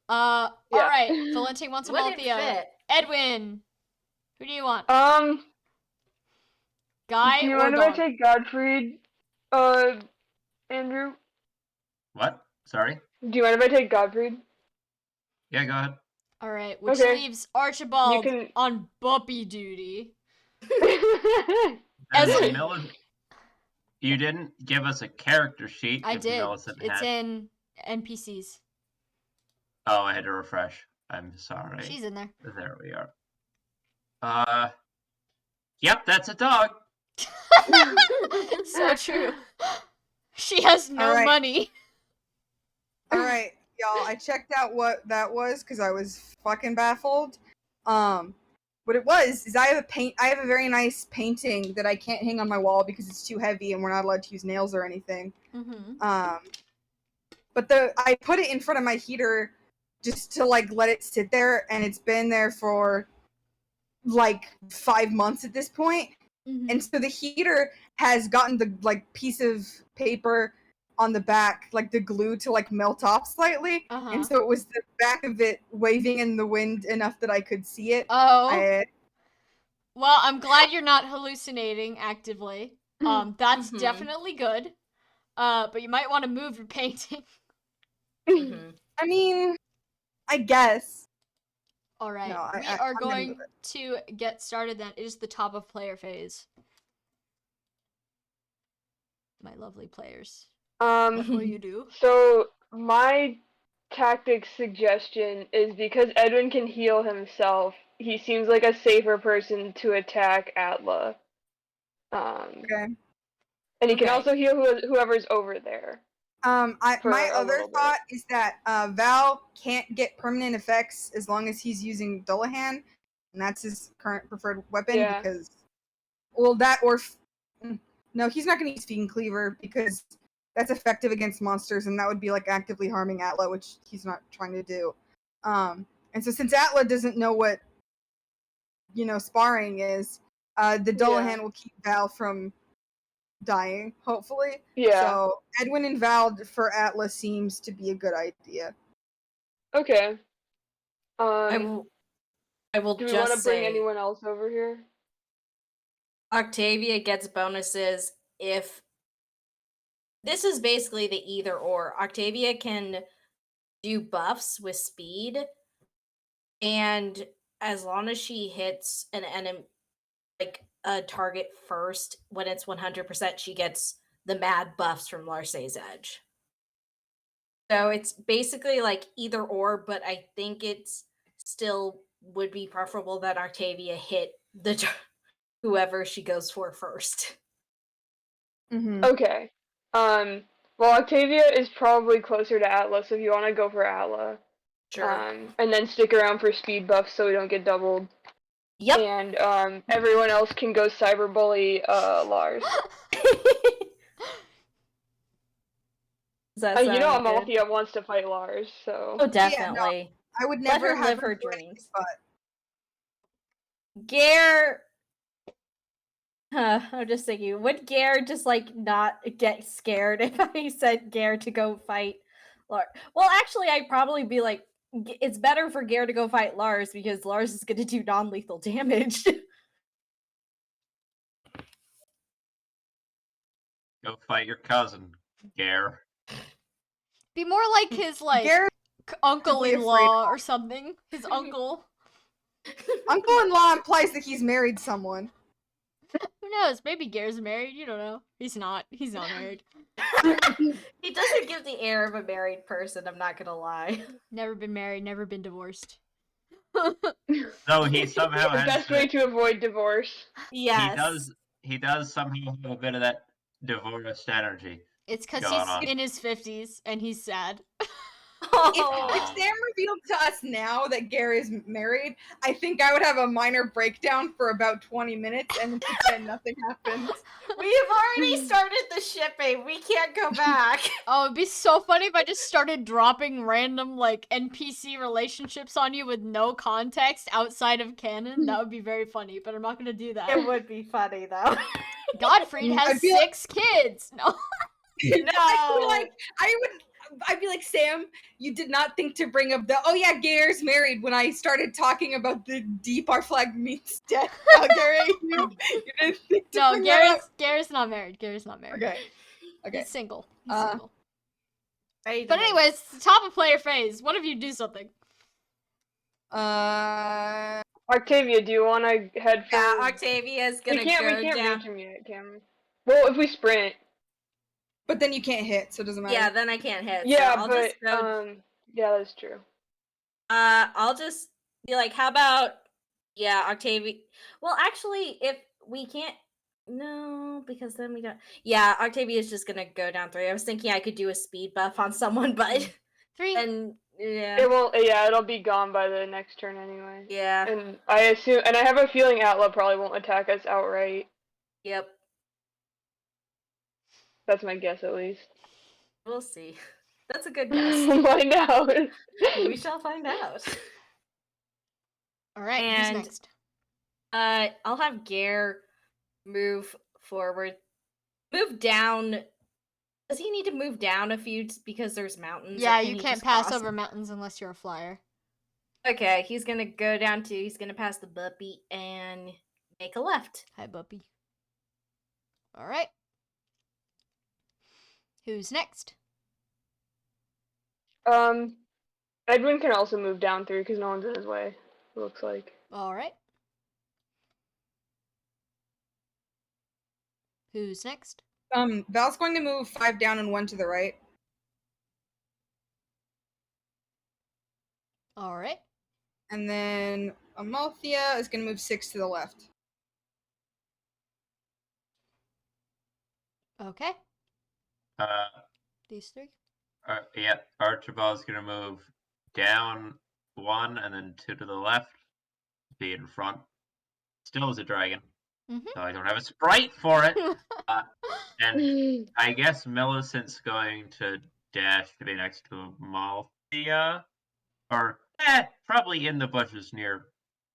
A: All
B: Yeah.
A: right. Valente wants a
D: Would it
A: Malthea.
D: fit?
A: Edwin, who do you want? Guy
B: Do you
A: or
B: mind if I
A: dog?
B: take Godfried, Andrew?
E: What? Sorry?
B: Do you mind if I take Godfried?
E: Yeah, go ahead.
A: All right, which
B: Okay.
A: leaves Archibald
B: You can.
A: on puppy duty.
E: Does
A: As-
E: Millicent... You didn't give us a character sheet
A: I
E: if
A: did.
E: Millicent
A: It's
E: had...
A: in NPCs.
E: Oh, I had to refresh. I'm sorry.
A: She's in there.
E: There we are. Yep, that's a dog.
A: So true. She has no
C: Alright.
A: money.
C: All right, y'all. I checked out what that was because I was fucking baffled. What it was is I have a very nice painting that I can't hang on my wall because it's too heavy and we're not allowed to use nails or anything.
A: Mm-hmm.
C: But I put it in front of my heater just to like let it sit there, and it's been there for like 5 months at this point.
A: Mm-hmm.
C: And so the heater has gotten the like piece of paper on the back, like the glue, to like melt off slightly.
A: Uh-huh.
C: And so it was the back of it waving in the wind enough that I could see it.
A: Oh. Well, I'm glad you're not hallucinating actively. That's
D: Mhm.
A: definitely good. But you might want to move your painting.
D: Mhm.
C: I mean, I guess.
A: All right,
C: No,
A: we
C: I'm
A: are
C: gonna
A: going
C: move it.
A: to get started then. It is the top of player phase. My lovely players. What will you do?
B: So my tactic suggestion is because Edwin can heal himself, he seems like a safer person to attack Atla.
C: Okay.
B: And he can
D: Okay.
B: also heal whoever's over there.
C: My
B: For a
C: other
B: little bit.
C: thought is that Val can't get permanent effects as long as he's using Dullahan, and that's his current preferred weapon.
B: Yeah.
C: Because, well, that or no, he's not going to use Fiend Cleaver because that's effective against monsters, and that would be like actively harming Atla, which he's not trying to do. And so since Atla doesn't know what sparring is, the Dullahan will keep Val from dying, hopefully.
B: Yeah.
C: So Edwin and Val for Atlas seems to be a good idea.
B: Okay.
D: I will
B: Do we
D: just
B: want to bring
D: say
B: anyone else over here?
D: Octavia gets bonuses if this is basically the either or. Octavia can do buffs with speed, and as long as she hits an enemy, like a target first, when it's 100%, she gets the mad buffs from Larce's Edge. So it's basically like either or, but I think it's still would be preferable that Octavia hit whoever she goes for first.
C: Mm-hmm.
B: Okay. Well, Octavia is probably closer to Atla, so if you want to go for Atla.
D: Sure.
B: And then stick around for speed buffs so we don't get doubled.
D: Yep.
B: And everyone else can go cyberbully Lars.
D: Does that
B: You know
D: sound good?
B: Malthea wants to fight Lars, so.
D: Oh, definitely.
C: I would
D: Let
C: never
D: her
C: have
D: live her
C: do anything,
D: dreams.
C: But
D: Gare. I'm just thinking, would Gare just like not get scared if I said Gare to go fight Lars? Well, actually, I'd probably be like, it's better for Gare to go fight Lars because Lars is going to do non-lethal damage.
E: Go fight your cousin, Gare.
A: Be more like his
C: Garrett's
A: uncle-in-law or something. His uncle.
C: uncle-in-law implies that he's married someone.
A: Who knows? Maybe Gare's married. You don't know. He's not. He's not married.
D: He doesn't give the air of a married person, I'm not going to lie.
A: Never been married. Never been divorced.
E: So he somehow
B: The
E: has
B: best way to avoid divorce.
D: Yes.
E: He does somehow have a bit of that divorced energy.
A: It's because
E: Going
A: he's
E: on.
A: in his 50s and he's sad.
C: If Sam revealed to us now that Gary is married, I think I would have a minor breakdown for about 20 minutes and then pretend nothing happened.
D: We have already started the shipping. We can't go back.
A: Oh, it'd be so funny if I just started dropping random, NPC relationships on you with no context outside of canon. That would be very funny, but I'm not gonna do that.
D: It would be funny, though.
A: Godfried has
C: I feel
A: 6 kids! No.
D: No.
C: I feel like I would I'd be like, Sam, you did not think to bring up the, oh yeah, Gare's married when I started talking about the deep our flag means death. Gare, you didn't think to
A: No,
C: bring that up?
A: Gare's not married. Gare's not married.
C: Okay. Okay.
A: He's single. He's
C: Uh,
A: single.
D: Ready to
A: But
D: mingle.
A: anyways, top of player phase. One of you do something.
B: Octavia, do you want to head for?
D: Yeah, Octavia's
B: we
D: gonna
B: can't
D: go
B: reach
D: down.
B: him yet, can we? Well, if we sprint.
C: but then you can't hit, so it doesn't matter.
D: Yeah, then I can't hit.
B: Yeah,
D: so I'll
B: but
D: just go.
B: yeah, that's true.
D: I'll just be like, how about Octavia? Well, actually, if we can't, no, because then we don't. Yeah, Octavia's just gonna go down 3. I was thinking I could do a speed buff on someone, but
A: 3.
D: and yeah,
B: It won't. Yeah, it'll be gone by the next turn anyway.
D: yeah,
B: And I assume, and I have a feeling Atla probably won't attack us outright.
D: yep.
B: That's my guess, at least.
D: We'll see. That's a good guess.
B: We'll find out.
D: We shall find out.
A: All right, who's
D: And-
A: next?
D: I'll have Gare move forward, move down. Does he need to move down a few because there's mountains? or
A: Yeah,
D: can
A: you
D: he
A: can't
D: just
A: pass
D: cross?
A: over mountains unless you're a flyer.
D: Okay, he's gonna go down to. He's gonna pass the Buppy and make a left.
A: Hi, Buppy. All right. Who's next?
B: Edwin can also move down 3 because no one's in his way. It looks like.
A: All right. Who's next?
C: Val's going to move 5 down and 1 to the right.
A: All right.
C: And then Malthea is going to move 6 to the left.
A: Okay.
E: Uh,
A: These 3.
E: yeah, Archibald's gonna move down 1 and then 2 to the left. Be in front. Still is a dragon.
A: Mhm.
E: So I don't have a sprite for it. And I guess Millicent's going to dash to be next to Malthea. Or, probably in the bushes near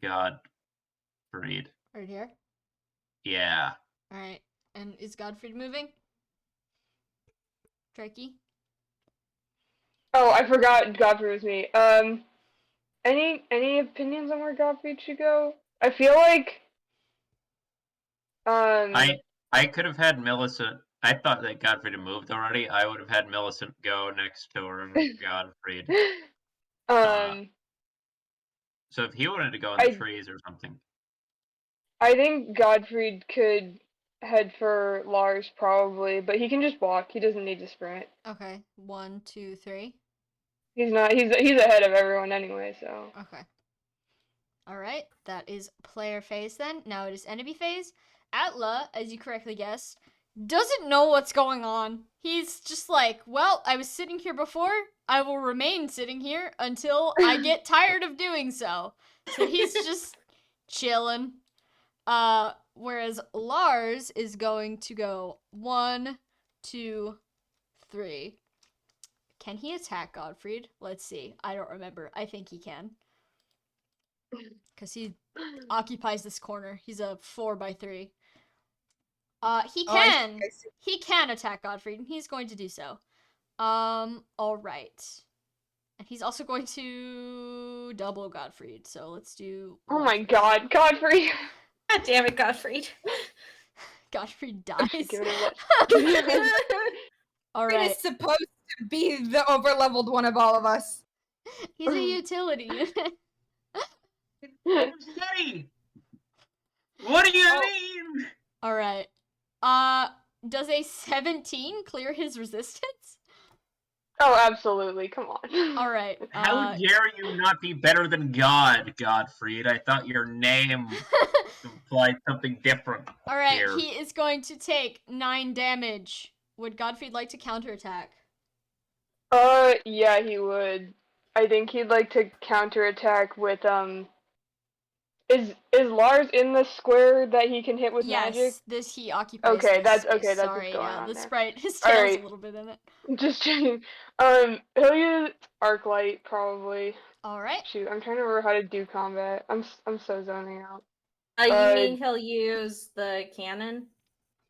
E: Godfried.
A: Right here.
E: Yeah.
A: All right. And is Godfried moving? Trekkie?
B: Oh, I forgot Godfrey was me. Any opinions on where Godfrey should go? I feel like
E: I could have had Millicent. I thought that Godfried had moved already. I would have had Millicent go next to her and Godfried. So if he wanted to go in the trees or something.
B: I think Godfrey could head for Lars probably, but he can just walk. He doesn't need to sprint.
A: Okay. 1, 2, 3.
B: He's not. He's ahead of everyone anyway. So.
A: Okay. All right. That is player phase then. Now it is enemy phase. Atla, as you correctly guessed, doesn't know what's going on. He's just like, well, I was sitting here before. I will remain sitting here until I get tired of doing so. So he's just chilling. Whereas Lars is going to go 1, 2, 3. Can he attack Godfried? Let's see. I don't remember. I think he can. Because he occupies this corner. He's a 4x3. He can.
C: I see.
A: He can attack Godfried, and he's going to do so. Alright. And he's also going to double Godfried, so let's do...
B: Oh my God, Godfrey!
D: God damn it, Godfried.
A: Godfried dies.
B: Give it a
A: Alright.
C: Is supposed to be the overleveled one of all of us.
A: He's a utility unit.
E: Steady! What do you mean?
A: Alright. Does a 17 clear his resistance?
B: Oh, absolutely. Come on.
A: Alright.
E: How dare you not be better than God, Godfried? I thought your name implied something different.
A: Alright,
E: here.
A: he is going to take 9 damage. Would Godfried like to counterattack?
B: Yeah, he would. I think he'd like to counterattack with, Is Lars in the square that he can hit with magic?
A: Yes, this he occupies.
B: Okay,
A: this
B: that's
A: space.
B: okay. That's
A: Sorry,
B: what's going
A: yeah,
B: on
A: the
B: there.
A: sprite, his tail's
B: Alright.
A: a little bit in it.
B: Just checking. He'll use arc light probably.
A: All right.
B: Shoot, I'm trying to remember how to do combat. I'm so zoning out.
D: You mean he'll use the cannon,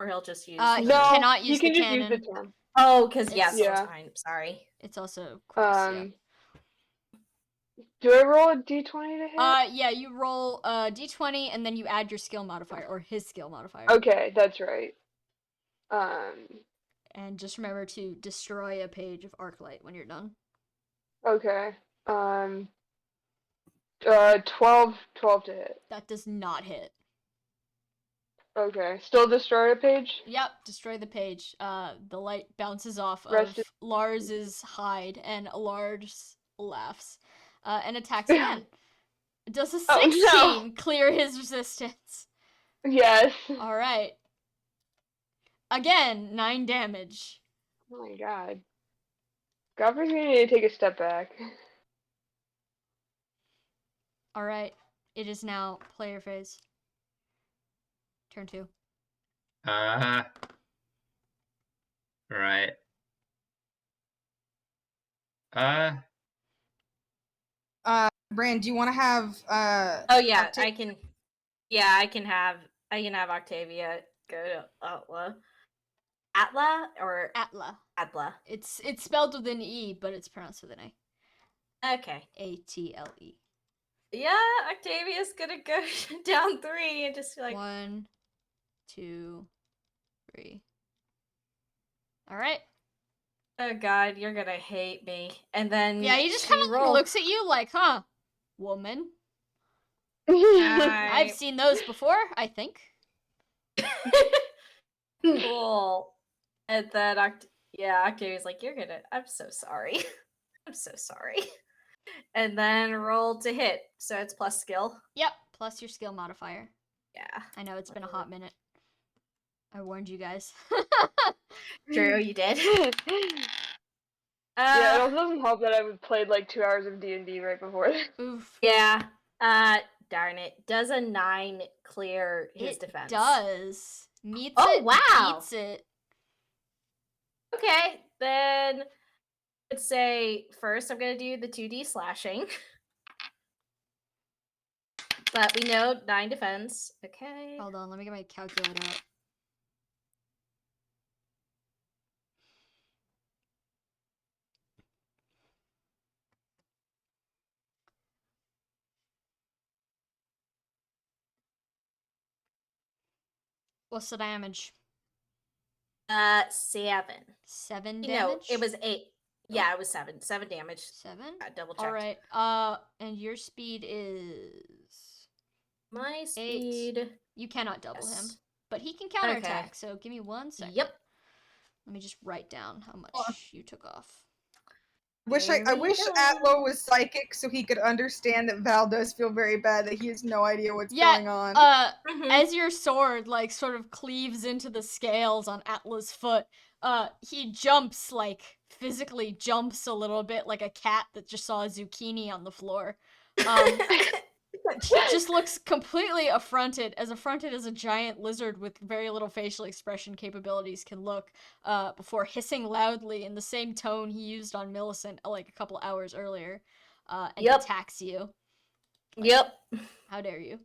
D: or he'll just use?
A: He
B: No,
A: cannot use
B: he can
A: the
B: just
A: cannon.
B: use the cannon.
D: Oh, because
A: It's-
D: yes,
B: Yeah.
D: I'm sorry.
A: It's also cross, yeah.
B: Do I roll a d20 to hit?
A: Yeah, you roll d20 and then you add your skill modifier or his skill modifier.
B: Okay, that's right.
A: And just remember to destroy a page of Arclight when you're done.
B: Okay. 12 to hit.
A: That does not hit.
B: Okay. Still destroy a page?
A: Yep, destroy the page. The light bounces off
B: Rest
A: of Lars's hide, and Lars laughs, and attacks again. Does a 16
B: Oh, no.
A: clear his resistance?
B: Yes.
A: All right. Again, 9 damage.
B: Oh my god. Godfrey's gonna need to take a step back.
A: All right. It is now player phase. Turn 2.
E: Right.
C: Brand, do you want to have
D: Oh yeah,
C: Octa-
D: I can. Yeah, I can have Octavia go to Atla. Atla or
A: Atla.
D: Adla?
A: It's spelled with an E, but it's pronounced with an A.
D: Okay.
A: A-T-L-E.
D: Yeah, Octavia's gonna go down 3 and just be like,
A: 1, 2, 3. All right.
D: oh god, you're gonna hate me. And then
A: Yeah, he just
D: she
A: kind of
D: roll-
A: looks at you like, huh, woman.
D: I-
A: I've seen those before, I think.
D: Cool. And then Octavia's like, you're gonna. I'm so sorry. I'm so sorry. And then roll to hit, so it's plus skill.
A: Yep, plus your skill modifier.
D: Yeah.
A: I know it's been a hot minute. I warned you guys.
D: True, you did.
B: Yeah, it also doesn't help that I played like 2 hours of D&D right before this.
A: Oof.
D: Yeah. Darn it. Does a 9 clear his
A: It
D: defense?
A: does. Meets
D: Oh,
A: it.
D: wow.
A: Beats it.
D: Okay, then let's say first I'm gonna do the 2D slashing. But we know 9 defense. Okay.
A: Hold on, let me get my calculator out. What's the damage?
D: 7.
A: 7
D: No,
A: damage?
D: it was 8. Yeah, it was 7. 7 damage.
A: 7?
D: I double checked.
A: Alright, and your speed is...
D: My speed.
A: You cannot double him.
D: Yes.
A: But he can counterattack, so give me 1 second.
D: Yep.
A: Let me just write down how much you took off.
C: I
D: There we
C: wish
D: go.
C: Atlo was psychic so he could understand that Val does feel very bad that he has no idea what's
A: Yeah,
C: going on.
D: Mhm.
A: As your sword, like, sort of cleaves into the scales on Atla's foot, he jumps, like, physically jumps a little bit like a cat that just saw a zucchini on the floor. He just looks completely affronted as a giant lizard with very little facial expression capabilities can look, before hissing loudly in the same tone he used on Millicent, like, a couple hours earlier, and
D: Yep.
A: attacks you.
D: Yep.
A: How dare you?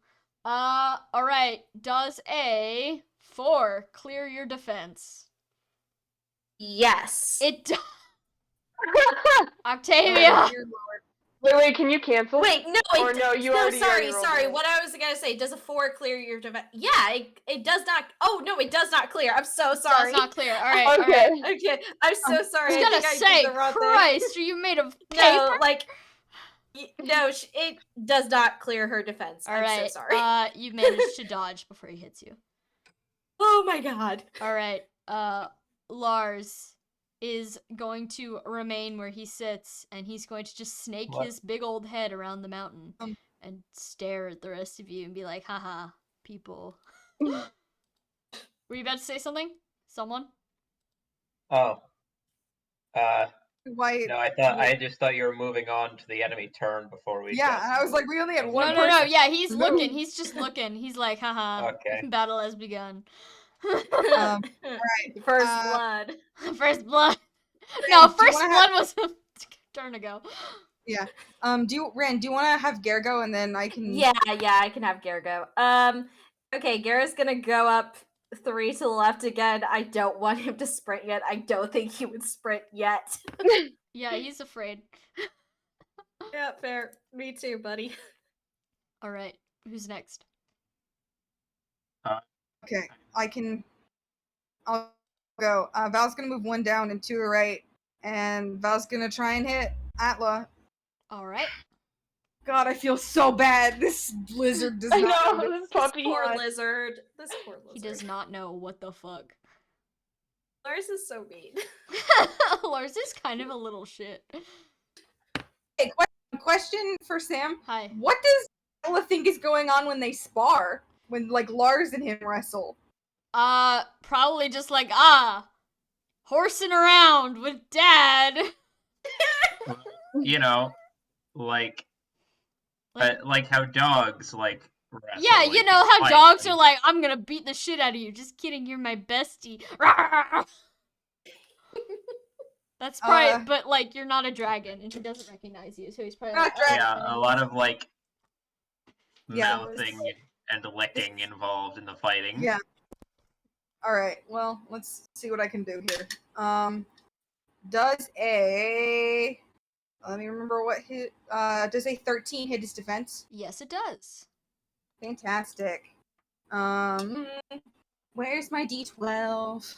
A: Alright. Does a 4 clear your defense?
D: Yes.
A: It does. Octavia!
C: Dear Lord.
B: Wait, can you cancel?
D: Wait, no,
B: Or no, you already rolled
D: sorry.
B: it.
D: What I was gonna say, does a 4 clear your defense? Yeah, it does not. Oh no, it does not clear. I'm so sorry.
A: Does not clear. Alright,
B: Okay.
A: alright.
D: Okay, I'm so sorry.
A: I was gonna
D: think I
A: say,
D: did the wrong thing.
A: Christ, are you made of paper?
D: No, like, no, it does not clear her defense.
A: Alright,
D: I'm so sorry.
A: you managed to dodge before he hits you.
D: Oh my god.
A: Alright, Lars is going to remain where he sits, and he's going to just snake
E: What?
A: his big old head around the mountain
C: Um.
A: and stare at the rest of you and be like, haha, people. Were you about to say something? Someone?
E: Oh.
C: Why?
E: No, I just thought you were moving on to the enemy turn before we.
C: Yeah,
E: just
C: and I was like, we only had
E: No,
C: one
A: No,
C: person.
A: yeah, he's
C: Move.
A: looking. He's just looking. He's like, haha,
E: Okay.
A: battle has begun.
C: Right.
D: First blood.
A: First blood.
C: Rand,
A: No,
C: do you
A: first
C: wanna
A: blood was a turn ago.
C: do you want to have Gare go and then I can?
D: Yeah, I can have Gare go. Okay, Gare's gonna go up 3 to the left again. I don't want him to sprint yet. I don't think he would sprint yet.
A: Yeah, he's afraid.
D: Yeah, fair. Me too, buddy.
A: All right, who's next?
C: Okay, I'll go. Val's gonna move 1 down and 2 to the right, and Val's gonna try and hit Atla.
A: All right.
C: God, I feel so bad. This lizard does
B: I
C: not.
B: know, this puppy.
D: Poor lizard. This poor lizard.
A: He does not know what the fuck.
D: Lars is so mean.
A: Lars is kind of a little shit.
C: Hey, question for Sam.
A: Hi.
C: What does Atla think is going on when they spar? When like Lars and him wrestle?
A: Probably just like, horsing around with dad.
E: You know, like how dogs like. Wrestle,
A: Yeah,
E: like,
A: you know how
E: fight,
A: dogs
E: and-
A: are like, I'm gonna beat the shit out of you. Just kidding, you're my bestie. That's probably, but like, you're not a dragon, and he doesn't recognize you, so he's probably like,
E: Yeah, a lot of like
C: Yeah.
E: mouthing and licking involved in the fighting.
C: Yeah. Alright, well, let's see what I can do here. Does a... Let me remember what hit... does a 13 hit his defense?
A: Yes, it does.
C: Fantastic. Where's my D12?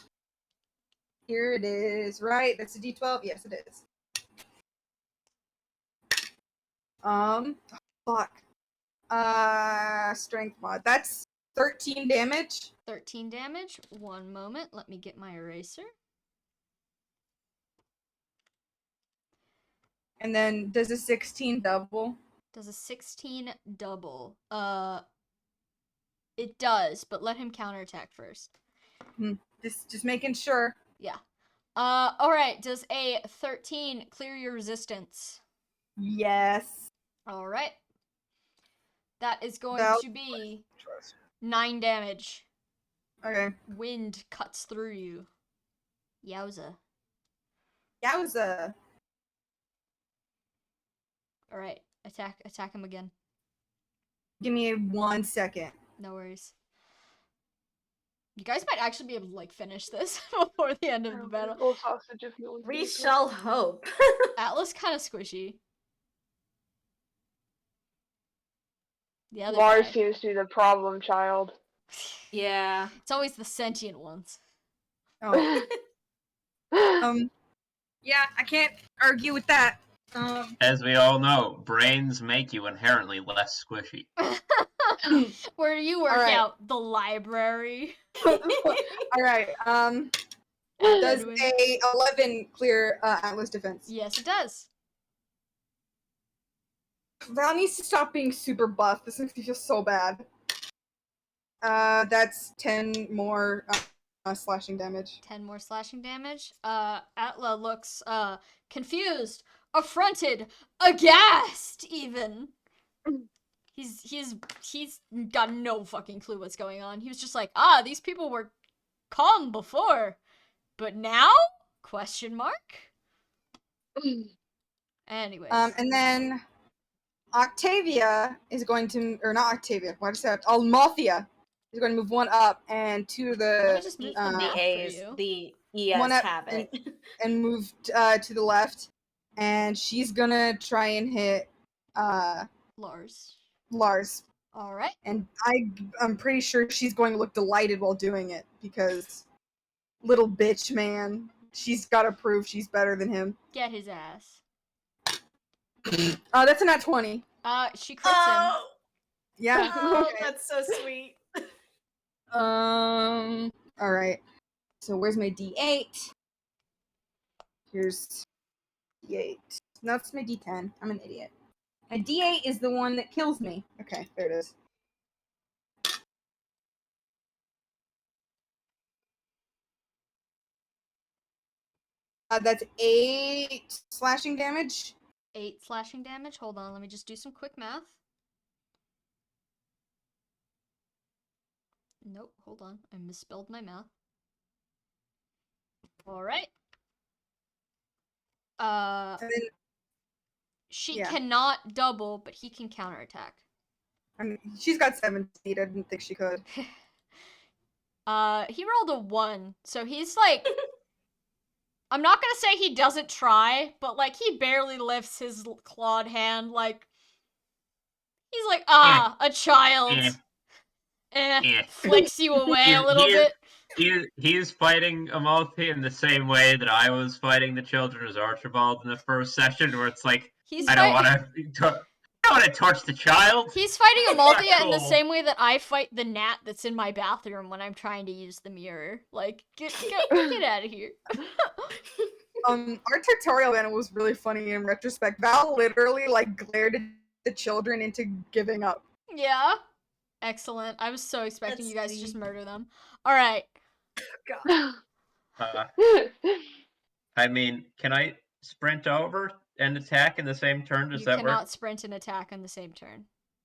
C: Here it is. Right, that's a D12? Yes, it is. Fuck. Strength mod. That's 13 damage.
A: 13 damage. 1 moment, let me get my eraser.
C: And then does a 16 double?
A: Does a 16 double? It does, but let him counterattack first.
C: Just making sure.
A: Yeah. Alright, does a 13 clear your resistance?
C: Yes.
A: Alright. That is going
C: That'll-
A: to be 9 damage.
C: Okay.
A: Wind cuts through you. Yowza.
C: Yowza.
A: Alright, attack him again.
C: Give me 1 second.
A: No worries. You guys might actually be able to, like, finish this before the end of the battle.
B: Little sausage if no one's
D: We
B: gonna do it.
D: shall hope.
A: Atlas kind of squishy. The other
B: Lars
A: guy.
B: seems to be the problem child.
D: Yeah.
A: It's always the sentient ones.
C: Oh. Yeah, I can't argue with that.
E: As we all know, brains make you inherently less squishy.
A: Where do you work
C: Alright.
A: out? The library.
C: Alright, does
A: Edwin.
C: a 11 clear Atlas defense?
A: Yes, it does.
C: Val needs to stop being super buff. This makes me feel so bad. That's 10 more slashing damage.
A: 10 more slashing damage. Atla looks confused, affronted, aghast even. He's got no fucking clue what's going on. He was just like, these people were calm before, but now? Question mark? Anyways.
C: And then Octavia is going to, or not Octavia, why did I say Malthea is going to move 1 up and 2 to
A: Let me
C: the,
A: just move
D: The
A: the map for
D: A's,
A: you.
D: the ES
C: One up
D: have it.
C: and move to the left, and she's gonna try and hit
A: Lars.
C: Lars.
A: Alright.
C: And I'm pretty sure she's going to look delighted while doing it, because little bitch, man. She's gotta prove she's better than him.
A: Get his ass.
C: That's a nat 20.
A: She crits him.
C: Yeah.
D: Oh,
C: Okay.
D: that's so sweet.
C: Alright. So where's my D8? Here's D8. No, it's my D10. I'm an idiot. My D8 is the one that kills me. Okay, there it is. That's 8 slashing damage.
A: 8 slashing damage. Hold on, let me just do some quick math. Nope, hold on. I misspelled my math. Alright.
C: And then,
A: She
C: yeah.
A: cannot double, but he can counterattack.
C: I mean, she's got 7 speed. I didn't think she could.
A: He rolled a 1, so he's like, I'm not gonna say he doesn't try, but like he barely lifts his clawed hand, like he's like, a child. Flicks you away a little bit.
E: He's fighting Amalfi in the same way that I was fighting the children as Archibald in the first session, where it's like, I don't want to touch the child.
A: He's fighting Malthea
E: cool.
A: in the same way that I fight the gnat that's in my bathroom when I'm trying to use the mirror. Like, get out of here.
C: Our tutorial then was really funny in retrospect. Val literally like glared at the children into giving up.
A: Yeah. Excellent. I was so expecting you guys to just murder them. All right.
E: I mean, can I sprint over and attack in the same turn? Does that work?
A: You cannot sprint and attack on the same turn.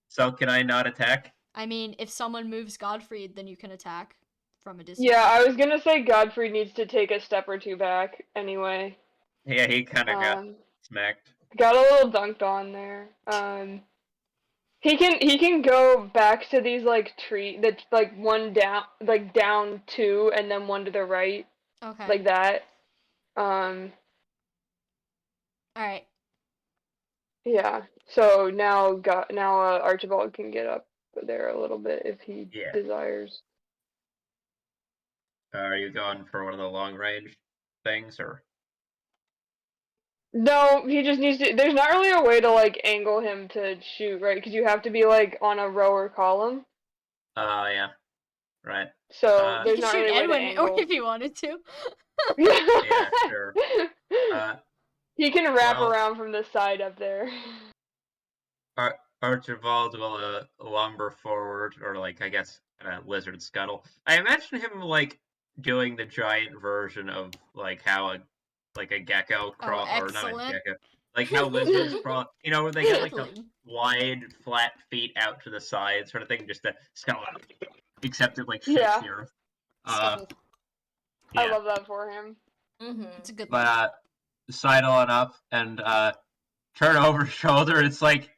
E: So can I not attack?
A: I mean, if someone moves Godfrey, then you can attack from a distance.
B: Yeah, I was gonna say Godfrey needs to take a step or two back anyway.
E: Yeah, he kind of got smacked.
B: Got a little dunked on there. He can go back to these like that's like one down, like down 2, and then one to the right.
A: Okay.
B: Like that.
A: All right.
B: Yeah. So now Archibald can get up there a little bit if he desires.
E: Are you going for one of the long range things, or?
B: No, he just needs to. There's not really a way to like angle him to shoot, right? Because you have to be like on a row or column.
E: Yeah. Right.
B: So there's
A: you
B: not
A: shoot
B: really a
A: Edwin
B: way to angle.
A: if you wanted to.
E: Yeah, sure.
B: He can wrap around from the side up there.
E: Archibald will lumber forward, or like I guess lizard scuttle. I imagine him like doing the giant version of like how a gecko crawl, or not a gecko, like how lizards crawl. You know, where they get like the wide, flat feet out to the side, sort of thing. Just the scuttle, except it like shakes the earth.
B: I love that for him.
A: It's a good
E: one. But sidle on up and turn over shoulder. It's like,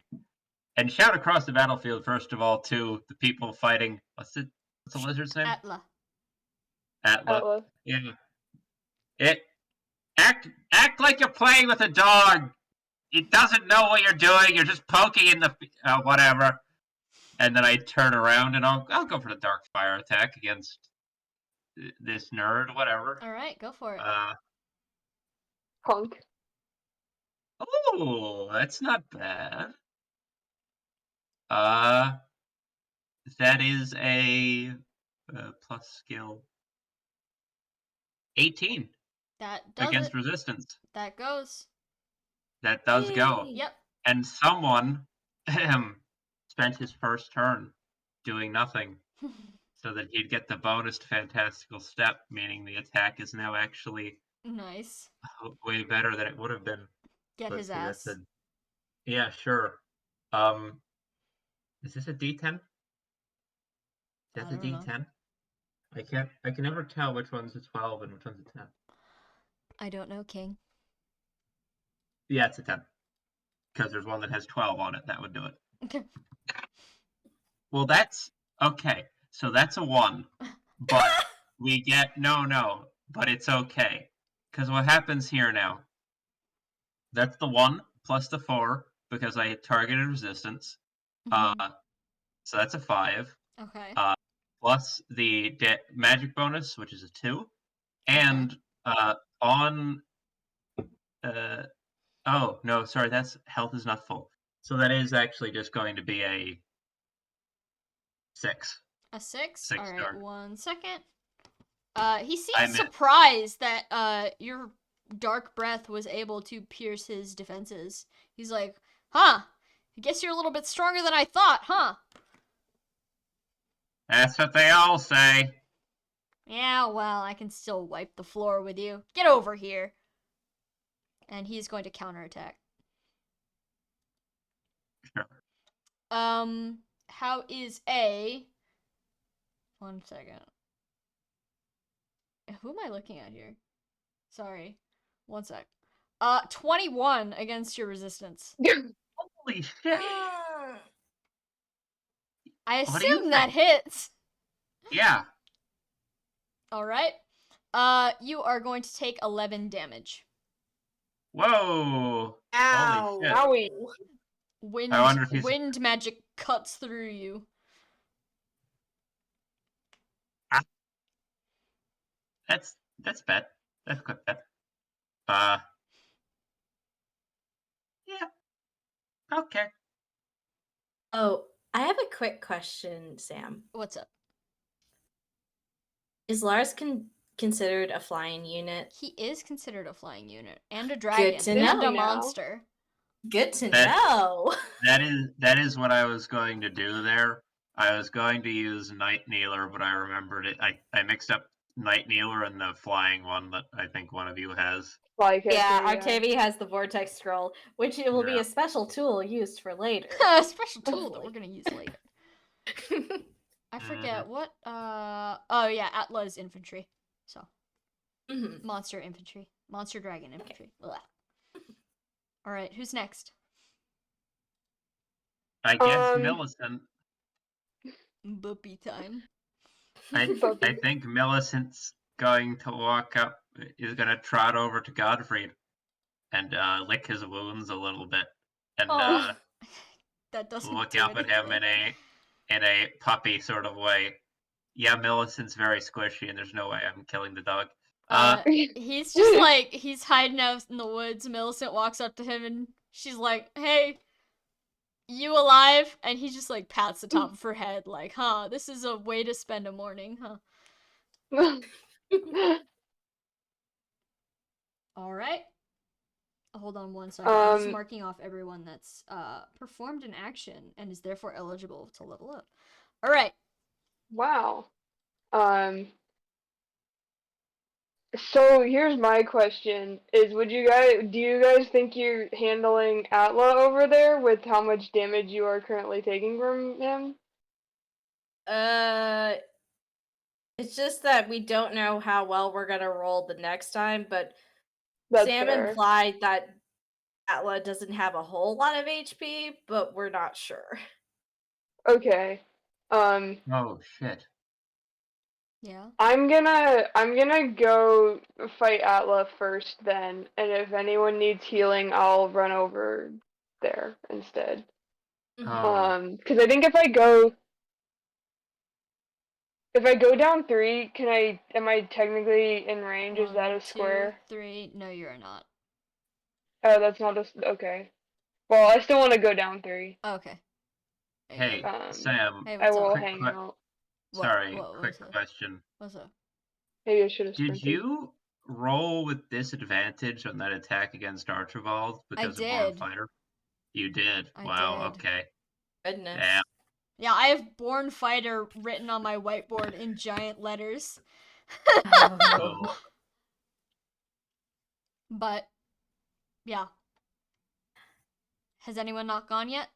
E: and shout across the battlefield first of all to the people fighting. What's the lizard's name? Atla. Yeah. Act like you're playing with a dog. It doesn't know what you're doing. You're just poking in the whatever. And then I turn around and I'll go for the dark fire attack against this nerd, whatever.
A: All right, go for it.
B: Punk.
E: Oh, that's not bad. That is a plus skill 18.
A: That does
E: against resistance.
A: That goes.
E: That does go.
A: Yep.
E: And someone spent his first turn doing nothing, so that he'd get the bonus fantastical step, meaning the attack is now actually
A: nice.
E: Way better than it would have been.
A: Get his ass.
E: Yeah, sure. Is this a D10? That's a D10? I can never tell which one's a 12 and which one's a 10.
A: I don't know, King.
E: Yeah, it's a 10. Because there's one that has 12 on it. That would do it.
A: Okay.
E: Well, that's... Okay. So that's a 1. But we get... No. But it's okay. Because what happens here now... That's the 1 plus the 4. Because I targeted resistance.
A: Mm-hmm.
E: So that's a 5.
A: Okay.
E: Plus the magic bonus, which is a 2. And... on oh no, sorry, that's health is not full, so that is actually just going to be a 6.
A: A 6? All right,
E: dark.
A: 1 second. He seems surprised that your dark breath was able to pierce his defenses. He's like, I guess you're a little bit stronger than I thought, huh?
E: That's what they all say.
A: Yeah, well, I can still wipe the floor with you. Get over here. And he's going to counterattack.
E: Sure.
A: How is a... 1 second. Who am I looking at here? Sorry. 1 sec. 21 against your resistance.
E: Holy shit.
A: I assume that hits.
E: Yeah.
A: All right. You are going to take 11 damage.
E: Whoa!
D: Ow.
E: Holy shit!
B: Owie.
E: I wonder if he's-
A: Wind magic cuts through you.
E: That's bad. That's quite bad. Yeah. Okay.
D: Oh, I have a quick question, Sam.
A: What's up?
D: Is Lars considered a flying unit?
A: He is considered a flying unit and a dragon
D: to
A: and
D: know
A: a
B: now.
A: monster.
D: Good to
E: That-
D: know.
E: That is what I was going to do there. I was going to use Night Kneeler, but I remembered it. I mixed up Night Kneeler and the flying one that I think one of you has.
B: Flycatcher,
D: Yeah, Octavia has the vortex scroll, which it will be
E: Yeah.
D: a special tool used for later.
A: A special tool that we're gonna use later. I forget
E: Mhm.
A: what. Oh yeah, Atla is infantry. So
D: Mhm.
A: monster infantry, monster dragon infantry. Blah. All right, who's next?
E: I guess
B: Um,
E: Millicent.
A: Boopy time.
E: I
B: Puppy.
E: think Millicent's going to walk up. Is going to trot over to Godfrey and lick his wounds a little bit, and
D: Oh.
A: That doesn't
E: look
A: do
E: up at him
A: anything.
E: in a puppy sort of way. Yeah, Millicent's very squishy, and there's no way I'm killing the dog.
A: He's just like, he's hiding out in the woods. Millicent walks up to him and she's like, "Hey, you alive?" And he just like pats the top of her head, like, "Huh, this is a way to spend a morning, huh?" All right. Hold on one second. I'm just marking off everyone that's performed an action and is therefore eligible to level up. All right.
B: Wow. So here's my question: Is do you guys think you're handling Atla over there with how much damage you are currently taking from him?
D: It's just that we don't know how well we're gonna roll the next time, but
B: That's
D: Sam
B: fair.
D: implied that Atla doesn't have a whole lot of HP, but we're not sure.
B: Okay.
E: Oh shit!
A: Yeah.
B: I'm gonna go fight Atla first then, and if anyone needs healing, I'll run over there instead.
E: Oh.
B: Because I think if I go down 3, am I technically in range? Is that
A: 1,
B: a
A: 2,
B: square?
A: 3. No, you're not.
B: Oh, that's not okay. Well, I still want to go down 3.
A: Okay.
E: Hey, Sam.
A: Hey,
B: I
A: what's
B: will
A: up?
B: hang out.
E: Sorry,
A: What
E: quick
A: was it?
E: question.
A: What's up?
B: Maybe I should have
E: Did
B: sprinted.
E: you roll with disadvantage on that attack against Archibald because of Born
A: did.
E: Fighter? You did.
A: I
E: Wow.
A: did.
E: Okay.
D: Goodness.
E: Damn.
A: Yeah, I have Born Fighter written on my whiteboard in giant letters.
D: Oh.
A: But, yeah. Has anyone not gone yet?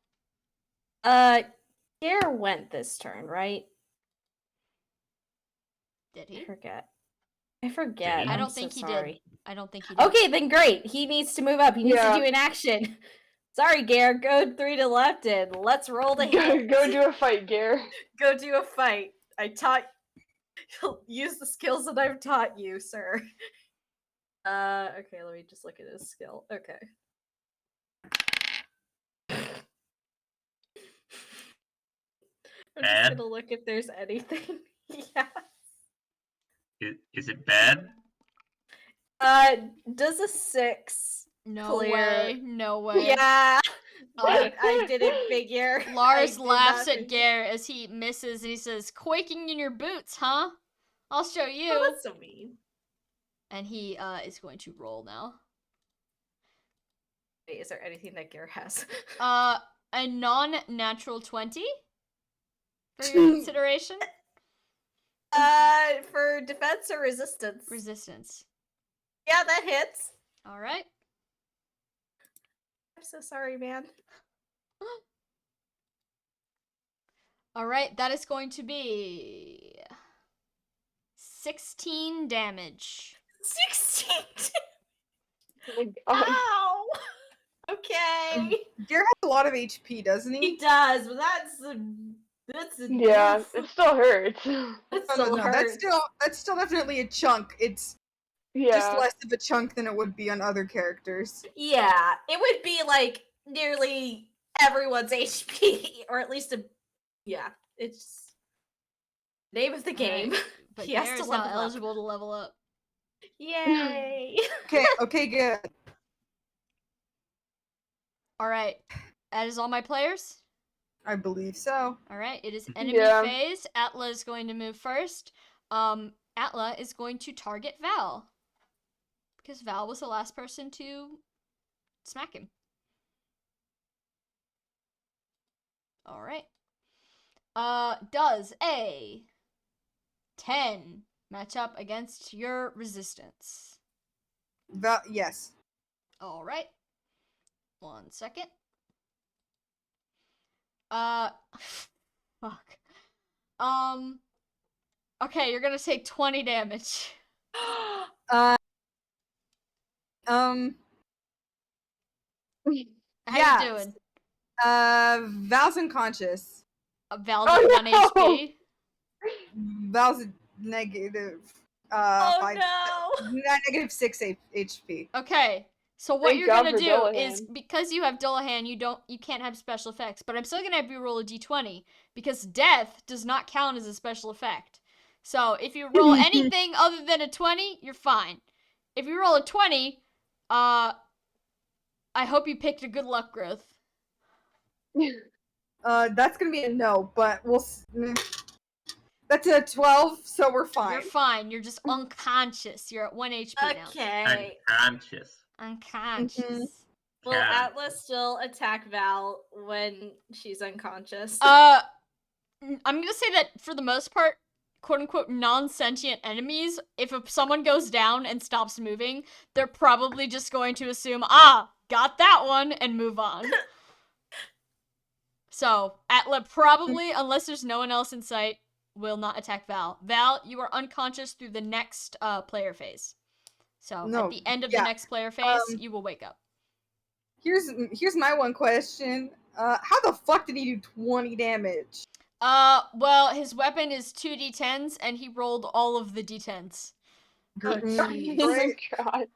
D: Gare went this turn, right?
A: Did
D: I
A: he?
D: forget.
E: he?
A: I
D: I'm
A: don't
D: so
A: think he
D: sorry.
A: did. I don't think he did.
D: Okay, then great. He needs to move up. He needs
B: Yeah.
D: to do an action. Sorry, Gare. Go 3 to left and let's roll the hit.
B: Go do a fight, Gare.
D: Go do a fight. I taught use the skills that I've taught you, sir. Okay, let me just look at his skill. Okay. I'm just
E: Bad?
D: gonna look if there's anything. Yeah.
E: Is it bad?
D: Does a 6
A: No
D: clear?
A: way. No way.
D: Yeah. I didn't figure.
A: Lars
D: I did
A: laughs
D: not
A: at
D: figure.
A: Gare as he misses and he says, "Quaking in your boots, huh? I'll show you."
D: Oh, that's so mean.
A: And he is going to roll now.
D: Wait, is there anything that Gare has?
A: A non-natural 20 for your consideration.
D: For defense or resistance?
A: Resistance.
D: Yeah, that hits.
A: All right.
D: I'm so sorry, man.
A: All right, that is going to be 16 damage.
D: 16.
B: Oh my god.
D: Ow. Okay.
C: Gare has a lot of HP, doesn't
D: He
C: he?
D: does, but that's That's
B: Yeah,
D: enough.
B: it still hurts.
D: That
C: No,
D: still hurts.
C: that's still definitely a chunk. It's just
B: Yeah.
C: less of a chunk than it would be on other characters.
D: Yeah, it would be like nearly everyone's HP, or at least a. Yeah, it's name of the game.
A: Alright, but
D: He has
A: Gare
D: to
A: is now
D: level up.
A: eligible to level up.
D: Yay!
C: Okay, good.
A: Alright, that is all my players.
C: I believe so.
A: Alright, it is enemy
B: Yeah.
A: phase. Atla is going to move first. Atla is going to target Val. Because Val was the last person to smack him. Alright. Does a 10 match up against your resistance?
C: Yes.
A: Alright. 1 second. Fuck. Okay, you're gonna take 20 damage.
C: Uh,
A: How
C: yeah.
A: you doing?
C: Val's unconscious.
A: Val's
B: Oh,
A: at 1
B: no!
A: HP.
C: Val's negative.
D: Oh
C: 5,
D: no!
C: negative 6 HP.
A: Okay. So what
B: Thank
A: you're
B: God
A: gonna
B: for
A: do
B: Dullahan.
A: is, because you have Dullahan, you can't have special effects, but I'm still gonna have you roll a d20 because death does not count as a special effect. So if you roll anything other than a 20, you're fine. If you roll a 20, I hope you picked a good luck growth.
C: That's gonna be a no, but that's a 12, so we're fine.
A: You're fine. You're just unconscious. You're at 1 HP now.
D: Okay.
E: Unconscious.
A: Unconscious.
D: Will
E: Yeah.
D: Atlas still attack Val when she's unconscious?
A: I'm gonna say that for the most part, quote unquote non-sentient enemies, if someone goes down and stops moving, they're probably just going to assume, got that one, and move on. So, Atla probably, unless there's no one else in sight, will not attack Val. Val, you are unconscious through the next player phase. So,
C: No,
A: at the end of the
C: yeah,
A: next player phase, you will wake up.
C: Here's my one question. How the fuck did he do 20 damage?
A: Well, his weapon is 2d10s, and he rolled all of the d10s.
D: Oh,
C: Mm,
D: jeez.
B: Oh my
C: Great.
B: God.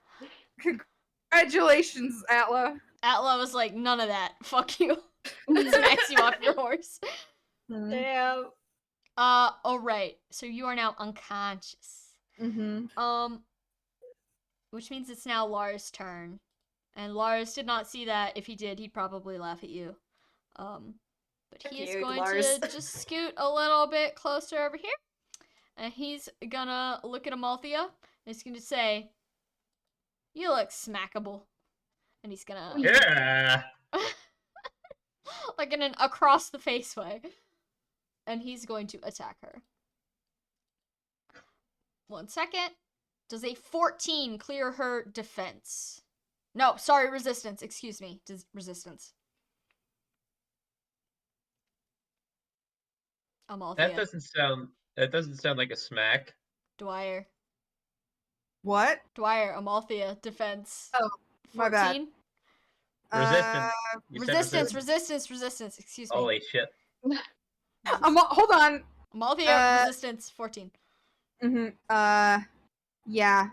C: Congratulations, Atla.
A: Atla was like, none of that. Fuck you. Smacks you off your horse.
D: Damn.
A: Alright. So you are now unconscious.
C: Mm-hmm.
A: Which means it's now Lars' turn. And Lars did not see that. If he did, he'd probably laugh at you. But he is
D: Cute,
A: going
D: Lars.
A: to just scoot a little bit closer over here. And he's gonna look at Malthea. And he's gonna say, you look smackable. And he's gonna...
E: Yeah.
A: like in an across the face way. And he's going to attack her. 1 second. Does a 14 clear her defense? No, sorry, resistance. Excuse me. Resistance. Amalthea.
E: That doesn't sound like a smack.
A: Dwyer.
C: What?
A: Dwyer, Amalthea, defense.
C: Oh, my bad.
A: 14.
E: Resistance. You said
A: Resistance. Excuse me.
E: Holy shit.
C: Hold on.
A: Amalthea, resistance, 14.
C: Yeah.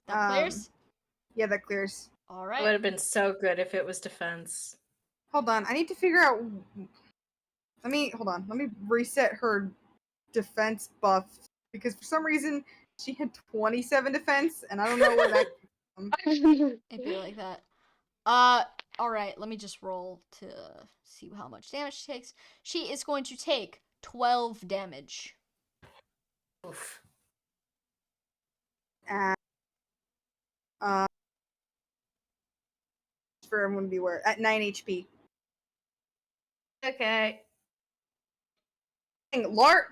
A: That clears?
C: Yeah, that clears.
D: It would
A: Alright.
D: have been so good if it was defense.
C: Hold on. I need to figure out. Hold on. Let me reset her defense buff because for some reason she had 27 defense, and I don't know where that.
A: It'd be like that. Alright, let me just roll to see how much damage she takes. She is going to take 12 damage.
D: Oof.
C: For everyone to be aware, at 9 HP.
D: Okay.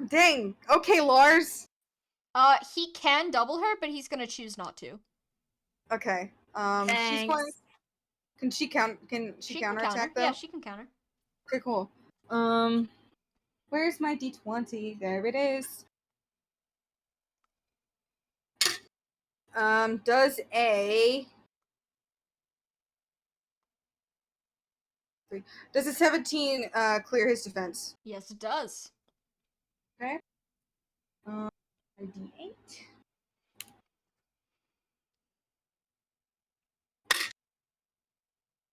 C: Dang. Okay, Lars.
A: He can double her, but he's gonna choose not to.
C: Okay. She's
D: Thanks.
C: going. Can she counterattack though?
A: Yeah, she can counter.
C: Okay, cool. Where's my D20? There it is. Does a 3. Does a 17 clear his defense?
A: Yes, it does.
C: Okay. A D8.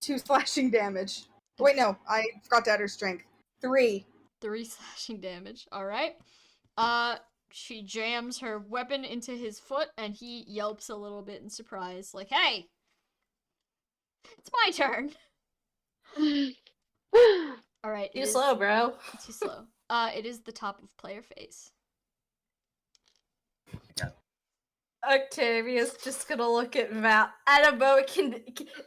C: 2 slashing damage. Wait, no, I forgot to add her strength. 3.
A: 3 slashing damage. All right. She jams her weapon into his foot, and he yelps a little bit in surprise, like, "Hey, it's my turn." All right.
D: Too slow, bro.
A: Too slow. It is the top of player phase.
D: Octavia's just gonna look at Val. At a moment,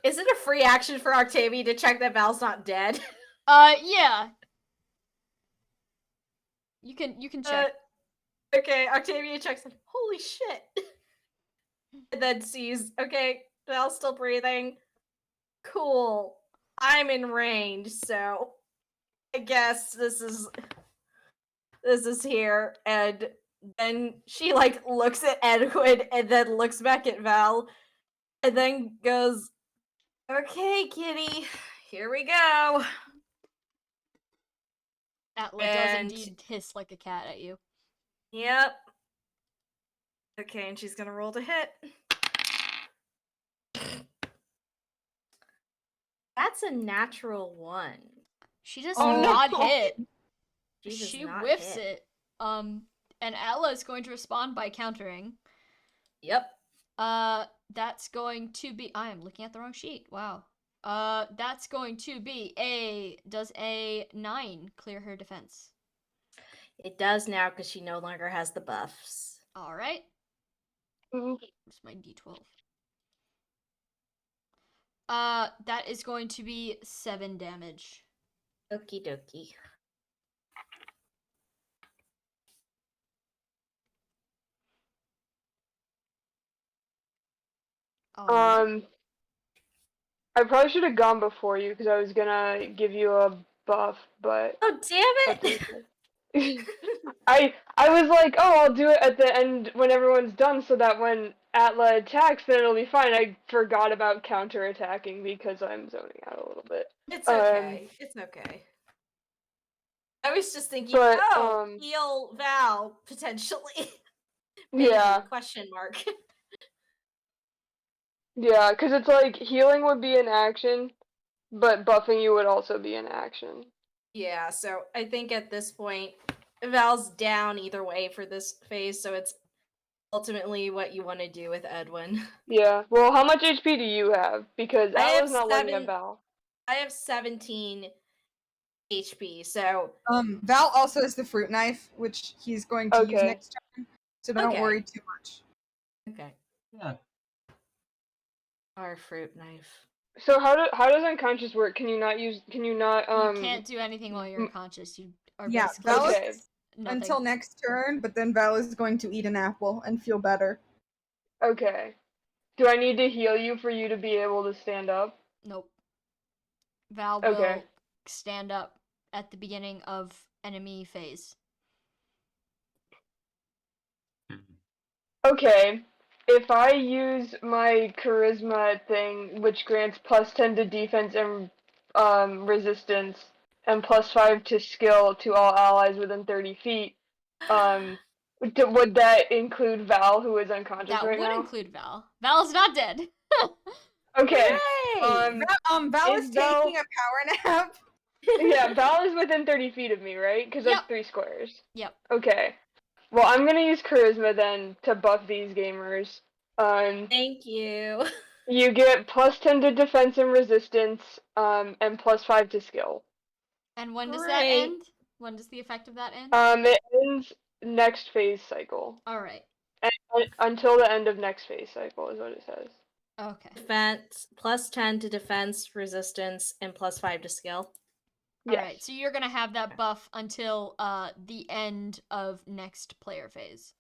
D: is it a free action for Octavia to check that Val's not dead?
A: Yeah. You can check.
D: Okay, Octavia checks it. Holy shit! And then sees, okay, Val's still breathing. Cool. I'm in range, so I guess this is here. And then she like looks at Edwin and then looks back at Val and then goes, "Okay, kitty, here we go."
A: Atla does indeed hiss like a cat at you.
D: Yep. Okay, and she's gonna roll to hit. That's a natural 1.
A: She does
B: Oh,
A: not
B: no.
A: hit.
D: She does not
A: whiffs
D: hit.
A: it. And Atla is going to respond by countering.
D: Yep.
A: That's going to be. I am looking at the wrong sheet. Wow. That's going to be does a 9 clear her defense?
D: It does now because she no longer has the buffs.
A: All right.
B: Mhm.
A: Where's my D12? That is going to be 7 damage.
D: Okie dokie.
A: All right.
B: I probably should have gone before you because I was gonna give you a buff, but
D: Oh, damn
B: that's
D: it!
B: okay. I was like, oh, I'll do it at the end when everyone's done, so that when Atla attacks, then it'll be fine. I forgot about counterattacking because I'm zoning out a little bit.
D: It's okay. It's okay. I was just thinking,
B: But,
D: heal Val, potentially. Maybe,
B: yeah,
D: question mark.
B: yeah, because it's like healing would be an action, but buffing you would also be an action.
D: Yeah, so I think at this point, Val's down either way for this phase, so it's ultimately what you want to do with Edwin.
B: Yeah. Well, how much HP do you have? Because
D: I have
B: Atla's not looking at
D: 7
B: Val.
D: I have 17 HP, so
C: Val also has the fruit knife, which he's going to use
B: Okay.
C: next turn. So don't
D: Okay.
C: worry too much.
D: okay.
E: Yeah.
D: Our fruit knife.
B: So how does unconscious work? Can you not
A: You can't do anything while you're unconscious. You are
C: Yeah,
A: basically
C: Val
B: Okay.
C: is
A: nothing.
C: until next turn, but then Val is going to eat an apple and feel better.
B: Okay. Do I need to heal you for you to be able to stand up?
A: Nope. Val
B: Okay.
A: will stand up at the beginning of enemy phase.
B: Okay. If I use my charisma thing, which grants +10 to defense and resistance, and +5 to skill to all allies within 30 feet, would that include Val, who is unconscious
A: That
B: right
A: would
B: now?
A: include Val. Val's not dead.
B: Okay.
D: Hooray!
C: Val
B: Is
C: is
B: Val-
C: taking a power nap.
B: Yeah, Val is within 30 feet of me, right? Because that's
A: Yep.
B: 3 squares.
A: Yep.
B: Okay. Well, I'm gonna use charisma then to buff these gamers.
D: Thank you.
B: You get +10 to defense and resistance, and +5 to skill.
A: And when does that
D: Great.
A: end? When does the effect of that end?
B: It ends next phase cycle.
A: All right.
B: Until the end of next phase cycle is what it says.
A: Okay.
D: Defense +10 to defense, resistance, and +5 to skill.
A: All
B: Yes.
A: right. So you're gonna have that buff until the end of next player phase.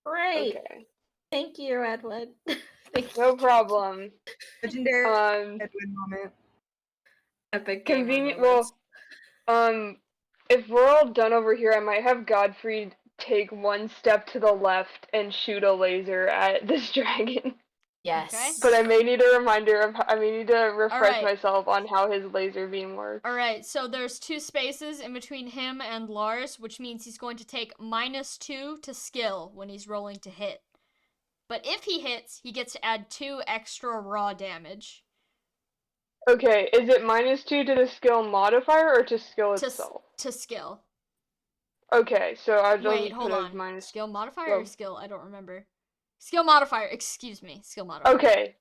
D: Great.
B: Okay.
D: Thank you, Edwin. Thank
B: No
D: you.
B: problem.
C: Legendary
B: Um,
C: Edwin moment.
D: Epic gamer
B: convenient.
D: moments.
B: Well, if we're all done over here, I might have Godfrey take one step to the left and shoot a laser at this dragon.
D: Yes.
B: But I may need a reminder of. I may need to refresh
A: Alright.
B: myself on how his laser beam works.
A: Alright, so there's 2 spaces in between him and Lars, which means he's going to take -2 to skill when he's rolling to hit. But if he hits, he gets to add 2 extra raw damage.
B: Okay, is it -2 to the skill modifier or to skill
A: To,
B: itself?
A: to skill.
B: Okay, so I'll just
A: Wait,
B: put
A: hold
B: it
A: on.
B: as minus.
A: Skill modifier or
B: Oh.
A: skill? I don't remember. Skill modifier, excuse me. Skill modifier.
B: Okay.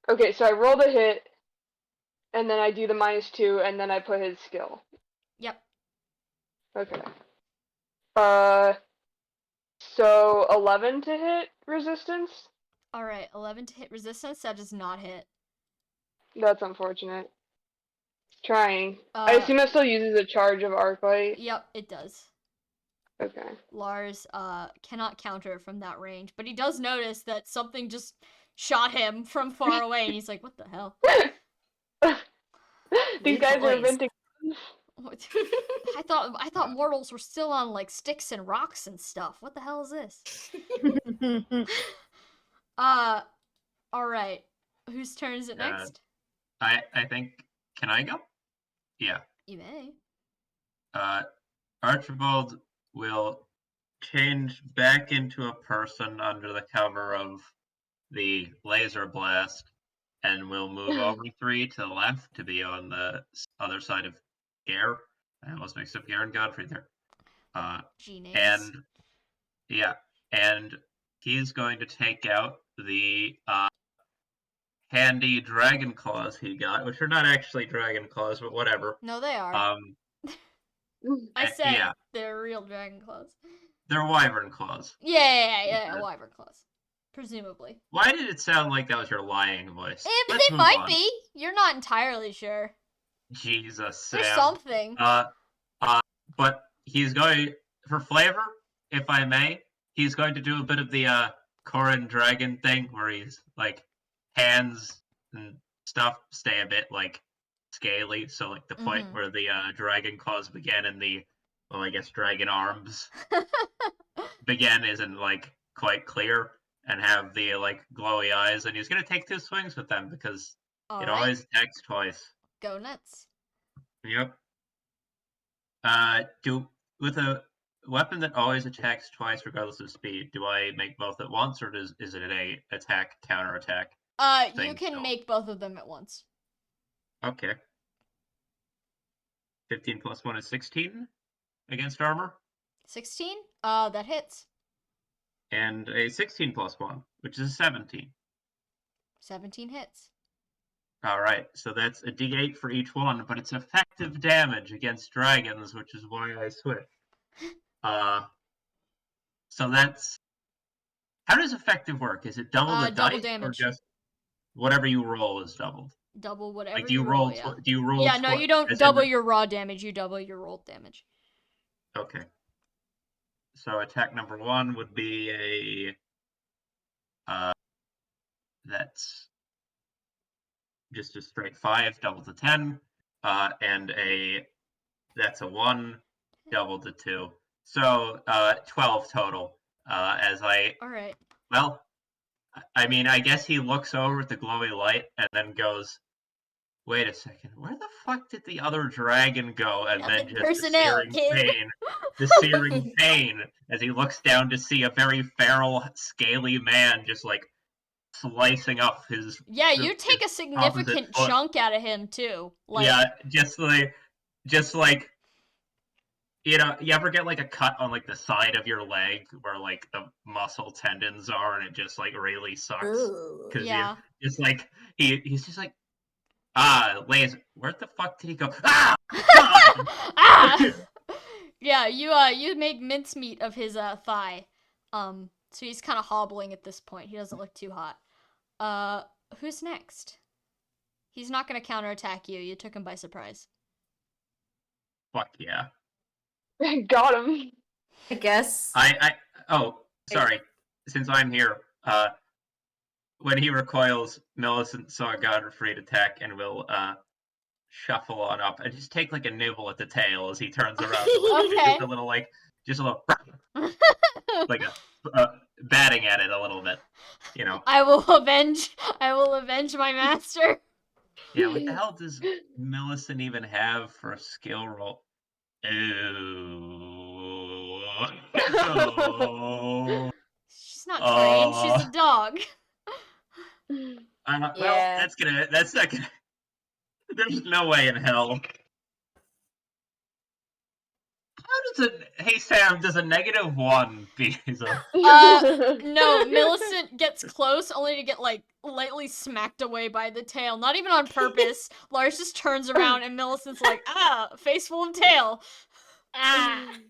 B: Okay, so I rolled a hit, and then I do the -2, and then I put his skill.
A: Yep.
B: Okay. So 11 to hit resistance?
A: Alright, 11 to hit resistance. That does not hit.
B: That's unfortunate. Trying. I assume that still uses a charge of arc light.
A: Yep, it does.
B: Okay.
A: Lars cannot counter from that range, but he does notice that something just shot him from far away, and he's like, "What the hell?"
B: These
D: New
B: guys are
D: toys.
B: inventing.
A: What? I thought mortals were still on like sticks and rocks and stuff. What the hell is this? All right. Whose turn is it next?
E: I think. Can I go? Yeah.
A: You may.
E: Archibald will change back into a person under the cover of the laser blast, and will move over 3 to the left to be on the other side of Gare. I almost mixed up Gare and Godfrey there.
A: G-names.
E: And yeah, and he's going to take out the handy dragon claws he got, which are not actually dragon claws, but whatever.
A: No, they are. I said
E: yeah,
A: they're real dragon claws.
E: they're wyvern claws.
A: Yeah, wyvern claws. Presumably.
E: Why did it sound like that was your lying voice?
A: But
E: Let's
A: they
E: move
A: might
E: on.
A: be. You're not entirely sure.
E: Jesus, Sam.
A: There's something.
E: But he's going, for flavor, if I may, he's going to do a bit of the Koran dragon thing where he's like hands and stuff stay a bit like scaly, so like the point
A: Mhm.
E: where the dragon claws begin and the, well, I guess dragon arms begin isn't like quite clear, and have the like glowy eyes, and he's gonna take 2 swings with them because
A: All
E: it
A: right.
E: always attacks twice.
A: Go nuts.
E: Yep. With a weapon that always attacks twice regardless of speed, do I make both at once, or is it a attack counter attack?
A: You
E: thing
A: can
E: still?
A: make both of them at once.
E: Okay. 15 plus 1 is 16 against armor,
A: 16? That hits.
E: and a 16 plus 1, which is a 17.
A: 17 hits.
E: All right, so that's a d8 for each one, but it's effective damage against dragons, which is why I switched. So that's, how does effective work? Is it double the
A: Double
E: dice,
A: damage.
E: or just whatever you roll is doubled?
A: Double whatever
E: Like, do you
A: roll,
E: roll?
A: yeah.
E: Do you roll?
A: Yeah, no, you don't double your raw damage. You double your rolled damage.
E: Okay. So attack number 1 would be that's just a straight 5, double to 10, and that's a 1, double to 2. So 12 total.
A: All right.
E: Well, I mean, I guess he looks over at the glowy light and then goes, "Wait a second, where the fuck did the other dragon go?" And then just
A: Personnel,
E: the searing pain as he looks down to see a very feral, scaly man just like slicing up his.
A: Yeah, you take a significant chunk out of him too. Like,
E: yeah, just like you know, you ever get like a cut on like the side of your leg where like the muscle tendons are, and it just like really sucks because
A: yeah.
E: just like he's just like, laser, where the fuck did he go? Ah!
A: Ah! Yeah, you make mincemeat of his thigh. So he's kind of hobbling at this point. He doesn't look too hot. Who's next? He's not gonna counterattack you. You took him by surprise.
E: Fuck yeah.
B: Got him.
D: I guess.
E: Oh, sorry. Since I'm here, when he recoils, Millicent saw Godfrey attack and will shuffle on up and just take like a nibble at the tail as he turns around.
A: Okay.
E: Just a little like a batting at it a little bit. You know.
A: I will avenge my master.
E: Yeah, what the hell does Millicent even have for a skill roll? Ooh. Oh.
A: She's not trained. She's
E: Oh.
A: a dog.
E: Well,
D: Yeah.
E: that's not gonna. There's no way in hell. Hey Sam, does a -1 beat a...
A: No, Millicent gets close only to get, like, lightly smacked away by the tail. Not even on purpose. Lars just turns around and Millicent's like, face full of tail. And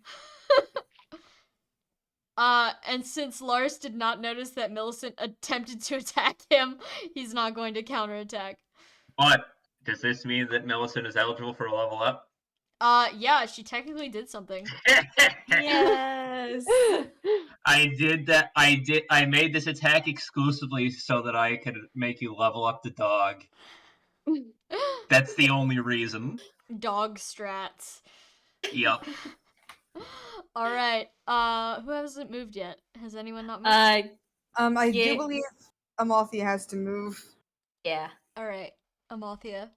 A: since Lars did not notice that Millicent attempted to attack him, he's not going to counterattack.
E: But does this mean that Millicent is eligible for a level up?
A: Yeah, she technically did something.
D: Yes.
E: I did that. I made this attack exclusively so that I could make you level up the dog. That's the only reason.
A: Dog strats.
E: Yep.
A: Alright, who hasn't moved yet? Has anyone not moved?
C: I
D: Yeah.
C: do believe Malthea has to move.
D: Yeah.
A: Alright, Amalthea.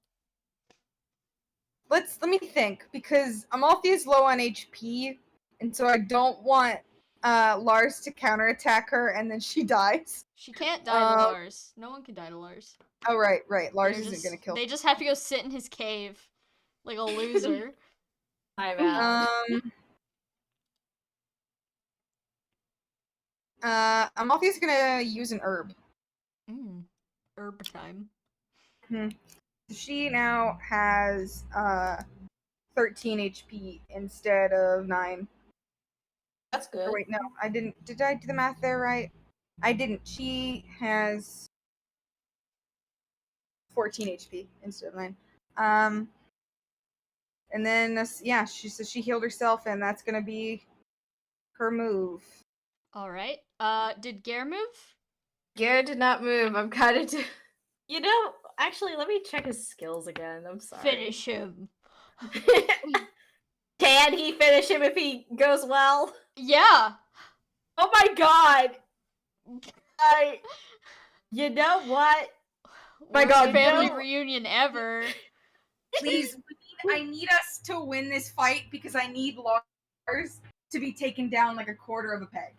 C: Let me think, because Amalthea's low on HP, and so I don't want Lars to counterattack her and then she dies.
A: She can't die to Lars. No one can die to Lars.
C: Oh right. Lars
A: They're
C: isn't gonna kill.
A: They just have to go sit in his cave. Like a loser.
D: I'm out.
C: Amalthea's gonna use an herb.
A: Herb time.
C: She now has 13 HP instead of 9.
D: That's good.
C: Or wait, no, I didn't. Did I do the math there right? I didn't. She has 14 HP instead of 9. And then yeah, she says she healed herself, and that's gonna be her move.
A: All right. Did Gare move?
D: Gare did not move. I'm kind of. You know, actually, let me check his skills again. I'm sorry.
A: Finish him.
D: Can he finish him if he goes well?
A: Yeah.
D: Oh my god! You know what?
A: My
C: God,
A: family
C: no.
A: reunion ever.
C: Please, I need us to win this fight because I need Lars to be taken down like a quarter of a peg.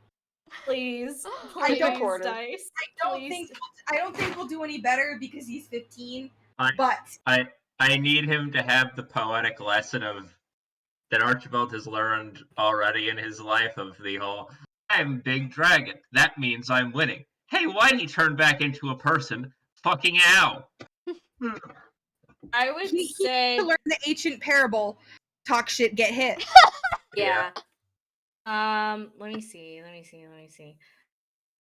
D: Please,
C: I don't-
D: please, Dice.
C: I don't think we'll do any better because he's 15.
E: I-
C: But
E: I need him to have the poetic lesson of that Archibald has learned already in his life of the whole I'm Big Dragon. That means I'm winning. Hey, why'd he turn back into a person? Fucking ow.
D: I would
C: he
D: say
C: needs to learn the ancient parable. Talk shit, get hit.
D: yeah. Let me see.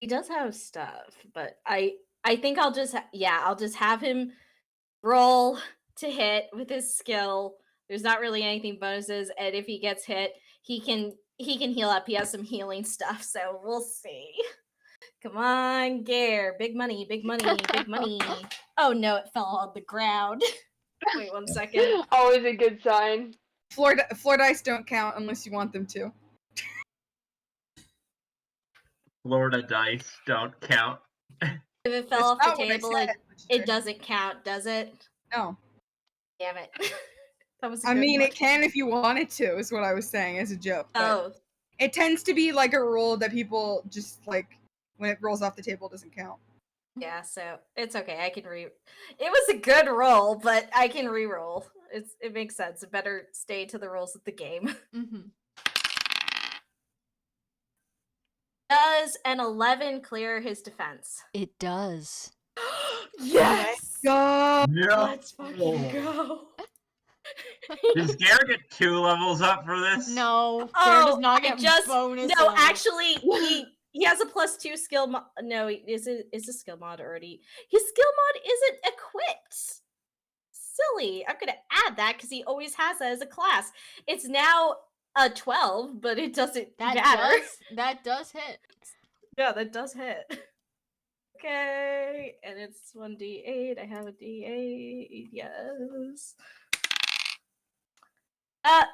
D: He does have stuff, but I think I'll just I'll just have him roll to hit with his skill. There's not really anything bonuses, and if he gets hit, he can heal up. He has some healing stuff, so we'll see. Come on, Gare. Big money, big money, big money. Oh no, it fell on the ground. Wait 1 second.
B: Always a good sign.
C: Floor dice don't count unless you want them to.
E: Florida dice don't count.
D: If it fell off the table, it doesn't count, does it?
C: No.
D: Damn it. That was.
C: I mean, it can if you want it to, is what I was saying as a joke.
D: Oh.
C: It tends to be like a rule that people just like when it rolls off the table it doesn't count.
D: Yeah, so it's okay. I can It was a good roll, but I can re-roll. It makes sense. It better stay to the rules of the game.
A: Mm-hmm.
D: Does an 11 clear his defense?
A: It does.
D: Yes!
C: Go.
E: No.
D: Let's fucking go.
E: Does Gare get 2 levels up for this?
A: No, Gare does not
D: I
A: get bonus.
D: No, actually, he has a +2 skill mod. No, is a skill mod already? His skill mod isn't equipped. Silly. I'm gonna add that because he always has that as a class. It's now a 12, but it doesn't matter.
A: That does hit.
D: Yeah, that does hit. Okay, and it's 1d8. I have a d8. Yes.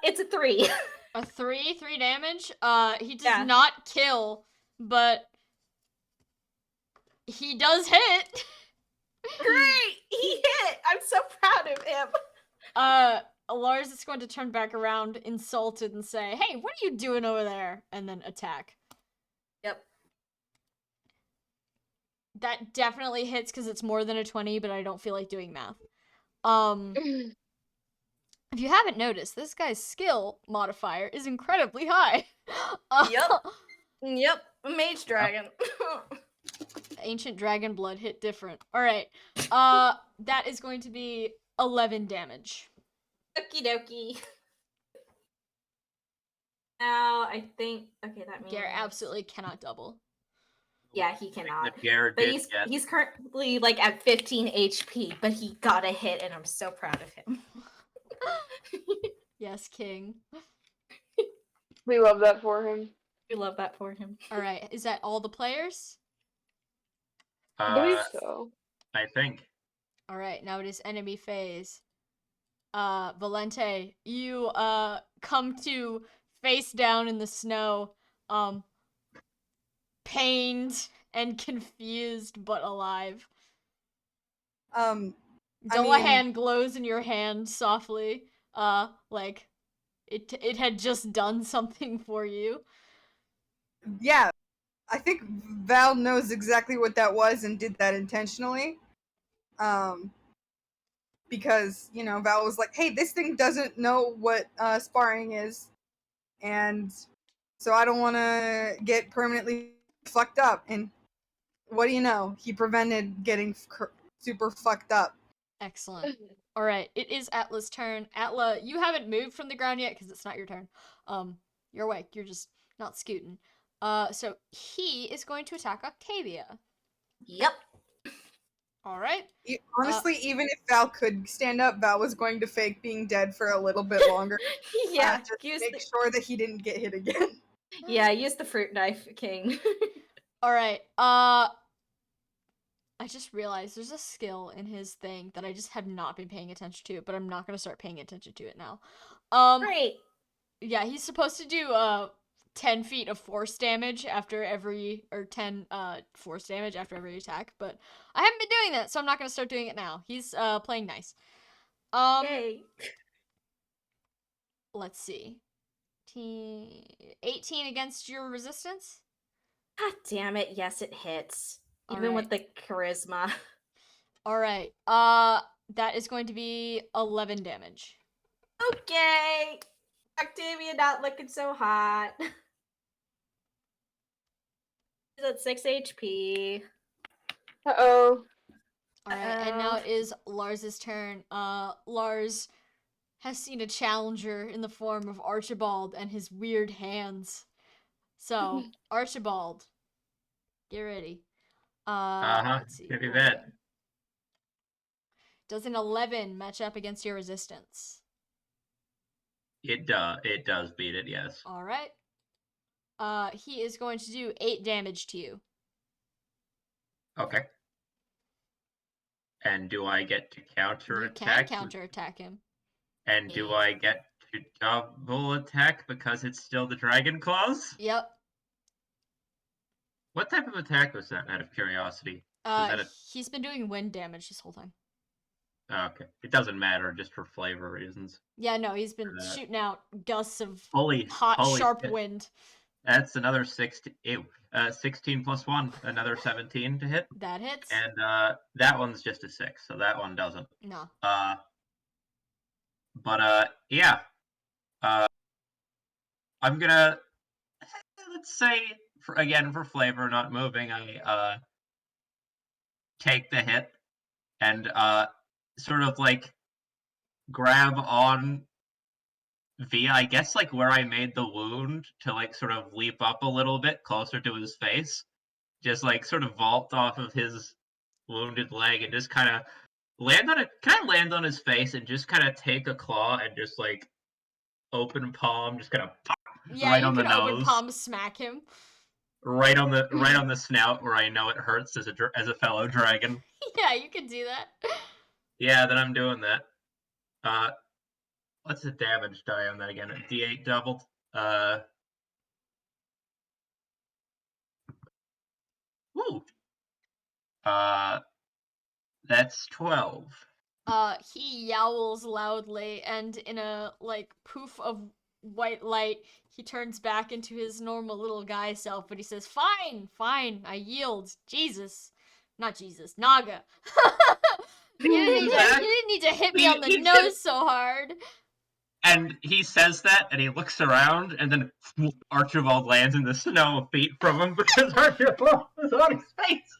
D: It's a 3.
A: A 3 damage. He does
D: Yeah.
A: not kill, but He does hit.
D: Great! He hit! I'm so proud of him.
A: Lars is going to turn back around, insulted, and say, "Hey, what are you doing over there?" And then attack.
D: Yep.
A: That definitely hits because it's more than a 20, but I don't feel like doing math. If you haven't noticed, this guy's skill modifier is incredibly high.
D: Yep. Yep. Mage dragon.
A: Ancient dragon blood hit different. Alright. That is going to be 11 damage.
D: Okie dokie. Now, I think... Okay, that means...
A: Gare absolutely cannot double.
D: Yeah, he cannot.
E: Gare
D: But
E: did get.
D: he's currently, like, at 15 HP, but he got a hit, and I'm so proud of him.
A: Yes, king.
B: We love that for him.
D: We love that for him.
A: Alright, is that all the players?
B: I believe so.
E: I think.
A: Alright, now it is enemy phase. Valente, you, come to face down in the snow, pained and confused, but alive. Dullahan glows in your hand softly, like it had just done something for you.
C: Yeah, I think Val knows exactly what that was and did that intentionally. Because, you know, Val was like, hey, this thing doesn't know what sparring is, and so I don't want to get permanently fucked up. And what do you know? He prevented getting super fucked up.
A: Excellent. Alright, it is Atla's turn. Atla, you haven't moved from the ground yet because it's not your turn. You're awake, you're just not scooting. So he is going to attack Octavia.
D: Yep.
A: Alright.
C: Honestly, even if Val could stand up, Val was going to fake being dead for a little bit longer.
D: Yeah.
C: Just make sure that he didn't get hit again.
D: Yeah, use the fruit knife, King.
A: Alright, I just realized there's a skill in his thing that I just have not been paying attention to, but I'm not gonna start paying attention to it now.
D: Great.
A: Yeah, he's supposed to do 10 feet of force damage after every, or 10 force damage after every attack, but I haven't been doing that, so I'm not gonna start doing it now. He's playing nice.
D: Yay.
A: Let's see. 18 against your resistance?
D: God damn it, yes it hits. Even
A: Alright.
D: with the charisma.
A: Alright, that is going to be 11 damage.
D: Okay. Octavia not looking so hot. She's at 6 HP.
B: Uh-oh.
A: Alright, and now it is Lars's turn. Lars has seen a challenger in the form of Archibald and his weird hands. So, Archibald, get ready. Let's see.
E: Give me that.
A: Does an 11 match up against your resistance?
E: It does beat it, yes.
A: Alright. He is going to do 8 damage to you.
E: Okay. And do I get to counter
A: You
E: attack?
A: can counter attack him.
E: And do I get to double attack because it's still the dragon claws?
A: Yep.
E: What type of attack was that, out of curiosity?
A: He's been doing wind damage this whole time.
E: Oh, okay. It doesn't matter, just for flavor reasons.
A: Yeah, no, he's been shooting out gusts of
E: Holy
A: sharp
E: shit.
A: wind.
E: That's another 16. 16 plus 1, another 17 to hit.
A: That hits.
E: And that one's just a 6, so that one doesn't.
A: No.
E: Yeah. I'm gonna, let's say, for flavor, not moving, I take the hit and sort of like grab on via, I guess, like where I made the wound to like sort of leap up a little bit closer to his face. Just like sort of vault off of his wounded leg and just kind of land on his face and just kind of take a claw and just like open palm, just kind of pop right on the nose.
A: Open palm smack him.
E: Right on the snout where I know it hurts as a fellow dragon.
A: Yeah, you can do that.
E: Yeah, then I'm doing that. What's the damage die on that again? D8 doubled. Woo! That's 12.
A: He yowls loudly, and in a poof of white light, he turns back into his normal little guy self. But he says, "Fine, fine, I yield. Jesus, not Jesus, Naga. You didn't need to hit me on the nose so hard."
E: And he says that, and he looks around, and then Archibald lands in the snow feet from him because Archibald is on his face.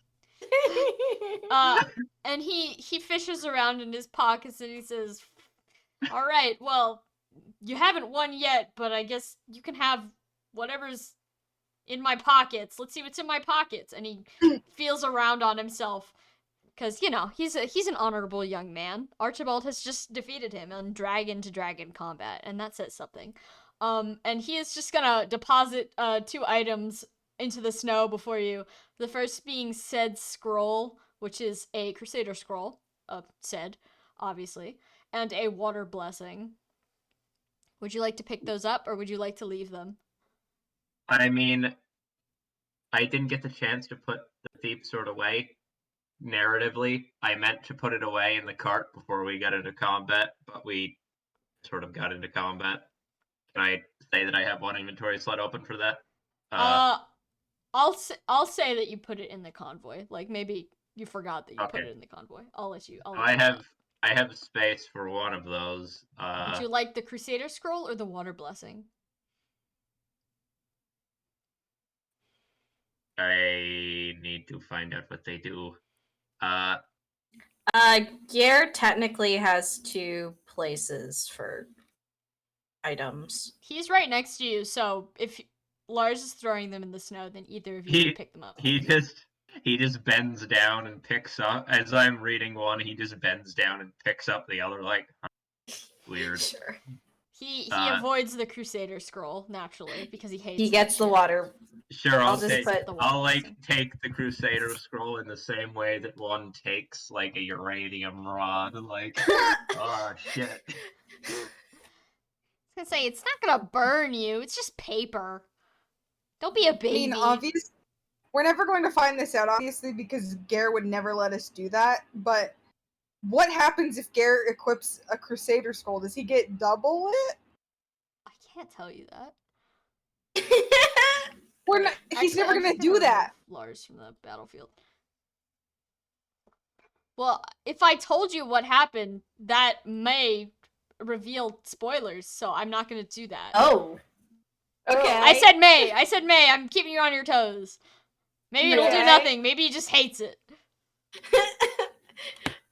A: And he fishes around in his pockets and he says, "All right, well, you haven't won yet, but I guess you can have whatever's in my pockets. Let's see what's in my pockets." And he feels around on himself because he's an honorable young man. Archibald has just defeated him in dragon to dragon combat, and that says something. And he is just gonna deposit 2 items into the snow before you. The first being said scroll, which is a Crusader scroll, said, obviously, and a water blessing. Would you like to pick those up, or would you like to leave them?
E: I mean, I didn't get the chance to put the thief sword away. Narratively, I meant to put it away in the cart before we got into combat, but we sort of got into combat. Can I say that I have one inventory slot open for that?
A: I'll say that you put it in the convoy. Like maybe you forgot that you put
E: Okay.
A: it in the convoy. I'll let you.
E: I have space for one of those.
A: Would you like the Crusader scroll or the water blessing?
E: I need to find out what they do.
D: Gare technically has 2 places for items.
A: He's right next to you, so if Lars is throwing them in the snow, then either of you can pick them up.
E: He just bends down and picks up. As I'm reading one, he just bends down and picks up the other. Like, weird.
D: Sure.
A: He avoids the Crusader scroll naturally because he hates.
D: He gets the water.
E: Sure, I'll
D: just put
A: the water blessing.
E: take the Crusader scroll in the same way that one takes like a uranium rod. Like, oh shit.
A: I was gonna say it's not gonna burn you. It's just paper. Don't be a baby.
C: I mean, we're never going to find this out, obviously, because Gare would never let us do that. But what happens if Gare equips a Crusader scroll? Does he get double it?
A: I can't tell you that.
C: He's never gonna do that.
A: Lars from the battlefield. Well, if I told you what happened, that may reveal spoilers, so I'm not gonna do that.
D: Oh. Okay.
A: I said may. I'm keeping you on your toes. Maybe it'll do nothing. Maybe he just hates it.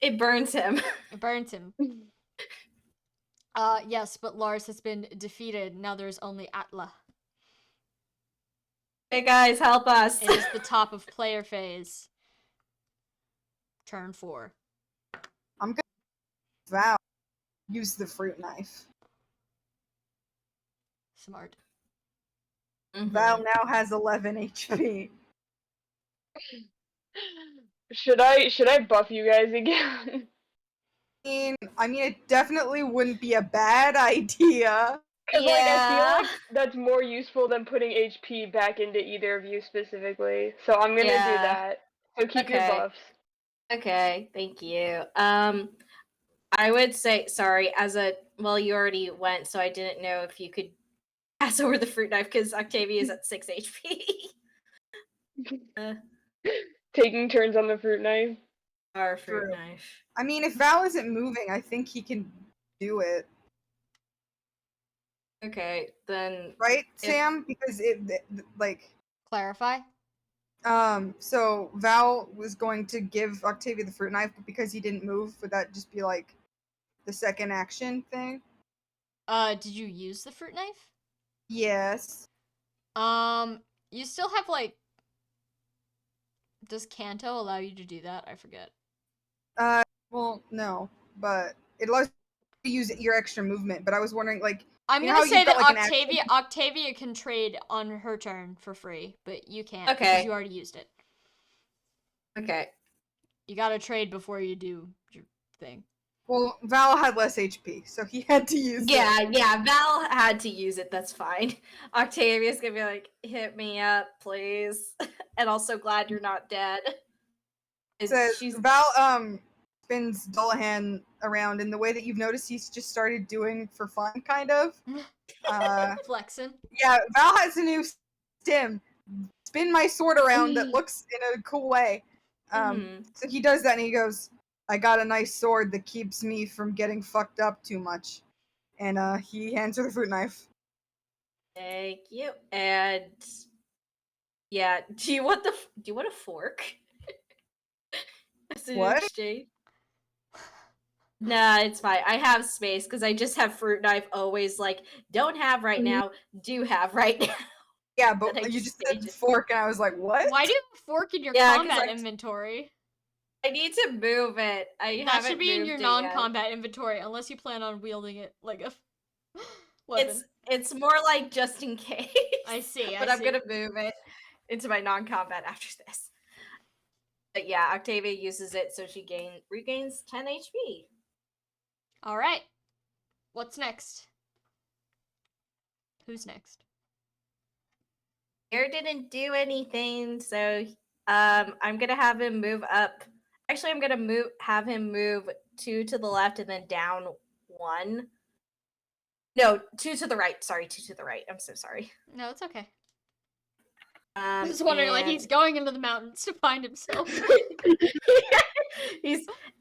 D: It burns him.
A: It burns him. Yes, but Lars has been defeated. Now there's only Atla.
D: Hey guys, help us.
A: It is the top of player phase. Turn 4.
C: I'm gonna Val use the fruit knife.
A: Smart.
C: Val now has 11 HP.
B: Should I buff you guys again?
C: I mean, it definitely wouldn't be a bad idea.
B: Cause I feel like that's more useful than putting HP back into either of you specifically. So I'm gonna do that. So keep your buffs.
D: Okay, thank you. I would say sorry. You already went, so I didn't know if you could pass over the fruit knife because Octavia is at 6 HP.
B: Taking turns on the fruit knife.
D: Our fruit knife.
C: I mean, if Val isn't moving, I think he can do it.
D: Okay, then.
C: Right, Sam? Because
A: Clarify?
C: So Val was going to give Octavia the fruit knife, but because he didn't move, would that just be like the second action thing?
A: Did you use the fruit knife?
C: Yes.
A: You still have does Kanto allow you to do that? I forget.
C: Well, no, but it allows you to use your extra movement, but I was wondering,
A: I'm gonna say that Octavia can trade on her turn for free, but you can't because you already used it.
D: Okay.
A: You gotta trade before you do your thing.
C: Well, Val had less HP, so he had to use it.
D: Yeah, Val had to use it, that's fine. Octavia's gonna be like, hit me up, please. And also glad you're not dead.
C: says
D: she's
C: Val spins Dullahan around in the way that you've noticed he's just started doing for fun, kind of.
A: Flexing.
C: Yeah, Val has a new stim. Spin my sword around that looks in a cool way. So he does that and he goes, I got a nice sword that keeps me from getting fucked up too much. And he hands her the fruit knife.
D: Thank you. And yeah, do you want a fork? As an
C: What?
D: exchange? Nah, it's fine. I have space because I just have fruit knife always like don't have right now, do have right now.
C: Yeah,
D: Then I
C: but you just
D: change
C: said
D: it.
C: fork and I was like, what?
A: Why do you have a fork in your
D: Yeah, 'cause
A: combat
D: I-
A: inventory?
D: I need to move it. I
A: That
D: haven't
A: should be in
D: moved
A: your
D: it yet.
A: non-combat inventory, unless you plan on wielding it like a weapon.
D: It's more like just in case.
A: I see.
D: But I'm gonna move it into my non-combat after this. But yeah, Octavia uses it so she regains 10 HP.
A: All right. What's next? Who's next?
D: Gare didn't do anything, so I'm gonna have him move up. Actually, I'm gonna have him move 2 to the left and then down 1. No, 2 to the right. Sorry, 2 to the right. I'm so sorry.
A: No, it's okay. I was wondering, like,
D: and-
A: he's going into the mountains to find himself.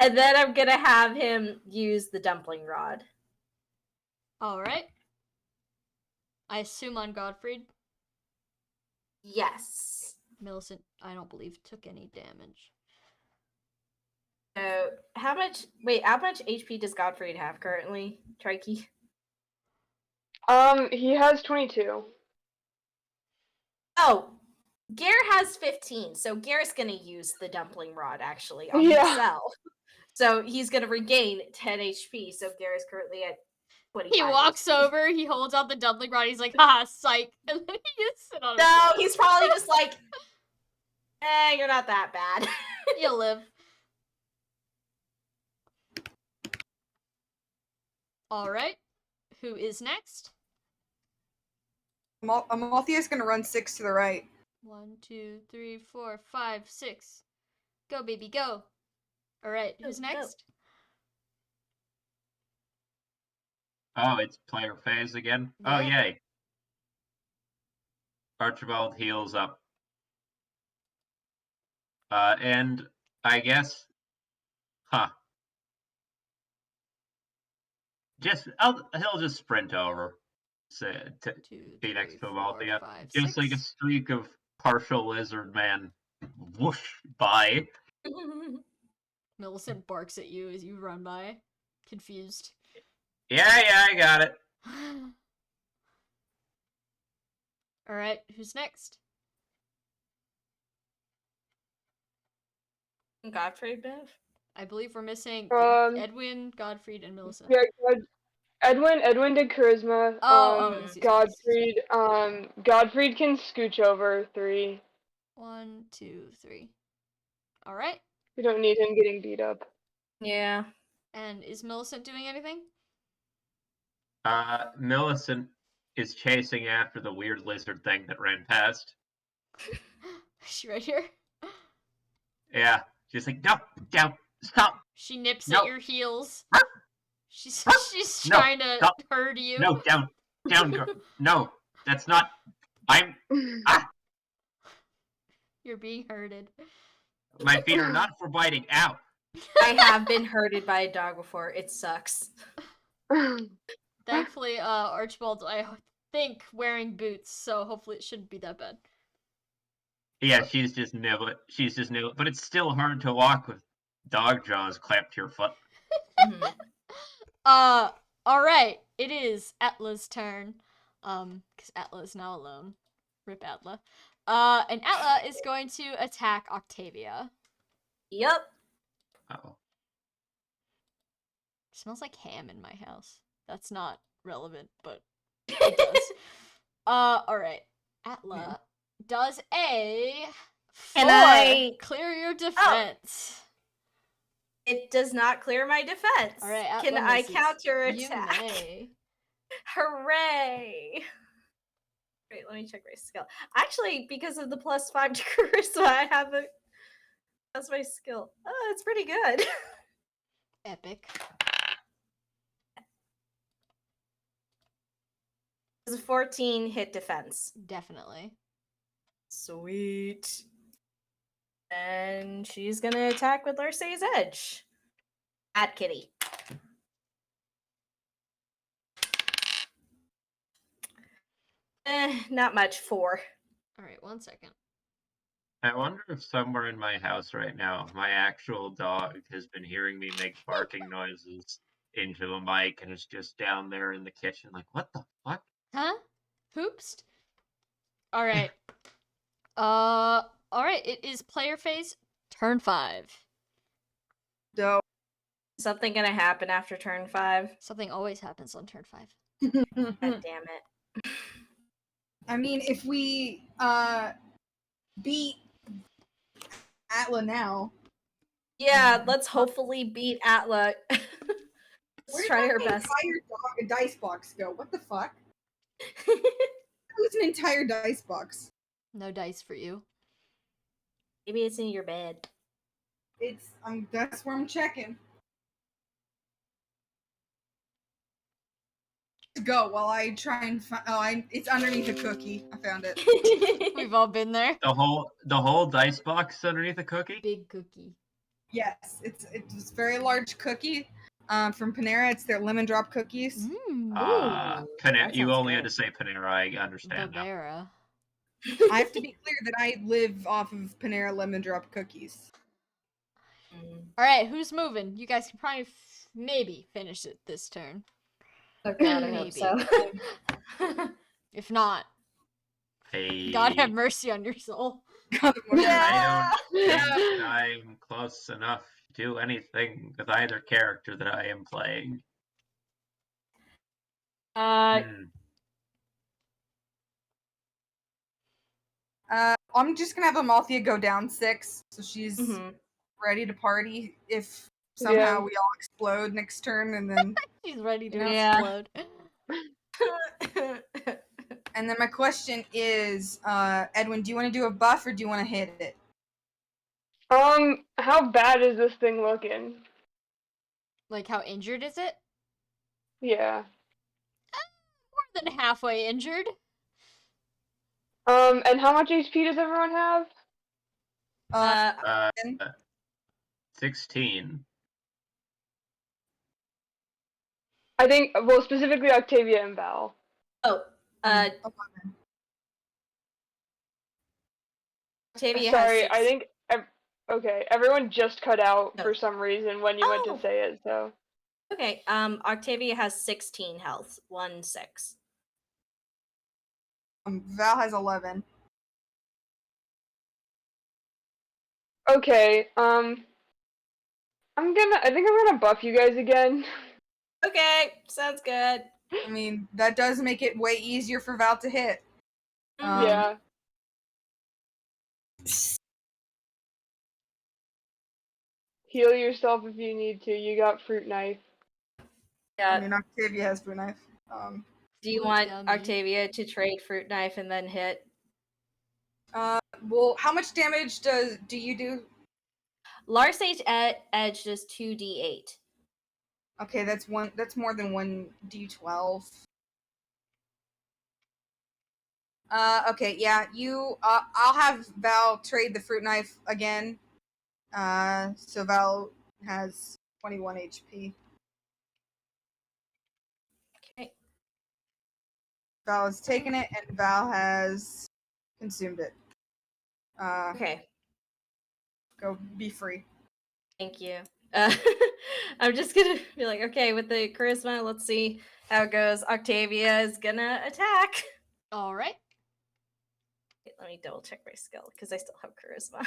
D: And then I'm gonna have him use the dumpling rod.
A: All right. I assume on Godfried.
D: Yes.
A: Millicent, I don't believe, took any damage.
D: So how much HP does Godfrey have currently, Trikey?
B: He has 22.
D: Oh, Gare has 15, so Gare's gonna use the dumpling rod actually on
B: Yeah.
D: himself. So he's gonna regain 10 HP, so Gare is currently at 25.
A: He walks
D: HP.
A: over, he holds out the dumpling rod, he's like, haha, psych. And then he gets it on his
D: No,
A: lap.
D: he's probably just like, you're not that bad.
A: You'll live. Alright. Who is next?
C: Malthea's gonna run 6 to the right.
A: 1, 2, 3, 4, 5, 6. Go, baby, go. Alright, who's
D: Go, go.
A: next?
E: Oh, it's player phase again. Oh,
A: Yeah.
E: yay. Archibald heals up. And I guess, he'll just sprint over to
A: 2,
E: be
A: 3,
E: next to
A: 4,
E: Malthea.
A: 5,
E: Just
A: 6.
E: like a streak of partial lizard man whoosh by.
A: Millicent barks at you as you run by, confused.
E: Yeah, I got it.
A: Alright, who's next?
D: Godfrey, Bev?
A: I believe we're missing Edwin, Godfried, and Millicent.
B: Yeah, Edwin did charisma.
A: Yes, yes,
B: Godfried, Godfried can scooch over 3.
A: 1, 2, 3. Alright.
B: We don't need him getting beat up.
D: Yeah.
A: And is Millicent doing anything?
E: Millicent is chasing after the weird lizard thing that ran past.
A: Is she right here?
E: Yeah, she's like, no, down, stop.
A: She nips
E: No.
A: at your heels. She's
E: No,
A: trying to
E: stop.
A: herd you.
E: No, down, girl. No, that's not.
A: You're being herded.
E: My feet are not for biting. Ow.
D: I have been herded by a dog before. It sucks.
A: Thankfully, Archibald's, I think, wearing boots, so hopefully it shouldn't be that bad.
E: Yeah, she's just nibbling. But it's still hard to walk with dog jaws clamped to your foot.
A: Alright. It is Atla's turn. Because Atla is now alone. Rip Atla. And Atla is going to attack Octavia.
D: Yep.
E: Uh-oh.
A: Smells like ham in my house. That's not relevant, but it does. Alright. Atla does a 4.
D: And I-
A: Clear your defense.
D: It does not clear my defense.
A: Alright, Atla
D: Can I
A: misses.
D: counterattack?
A: You may.
D: Hooray! Wait, let me check my skill. Actually, because of the +5 to charisma, I have a That's my skill. Oh, it's pretty good.
A: Epic.
D: It's a 14 hit defense.
A: Definitely.
D: Sweet. And she's gonna attack with Larce's Edge. At Kitty. Not much. 4.
A: All right, 1 second.
E: I wonder if somewhere in my house right now, my actual dog has been hearing me make barking noises into the mic and is just down there in the kitchen like, what the fuck?
A: Huh? Poopst? All right. All right. It is player phase. Turn 5.
C: Dope.
D: Something gonna happen after turn 5.
A: Something always happens on turn 5.
D: God damn it.
C: I mean, if we beat Atla now,
D: Yeah, let's hopefully beat Atla.
C: where
D: Let's
C: did
D: try
C: my
D: our best.
C: entire dice box go? What the fuck? It was an entire dice box.
A: No dice for you.
D: Maybe it's in your bed.
C: It's that's where I'm checking. Go while I try and find. It's underneath a cookie. I found it.
A: We've all been there.
E: The whole dice box underneath the cookie?
A: Big cookie.
C: Yes, it's a very large cookie. From Panera. It's their lemon drop cookies.
A: Mmm.
D: Ooh, that
E: You
D: sounds
E: only had
D: good.
E: to say Panera, I understand now.
A: Bavera.
C: I have to be clear that I live off of Panera lemon drop cookies.
A: All right, who's moving? You guys can probably maybe finish it this turn.
D: Oh god, I hope
A: Maybe.
D: so.
A: If not, God have mercy on your soul.
E: I don't think I'm close enough to do anything with either character that I am playing.
C: I'm just gonna have Amalthea go down 6, so she's
D: Mhm.
C: ready to party if somehow we all explode next turn, and then
A: She's ready to
D: Yeah.
A: explode.
C: and then my question is, Edwin, do you want to do a buff or do you want to hit it?
B: How bad is this thing looking?
A: Like, how injured is it?
B: Yeah.
A: More than halfway injured.
B: And how much HP does everyone have?
E: 16.
B: I think, well, specifically Octavia and Val.
D: Octavia
B: Sorry,
D: has
B: I
D: 6.
B: think. Okay, everyone just cut out
D: No.
B: for some reason when you went
D: Oh.
B: to say it. So.
D: Okay, Octavia has 16 health. 1-6.
C: Val has 11.
B: Okay. I think I'm gonna buff you guys again.
D: Okay, sounds good.
C: I mean, that does make it way easier for Val to hit.
B: Yeah. Heal yourself if you need to. You got fruit knife.
D: Yeah.
C: I mean, Octavia has fruit knife.
D: Do you
A: Ooh,
D: want
A: yummy.
D: Octavia to trade fruit knife and then hit?
C: Well, how much damage do you do?
D: Larce's Edge does 2d8.
C: Okay, that's more than 1d12. Okay, yeah, I'll have Val trade the fruit knife again. So Val has 21 HP.
D: Okay.
C: Val has taken it, and Val has consumed it.
D: Okay.
C: Go be free.
D: Thank you. I'm just gonna be like, okay, with the charisma, let's see how it goes. Octavia is gonna attack.
A: All right.
D: Okay, let me double check my skill because I still have charisma.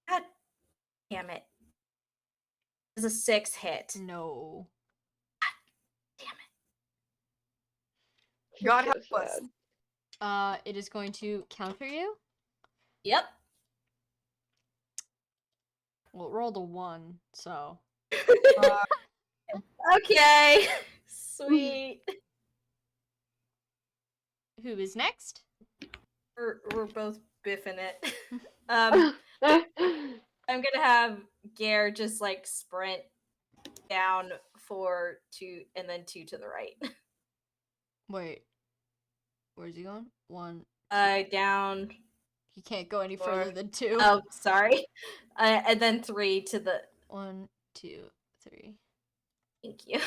D: God damn it. It's a 6 hit.
A: No.
D: Damn it.
C: God
B: So
C: help us.
B: sad.
A: It is going to counter you.
D: Yep.
A: Well, it rolled a 1, so.
D: Okay. Sweet.
A: who is next?
D: We're both biffing it. I'm gonna have Gare just like sprint down 4, 2, and then 2 to the right.
A: Wait. Where's he going? 1.
D: Down.
A: He can't go any
D: 4.
A: further than 2.
D: Oh, sorry. And then 3 to the.
A: 1, 2, 3.
D: Thank you.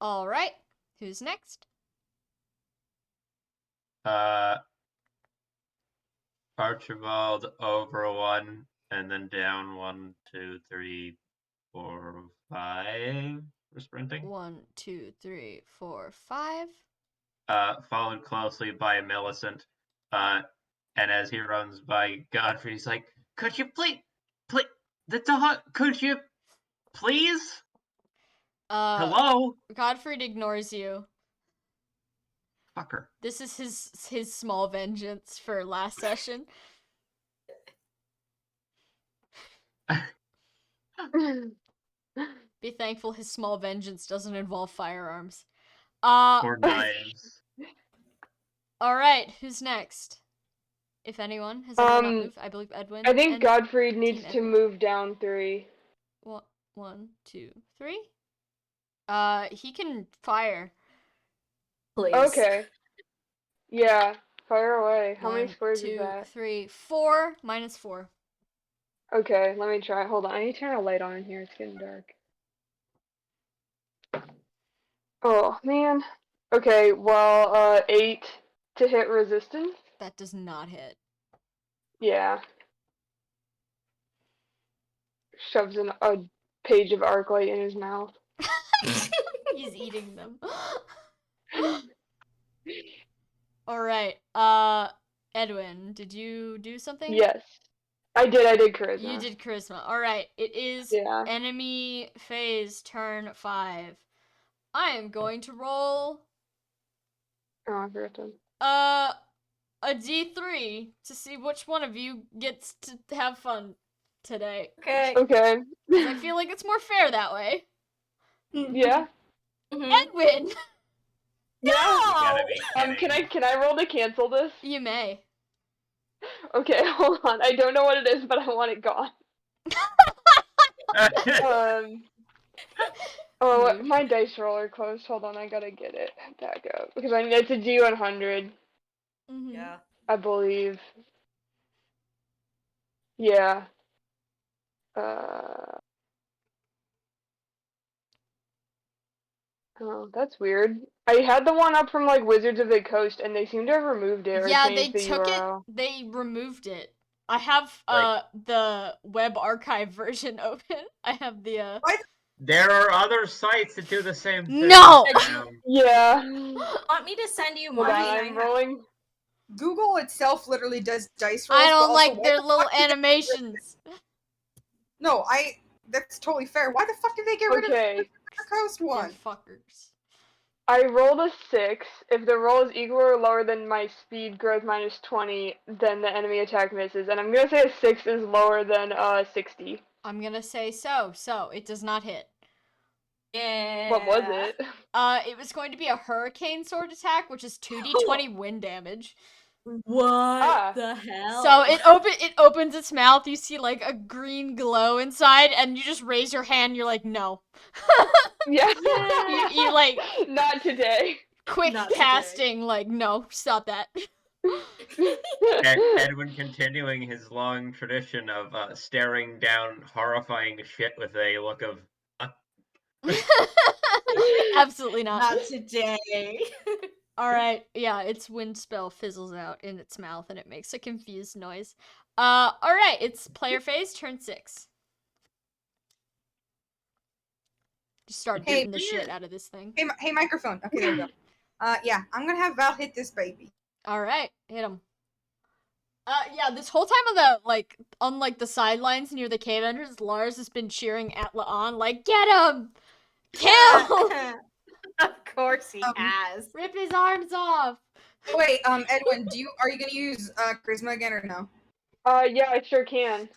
A: All right. Who's next?
E: Archibald over 1, and then down 1, 2, 3, 4, 5 for sprinting.
A: 1, 2, 3, 4, 5.
E: Followed closely by Millicent. And as he runs by Godfrey, he's like, "Could you please, the dog? Could you please? Hello,
A: Godfrey ignores you.
E: fucker."
A: This is his small vengeance for last session. Be thankful his small vengeance doesn't involve firearms.
E: Or knives.
A: All right, who's next? If anyone has anyone not moved, I believe Edwin.
B: I think
A: and
B: Godfrey needs
A: Team
B: to
A: Edwin.
B: move down 3.
A: 1, 2, 3. He can fire.
D: Please.
B: Okay. Yeah, fire away. How
A: 1,
B: many squares
A: 2,
B: is that?
A: 3, 4. -4.
B: Okay, let me try. Hold on, I need to turn a light on in here. It's getting dark. Oh, man. Okay, well, 8 to hit resistance.
A: That does not hit.
B: Yeah. Shoves a page of Arclight in his mouth.
A: He's eating them. All right. Edwin, did you do something?
B: Yes. I did charisma.
A: You did charisma. All right. It is
B: Yeah.
A: enemy phase turn 5. I am going to roll
B: Oh, I forgot to.
A: a D3 to see which one of you gets to have fun today.
D: Okay.
B: Okay.
A: 'Cause I feel like it's more fair that way.
B: Yeah.
D: Mhm.
A: Edwin,
B: Yeah.
E: Gotta be kidding.
B: Can I roll to cancel this?
A: you may.
B: Okay, hold on. I don't know what it is, but I want it gone. Oh, my dice roller closed. Hold on, I gotta get it back up because it's a D100,
A: Mhm.
D: Yeah.
B: I believe. Yeah. Oh, that's weird. I had the one up from like Wizards of the Coast, and they seem to have removed it or
A: Yeah, they
B: changed the
A: took
B: URL.
A: it. They removed it. I have
E: Like-
A: the web archive version open. I have the
E: There are other sites that do the same thing.
A: No!
B: Yeah.
D: Want me to send you
B: Hold on,
D: mine?
B: I'm rolling.
C: Google itself literally does dice rolls.
A: I
C: but
A: don't
C: also,
A: like
C: why
A: their
C: the
A: little
C: fuck did they get rid of
A: animations.
C: it? No, that's totally fair. Why the fuck did they get rid of
B: Okay.
C: the Coast
A: They're
C: one?
A: fuckers.
B: I rolled a 6. If the roll is equal or lower than my speed growth minus 20, then the enemy attack misses. And I'm gonna say a 6 is lower than 60.
A: I'm gonna say so. So it does not hit.
D: Yeah.
B: What was it?
A: It was going to be a hurricane sword attack, which is 2d20 wind damage.
D: What
B: Ah.
D: the hell?
A: So it opens its mouth. You see like a green glow inside, and you just raise your hand. You're like, no.
B: Yeah.
A: You like
B: Not today.
A: quick
D: Not today.
A: casting. Like, no, stop that.
E: Edwin continuing his long tradition of staring down horrifying shit with a look of
A: Absolutely not.
D: Not today.
A: All right, yeah, its wind spell fizzles out in its mouth and it makes a confused noise. All right, it's player phase, turn 6. Just start
C: Hey,
A: beating the shit out of this thing.
C: Hey, microphone. Okay, there we go. Yeah, I'm gonna have Val hit this baby.
A: All right, hit him. Yeah, this whole time on the sidelines near the cave entrance, Lars has been cheering at La'an, like, get him! Kill!
D: Of course he
C: Um,
D: has.
A: Rip his arms off!
C: Wait, Edwin, are you gonna use charisma again or no?
B: Yeah, I sure can.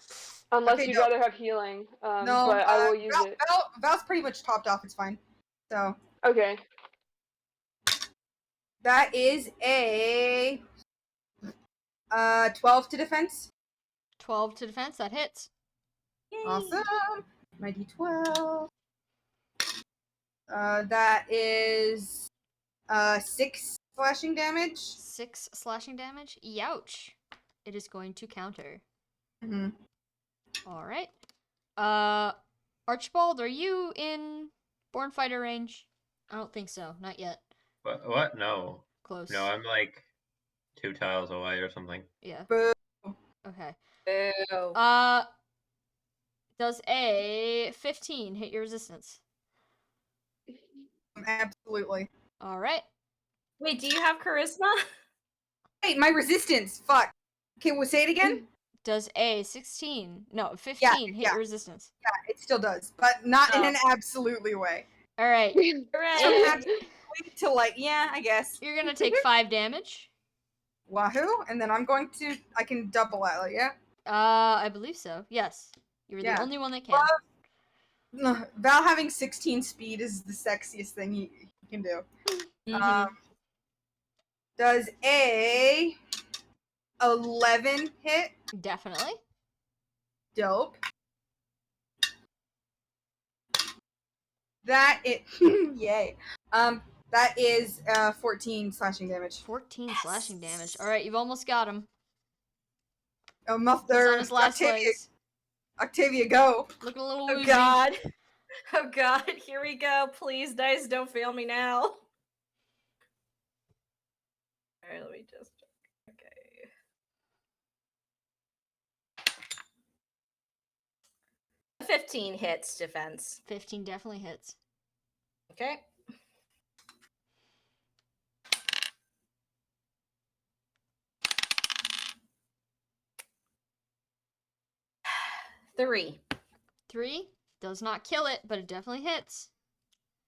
B: Unless
C: Okay,
B: you'd
C: no.
B: rather have healing.
C: No,
B: But I will use it.
C: Val's pretty much topped off. It's fine. So
B: Okay.
C: That is a 12 to defense.
A: 12 to defense, that hits.
C: Awesome. My d12. That is 6 slashing damage.
A: 6 slashing damage. Youch. It is going to counter.
C: Mm-hmm.
A: Alright. Archibald, are you in Born Fighter range? I don't think so. Not yet.
E: What? No.
A: Close.
E: No, I'm like 2 tiles away or something.
A: Yeah.
C: Boo.
A: Okay.
D: Ew.
A: Does a 15 hit your resistance?
C: Absolutely.
A: Alright.
D: Wait, do you have charisma?
C: Wait, my resistance. Fuck. Okay, we'll say it again.
A: Does a 15 hit
C: yeah.
A: your resistance?
C: Yeah, it still does, but not in
D: Oh.
C: an absolutely way.
A: Alright.
D: Hooray!
C: To like, yeah, I guess.
A: You're gonna take 5 damage.
C: Wahoo! And then I can double it, yeah?
A: I believe so. Yes. You're
C: Yeah.
A: the only one that can.
C: Ugh, Val having 16 speed is the sexiest thing he can do.
D: Mhm.
C: Does a 11 hit?
A: Definitely.
C: Dope. That it yay. That is 14 slashing damage.
A: 14 slashing damage. Alright, you've almost got him.
C: Oh,
A: He's on his last legs.
C: Octavia, go.
A: Looking a little
D: Oh
A: woozy.
D: god. Oh god, here we go. Please, dice, don't fail me now. Alright, let me just check. Okay. A 15 hits defense.
A: 15 definitely hits.
D: Okay. Three.
A: 3 does not kill it, but it definitely hits.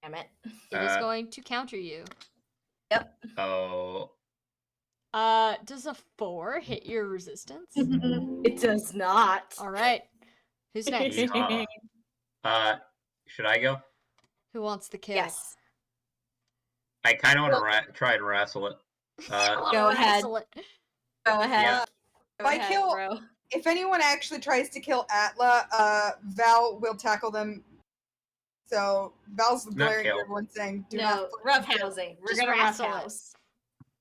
D: Damn it.
A: It is going to counter you.
E: Oh.
A: Does a 4 hit your resistance?
D: It does not.
A: Alright. Who's next?
E: Should I go?
A: Who wants the kill?
D: Yes.
E: I kind of want to try and wrestle it.
D: Go ahead.
A: Wrestle it.
D: Go ahead.
E: Yeah.
D: Go
C: If I
D: ahead,
C: kill-
D: bro.
C: If anyone actually tries to kill Atla, Val will tackle them. So Val's glaring at
E: kill.
C: everyone saying, "Do
D: No,
C: not
D: roughhousing. We're
A: Just
D: gonna
A: wrestle it.
D: roughhouse.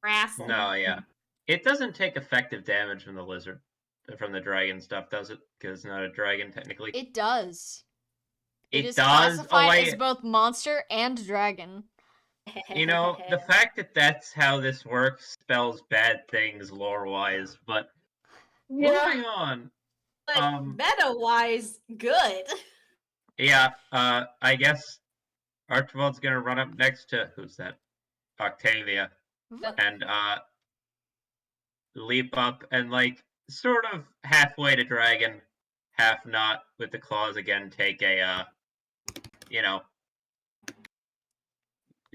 D: Wrestle.
E: No, yeah. It doesn't take effective damage from the lizard, from the dragon stuff, does it? Because it's not a dragon, technically.
A: It does. It is
E: does?
A: classified
E: Oh, wait.
A: as both monster and dragon.
E: You know, the fact that that's how this works spells bad things lore-wise, but moving on.
D: But meta-wise, good.
E: Yeah, I guess Archibald's gonna run up next to, who's that? Octavia. And, leap up and, like, sort of halfway to dragon, half not, with the claws again, take a,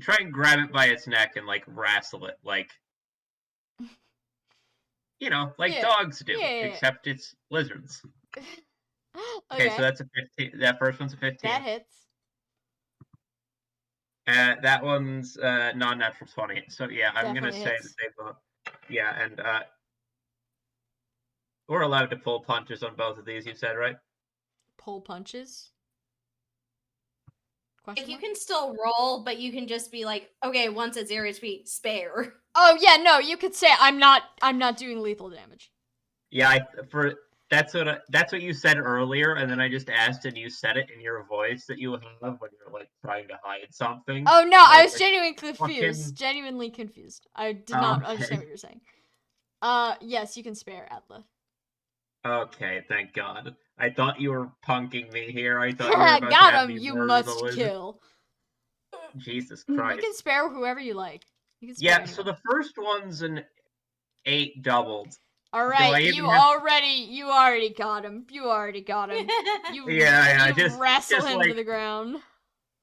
E: try and grab it by its neck and, like, wrestle it, like, like
A: Yeah.
E: dogs do,
A: Yeah.
E: except it's lizards.
A: Okay,
E: Okay, so that's a 15. That first one's a 15.
A: that hits.
E: That one's non-natural 20. So yeah, I'm gonna
A: Definitely
E: say
A: hits.
E: that they both. Yeah, and we're allowed to pull punches on both of these. You said, right?
A: Pull punches.
D: Like,
A: Question
D: you
A: mark?
D: can still roll, but you can just be like, okay, once it's area speed, spare.
A: Oh yeah, no, you could say I'm not doing lethal damage.
E: Yeah, that's what you said earlier, and then I just asked, and you said it in your voice that you have when you're like trying to hide something.
A: Oh no, I was
E: Like,
A: genuinely confused.
E: fucking-
A: Genuinely confused. I did not
E: Okay.
A: understand what you were saying. Yes, you can spare Atla.
E: Okay, thank God. I thought you were punking me here. I thought you were about to
A: Got
E: have
A: him.
E: me
A: You
E: murder
A: must
E: the lizard.
A: kill.
E: Jesus
A: You
E: Christ.
A: can spare whoever you like. You can spare
E: Yeah,
A: anyone.
E: so the first one's an 8 doubled.
A: All
E: do I
A: right,
E: even
A: you
E: have-
A: already got him. You already got him. You
E: Yeah,
A: you
E: just
A: wrestle him to
E: like-
A: the ground.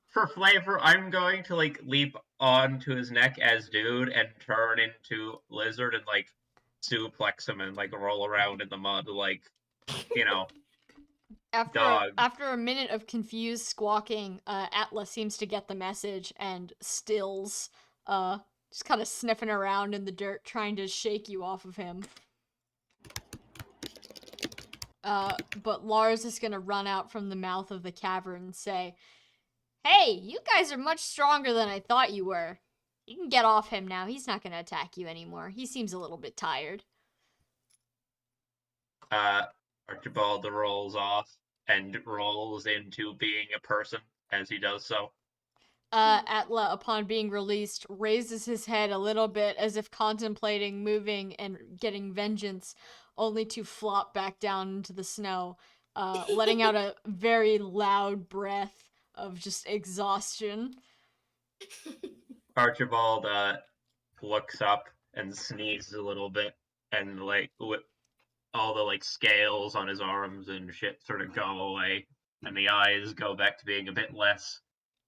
E: For flavor, I'm going to like leap onto his neck as dude and turn into lizard and like suplex him and like roll around in the mud like, dog.
A: After a minute of confused squawking, Atlas seems to get the message and stills just kind of sniffing around in the dirt, trying to shake you off of him. But Lars is gonna run out from the mouth of the cavern and say, "Hey, you guys are much stronger than I thought you were. You can get off him now. He's not gonna attack you anymore. He seems a little bit tired."
E: Archibald rolls off and rolls into being a person as he does so.
A: Atla, upon being released, raises his head a little bit as if contemplating moving and getting vengeance, only to flop back down into the snow, letting out a very loud breath of just exhaustion.
E: Archibald looks up and sneezes a little bit, and like all the like scales on his arms and shit sort of go away, and the eyes go back to being a bit less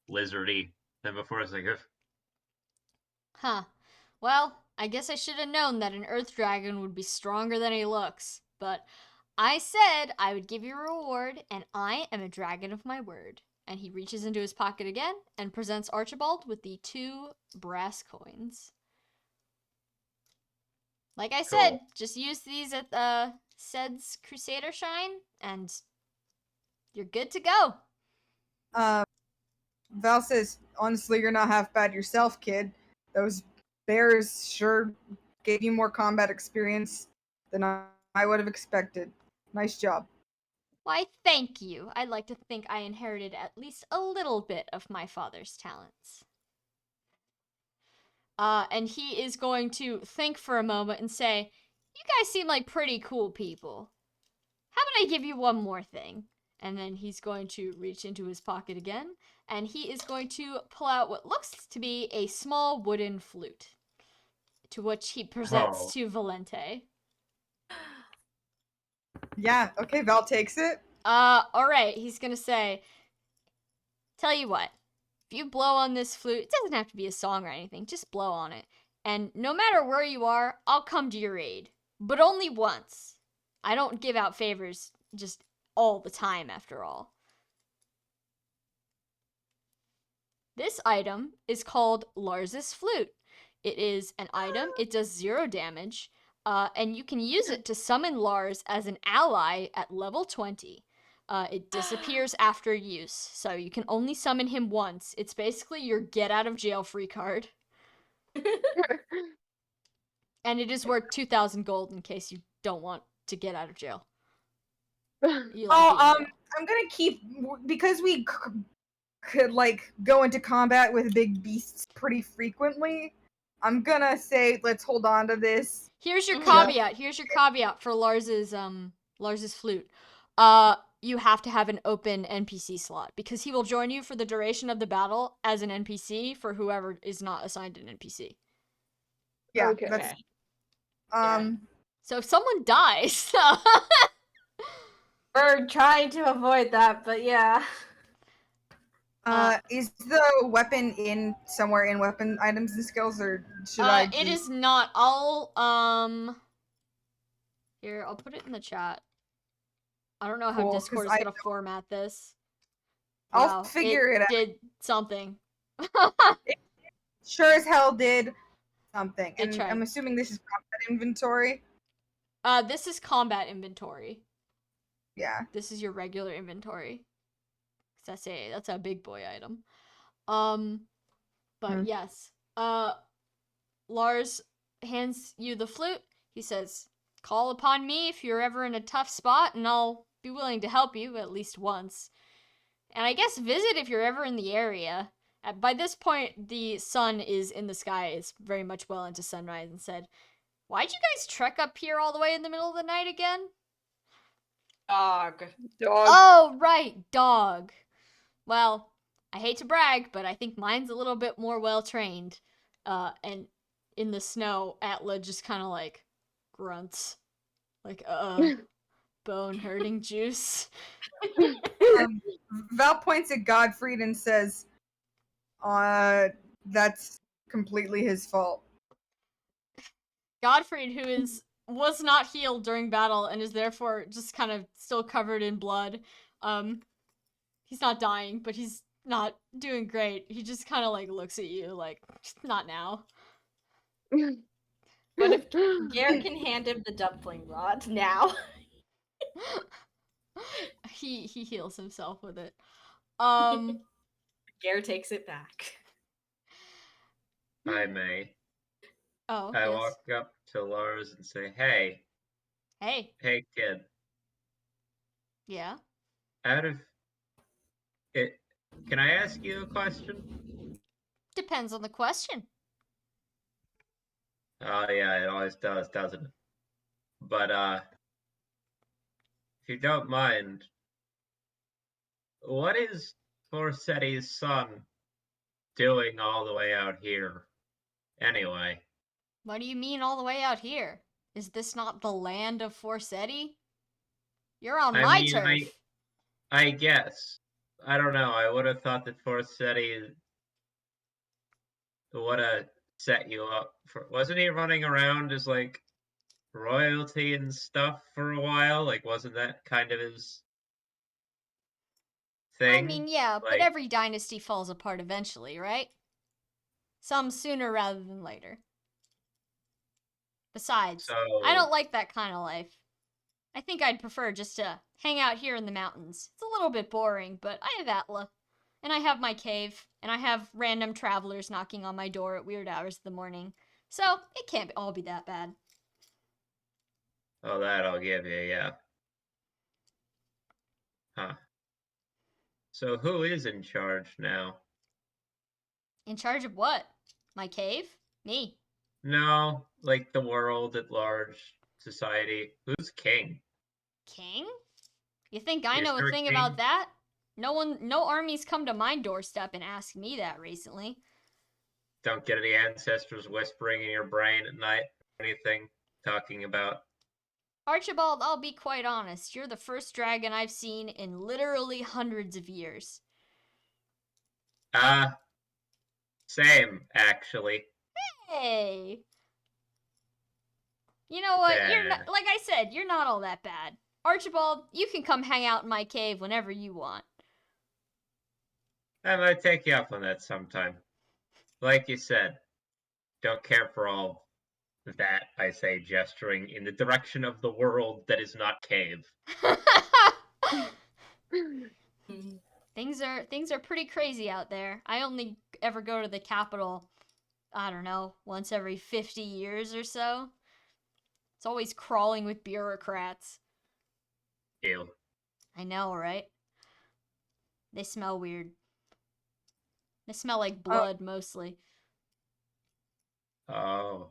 E: lizardy than before. It's like,
A: Huh. Well, I guess I should have known that an earth dragon would be stronger than he looks, but I said I would give you a reward, and I am a dragon of my word. And he reaches into his pocket again and presents Archibald with the 2 brass coins. Like I said,
E: Cool.
A: just use these at Ced's Crusader Shrine, and you're good to go.
C: Val says, honestly, you're not half bad yourself, kid. Those bears sure gave you more combat experience than I would have expected. Nice job.
A: Why, thank you. I'd like to think I inherited at least a little bit of my father's talents. And he is going to think for a moment and say, "You guys seem like pretty cool people. How about I give you one more thing?" And then he's going to reach into his pocket again, and he is going to pull out what looks to be a small wooden flute, to which he presents
E: Oh.
A: to Valente.
C: Yeah, okay, Val takes it.
A: Alright, he's gonna say, "Tell you what, if you blow on this flute, it doesn't have to be a song or anything, just blow on it. And no matter where you are, I'll come to your aid. But only once. I don't give out favors just all the time, after all." This item is called Lars's Flute. It is an item, it does 0 damage, and you can use it to summon Lars as an ally at level 20. It disappears after use, so you can only summon him once. It's basically your get out of jail free card. And it is worth 2,000 gold in case you don't want to get out of jail. You like being in jail.
C: I'm gonna keep, because we could like go into combat with big beasts pretty frequently. I'm gonna say let's hold on to this.
A: Here's your
D: Yeah.
A: caveat. Here's your caveat for Lars's flute. You have to have an open NPC slot because he will join you for the duration of the battle as an NPC for whoever is not assigned an NPC.
C: Yeah,
B: Okay.
C: that's
A: So if someone dies,
D: We're trying to avoid that, but yeah.
C: is the weapon in somewhere in weapon items and skills, or should I?
A: it is not. I'll here, I'll put it in the chat. I don't know how
C: Cool, 'cause
A: Discord's
C: I
A: gonna format this.
C: I'll
A: Wow,
C: figure it out.
A: Did something.
C: Sure as hell did something,
A: It
C: and
A: tried.
C: I'm assuming this is combat inventory.
A: This is combat inventory.
C: Yeah.
A: This is your regular inventory. That's a big boy item. But yes. Lars hands you the flute. He says, "Call upon me if you're ever in a tough spot, and I'll be willing to help you at least once. And I guess visit if you're ever in the area." By this point, the sun is in the sky. It's very much well into sunrise, and said, "Why'd you guys trek up here all the way in the middle of the night again?"
D: Dog.
B: Dog.
A: Oh, right, dog. Well, I hate to brag, but I think mine's a little bit more well trained. And in the snow, Atla just kind of like grunts, like bone hurting juice.
C: Val points at Godfried and says, that's completely his fault."
A: Godfried, who was not healed during battle and is therefore just kind of still covered in blood. He's not dying, but he's not doing great. He just kind of like looks at you like, "Not now."
D: But if Gare can hand him the dumpling rod now.
A: he heals himself with it.
D: Gare takes it back.
E: I may.
A: Oh,
E: I
A: yes.
E: walk up to Lars and say, "Hey,
A: Hey,
E: hey, kid.
A: yeah.
E: Out of it, can I ask you a question?"
A: Depends on the question.
E: Oh yeah, it always does, doesn't it? But if you don't mind, what is Forsetti's son doing all the way out here? Anyway,
A: What do you mean all the way out here? Is this not the land of Forsetti? You're on
E: I
A: my
E: mean,
A: turf.
E: I guess. I don't know. I would have thought that Forsetti would have set you up for. Wasn't he running around as like royalty and stuff for a while? Like, wasn't that kind of his
A: I
E: thing?
A: mean, yeah, but
E: Like,
A: every dynasty falls apart eventually, right? Some sooner rather than later. Besides, I
E: so.
A: don't like that kind of life. I think I'd prefer just to hang out here in the mountains. It's a little bit boring, but I have Atla. And I have my cave, and I have random travelers knocking on my door at weird hours of the morning. So, it can't all be that bad.
E: Oh, that I'll give you, yeah. Huh. So who is in charge now?
A: In charge of what? My cave? Me.
E: No, like the world at large, society. Who's king?
A: King? You think I
E: Is
A: know a
E: there a
A: thing about
E: king?
A: that? No army's come to my doorstep and asked me that recently.
E: Don't get any ancestors whispering in your brain at night or anything talking about.
A: Archibald, I'll be quite honest. You're the first dragon I've seen in literally hundreds of years.
E: Ah, same, actually.
A: Hey! You know what? You're not,
E: Eh,
A: like I said, you're not all that bad. Archibald, you can come hang out in my cave whenever you want.
E: I might take you up on that sometime. Like you said, don't care for all that, I say, gesturing in the direction of the world that is not cave.
A: Things are pretty crazy out there. I only ever go to the capital, I don't know, once every 50 years or so. It's always crawling with bureaucrats.
E: Ew.
A: I know, right? They smell weird. They smell like blood mostly.
E: Oh,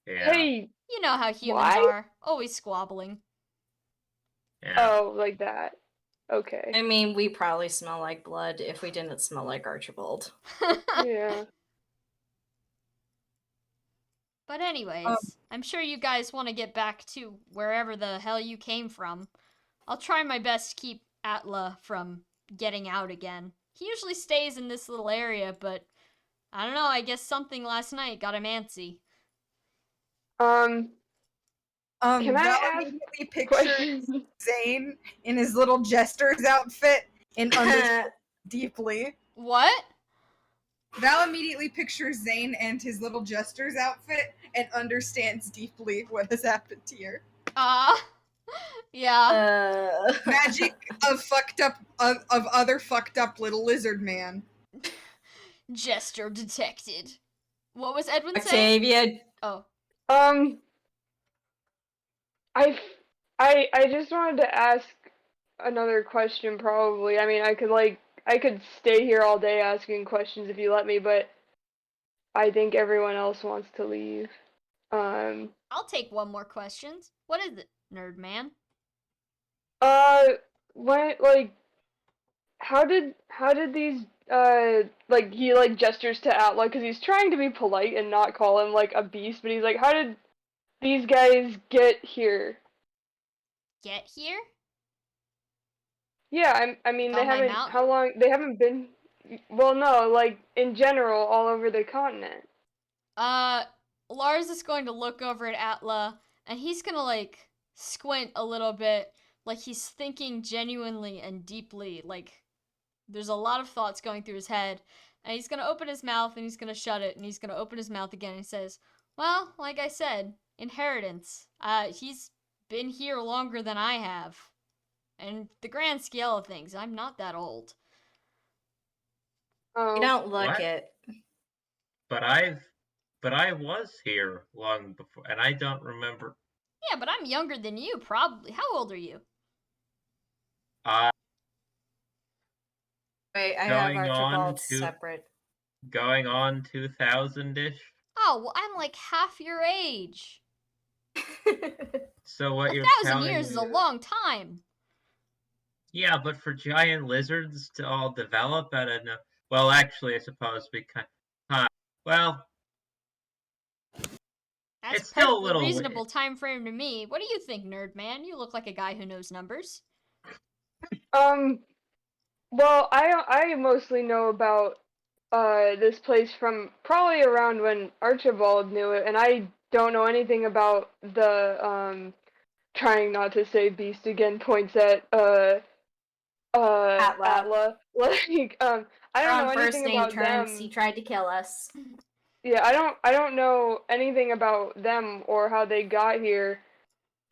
E: yeah,
B: Hey,
A: You know how humans
B: why?
A: are, always squabbling.
E: yeah.
B: Oh, like that. Okay.
D: I mean, we probably smell like blood if we didn't smell like Archibald.
B: Yeah.
A: But anyways, I'm sure you guys want to get back to wherever the hell you came from. I'll try my best to keep Atla from getting out again. He usually stays in this little area, but I don't know, I guess something last night got him antsy.
B: Can I
C: Val
B: ask
C: immediately pictures
B: questions?
C: Zane in his little jester's outfit and understands deeply.
A: What?
C: Val immediately pictures Zane and his little jester's outfit and understands deeply what has happened here.
A: Yeah.
C: Magic of fucked up of other fucked up little lizard man.
A: Jester detected. What was Edwin saying?
D: Octavia.
A: Oh.
B: Um, I just wanted to ask another question. Probably. I mean, I could stay here all day asking questions if you let me, but I think everyone else wants to leave.
A: I'll take one more question. What is it, nerd man?
B: Uh, when like how did these like he like gestures to Atla because he's trying to be polite and not call him like a beast, but he's like, how did these guys get here?
A: Get here?
B: Yeah, I mean they
A: On my
B: haven't
A: mountain?
B: how long they haven't been. Well, no, like in general, all over the continent.
A: Lars is going to look over at Atla, and he's gonna like squint a little bit, like he's thinking genuinely and deeply. Like there's a lot of thoughts going through his head, and he's gonna open his mouth and he's gonna shut it, and he's gonna open his mouth again. And he says, Well, like I said, inheritance. He's been here longer than I have. And the grand scale of things, I'm not that old.
D: You
B: Oh,
D: don't look
E: What?
D: it.
E: But I was here long before, and I don't remember.
A: Yeah, but I'm younger than you, probably. How old are you?
E: Uh,
D: Wait, I have
E: going on
D: Archibald
E: to
D: separate.
E: 2000-ish.
A: Oh, well, I'm like half your age.
E: So what you're
A: 1,000
E: counting
A: years is a
E: is,
A: long time.
E: yeah, but for giant lizards to all develop at a well, actually, I suppose we kind. Well,
A: That's
E: it's still a
A: perfectly
E: little.
A: reasonable time frame to me. What do you think, nerd man? You look like a guy who knows numbers.
B: well, I mostly know about this place from probably around when Archibald knew it, and I don't know anything about the trying not to say beast again points at
D: Atla.
B: Atla. Like I
D: We're
B: don't know
D: on first
B: anything
D: name
B: about
D: terms. He
B: them.
D: tried to kill us.
B: Yeah, I don't know anything about them or how they got here.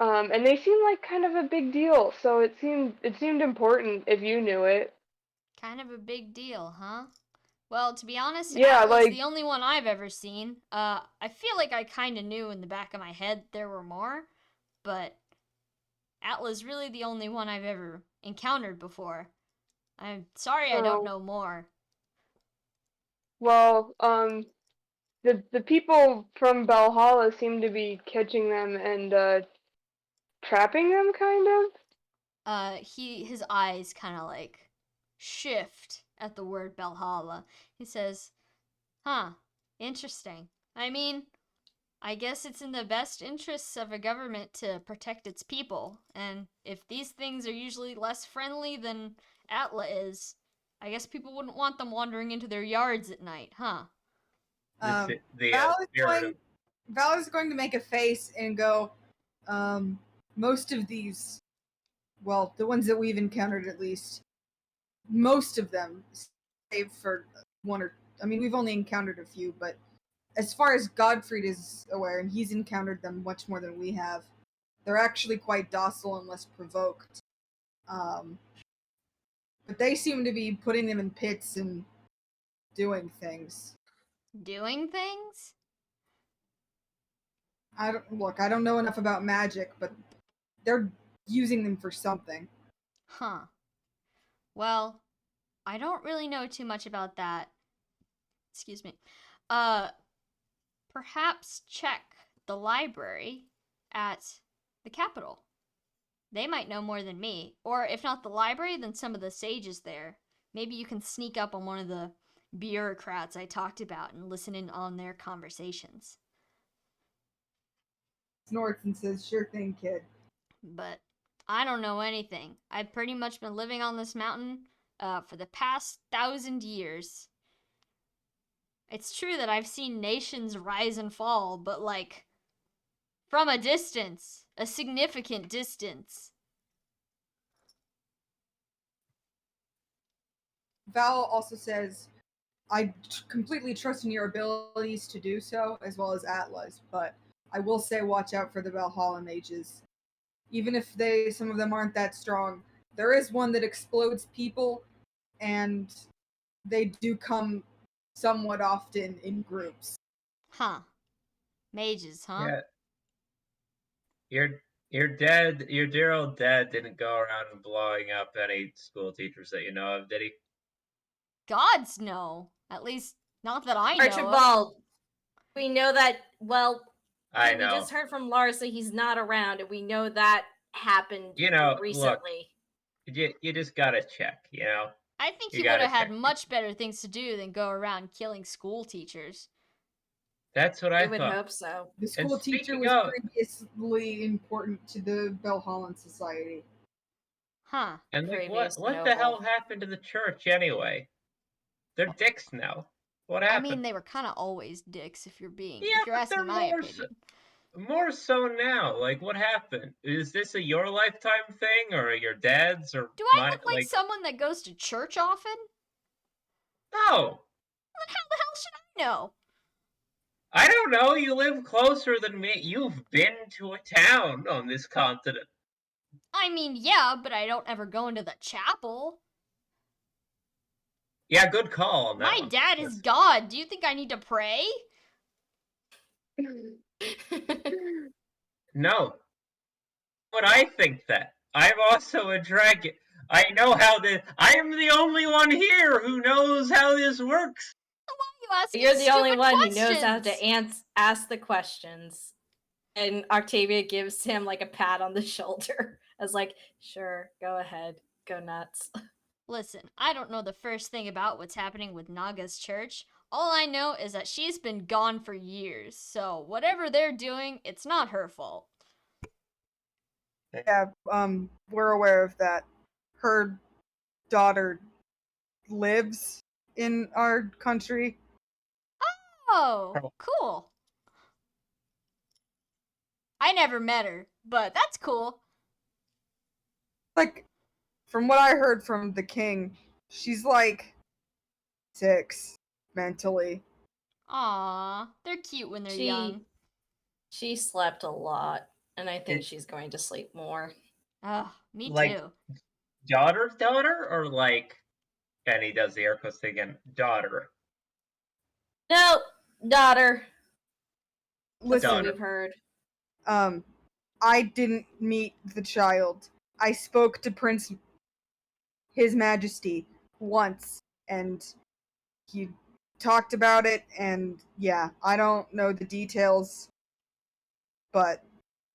B: And they seem like kind of a big deal, so it seemed important if you knew it.
A: Kind of a big deal, huh? Well, to be honest,
B: Yeah,
A: Atla's
B: like
A: the only one I've ever seen. I feel like I kind of knew in the back of my head there were more, but Atla's really the only one I've ever encountered before. I'm sorry I don't
B: oh,
A: know more.
B: well, the people from Valhalla seem to be catching them and trapping them, kind of.
A: His eyes kind of like shift at the word Valhalla. He says, "Huh, interesting. I mean, I guess it's in the best interests of a government to protect its people, and if these things are usually less friendly than Atla is, I guess people wouldn't want them wandering into their yards at night, huh?"
C: Val is
E: Spirit
C: going.
E: of.
C: Val is going to make a face and go. Most of these, well, the ones that we've encountered at least, most of them, save for one or. I mean, we've only encountered a few, but as far as Godfried is aware, and he's encountered them much more than we have, they're actually quite docile unless provoked. Um, but they seem to be putting them in pits and doing things.
A: Doing things?
C: I don't know enough about magic, but they're using them for something.
A: Huh. Well, I don't really know too much about that. Excuse me. Uh, Perhaps check the library at the capital. They might know more than me. Or if not the library, then some of the sages there. Maybe you can sneak up on one of the bureaucrats I talked about and listen in on their conversations.
C: Snorts and says, "Sure thing, kid."
A: But I don't know anything. I've pretty much been living on this mountain for the past 1,000 years. It's true that I've seen nations rise and fall, but like from a distance, a significant distance.
C: Val also says, "I completely trust in your abilities to do so, as well as Atlas, but I will say watch out for the Valhalla mages. Even if some of them aren't that strong, there is one that explodes people, and they do come somewhat often in groups."
A: Huh. Mages, huh?
E: Yeah, your dear old dad didn't go around blowing up any school teachers that you know of, did he?
A: Gods know. At least, not that I know of.
D: Archibald, we know that, well,
E: I
D: we
E: know.
D: just heard from Lars that he's not around, and we know that happened
E: You know, look,
D: recently.
E: you just gotta check, you know?
A: I think
E: You
A: he would
E: gotta
A: have had
E: check.
A: much better things to do than go around killing school teachers.
E: That's what
D: I
E: I
D: would
E: thought.
D: hope so.
C: The
E: And
C: school teacher
E: speaking
C: was
E: of,
C: previously important to the Valhallan Society.
A: Huh.
E: and like,
D: Previous
E: what the hell
D: noble.
E: happened to the church anyway? They're dicks now. What
A: I
E: happened?
A: mean, they were kind of always dicks if
E: Yeah,
A: you're
E: but
A: asking
E: they're
A: my opinion.
E: more so now. Like, what happened? Is this a your lifetime thing, or your dad's, or
A: Do I
E: my?
A: look like someone that goes to church often?
E: No.
A: Then how the hell should I know?
E: I don't know, you live closer than me. You've been to a town on this continent.
A: I mean, yeah, but I don't ever go into the chapel.
E: Yeah, good call on that
A: My
E: one.
A: dad is God. Do you think I need to pray?
E: No. But I think that. I'm also a dragon. I know how this. I am the only one here who knows how this works.
A: You asking
D: You're the only
A: stupid
D: one
A: questions?
D: who knows how to ask the questions. And Octavia gives him like a pat on the shoulder. As like, sure, go ahead. Go nuts.
A: Listen, I don't know the first thing about what's happening with Naga's church. All I know is that she's been gone for years, so whatever they're doing, it's not her fault.
C: Yeah, we're aware of that. Her daughter lives in our country.
A: Oh, cool. I never met her, but that's cool.
C: Like, from what I heard from the king, she's like 6 mentally.
A: Aw, they're cute when they're young.
D: She slept a lot, and I think she's going to sleep more.
A: Ugh, me
E: Like-
A: too.
E: Daughter's daughter? Or like. And he does the air quotes thing again. Daughter.
D: No, daughter. That's
C: Listen,
D: what we've heard.
C: I didn't meet the child. I spoke to Prince His Majesty once, and he talked about it, and yeah, I don't know the details, but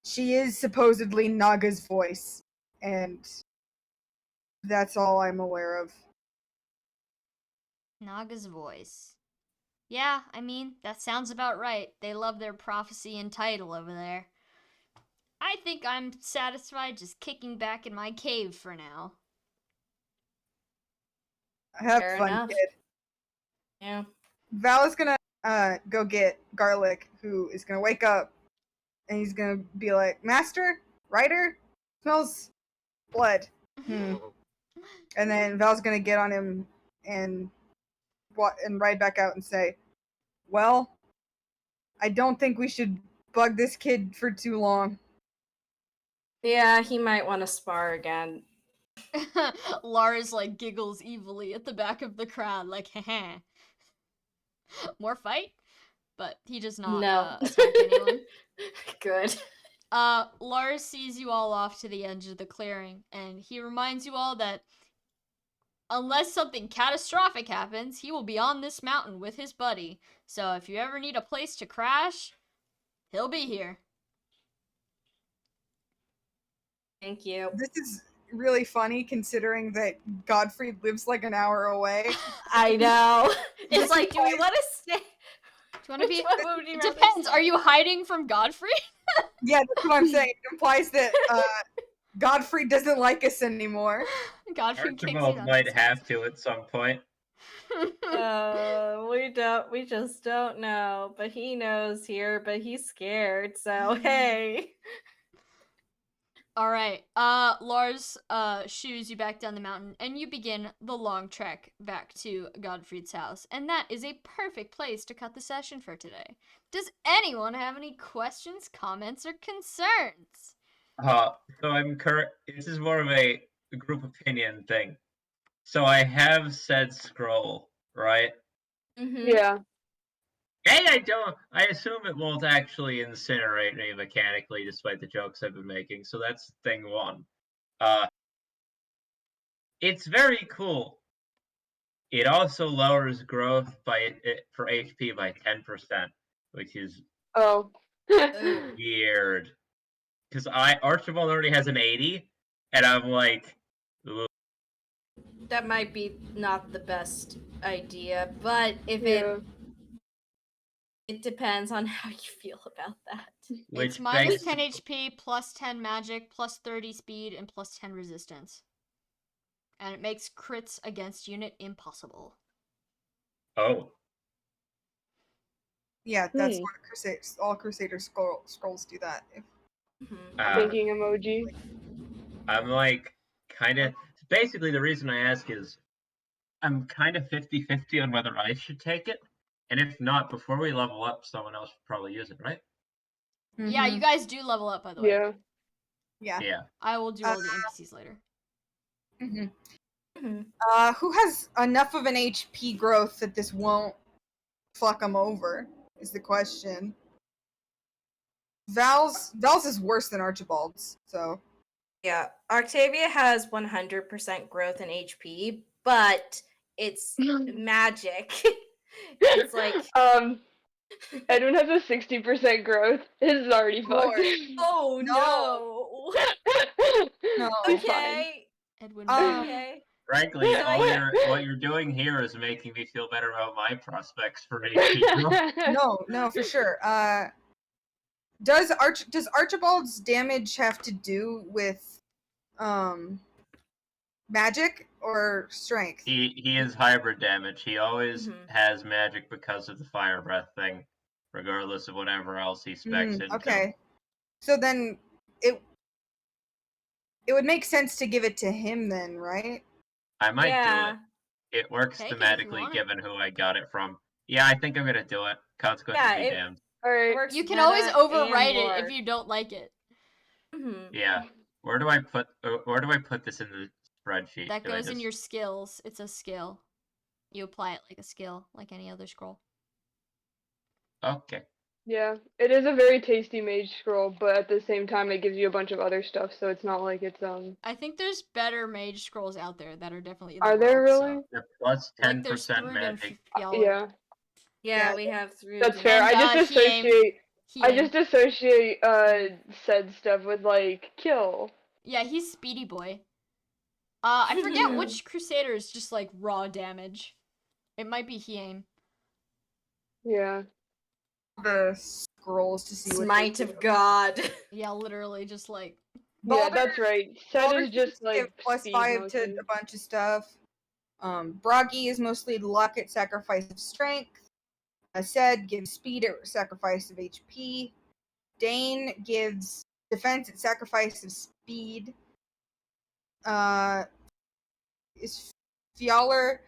C: she is supposedly Naga's voice, and that's all I'm aware of.
A: Naga's voice. Yeah, I mean, that sounds about right. They love their prophecy and title over there. I think I'm satisfied just kicking back in my cave for now.
C: Have
D: Fair
C: fun,
D: enough.
C: kid.
D: Yeah.
C: Val is gonna go get Garlic, who is gonna wake up, and he's gonna be like, Master? Ryder? Smells blood. And then Val's gonna get on him and ride back out and say, well, I don't think we should bug this kid for too long.
D: Yeah, he might want to spar again.
A: Lars like giggles evilly at the back of the crowd, like, heh. More fight? But he does not attack anyone.
D: Good.
A: Lars sees you all off to the edge of the clearing, and he reminds you all that unless something catastrophic happens, he will be on this mountain with his buddy. So if you ever need a place to crash, he'll be here.
D: Thank you.
C: This is really funny considering that Godfrey lives like an hour away.
D: I know. It's like, do we want to stay?
A: Do you want to be?
D: Which one would you rather
A: Depends.
D: stay?
A: Are you hiding from Godfrey?
C: Yeah, that's what I'm saying. It implies that Godfrey doesn't like us anymore.
A: Godfrey kicks you
E: Archibald
A: out.
E: might have to at some point.
D: We just don't know. But he knows here, but he's scared, so hey.
A: All right. Lars shoos you back down the mountain, and you begin the long trek back to Godfried's house. And that is a perfect place to cut the session for today. Does anyone have any questions, comments, or concerns?
E: So I'm this is more of a group opinion thing. So I have said scroll, right?
D: Mm-hmm.
B: Yeah.
E: I assume it won't actually incinerate me mechanically, despite the jokes I've been making. So that's thing one. It's very cool. It also lowers growth for HP by 10%, which is
B: Oh.
E: weird. Because Archibald already has an 80, and I'm like, ooh.
D: That might be not the best idea, but if
B: Yeah.
D: it depends on how you feel about that.
A: It's minus 10 HP, plus 10 magic, plus 30 speed, and plus 10 resistance. And it makes crits against unit impossible.
E: Oh.
C: Yeah, that's what all Crusader scrolls do that.
B: Thinking emoji.
E: I'm like, kind of. Basically, the reason I ask is I'm kind of 50-50 on whether I should take it. And if not, before we level up, someone else should probably use it, right?
A: Yeah, you guys do level up, by the way.
B: Yeah.
C: Yeah.
E: Yeah.
A: I will do all the NPCs later.
C: Mhm.
D: Mhm.
C: Who has enough of an HP growth that this won't fuck them over? Is the question. Val's is worse than Archibald's, so
D: Yeah, Octavia has 100% growth in HP, but it's magic. It's like
B: Edwin has a 60% growth. His is already fucked.
C: Lord.
D: oh
C: No.
D: no.
C: no.
B: It's fine.
D: Okay.
A: Edwin.
D: Okay.
E: Frankly,
D: So
E: all
D: I-
E: what you're doing here is making me feel better about my prospects for HP growth.
C: No, for sure. Does Archibald's damage have to do with magic or strength?
E: He is hybrid damage. He always
D: Mhm.
E: has magic because of the fire breath thing, regardless of whatever else he specs into.
C: Okay. So then it would make sense to give it to him then, right?
E: I might
D: yeah.
E: do it. It works
A: Take it if you
E: thematically
A: want it.
E: given who I got it from. Yeah, I think I'm gonna do it. Consequences
D: Yeah,
E: be
D: it-
E: damned.
B: Alright.
D: Works
A: You can always
D: meta and
A: overwrite it
D: lore.
A: if you don't like it.
D: Mhm.
E: Yeah. Where do I put this in the spreadsheet?
A: That
E: Do I
A: goes in
E: just-
A: your skills. It's a skill. You apply it like a skill, like any other scroll.
E: Okay.
B: Yeah, it is a very tasty mage scroll, but at the same time it gives you a bunch of other stuff, so it's not like it's
A: I think there's better mage scrolls out there that are definitely in the
B: Are there
A: world,
B: really?
A: so-
E: The plus
A: Like there's
E: 10%
A: Thrud and
E: magic.
A: Fjalar.
B: Yeah,
D: Yeah, we have through.
B: that's fair.
A: And,
B: I just
A: Hiem.
B: associate said stuff with like kill.
A: Yeah, he's Speedy Boy. I forget which Crusader is just like raw damage. It might be Hiem.
B: Yeah.
C: The scrolls to see what
D: Smite
C: they
D: of
C: do.
D: God.
A: Yeah, literally just like
B: Yeah,
C: Baldur-
B: that's right. Set
C: Baldur
B: is just
C: seems to give
B: like
C: plus
B: speed
C: 5 to
B: motion.
C: a bunch of stuff. Bragi is mostly luck at sacrifice of strength. Sed gives speed at sacrifice of HP. Dane gives defense at sacrifice of speed. Is Fjalar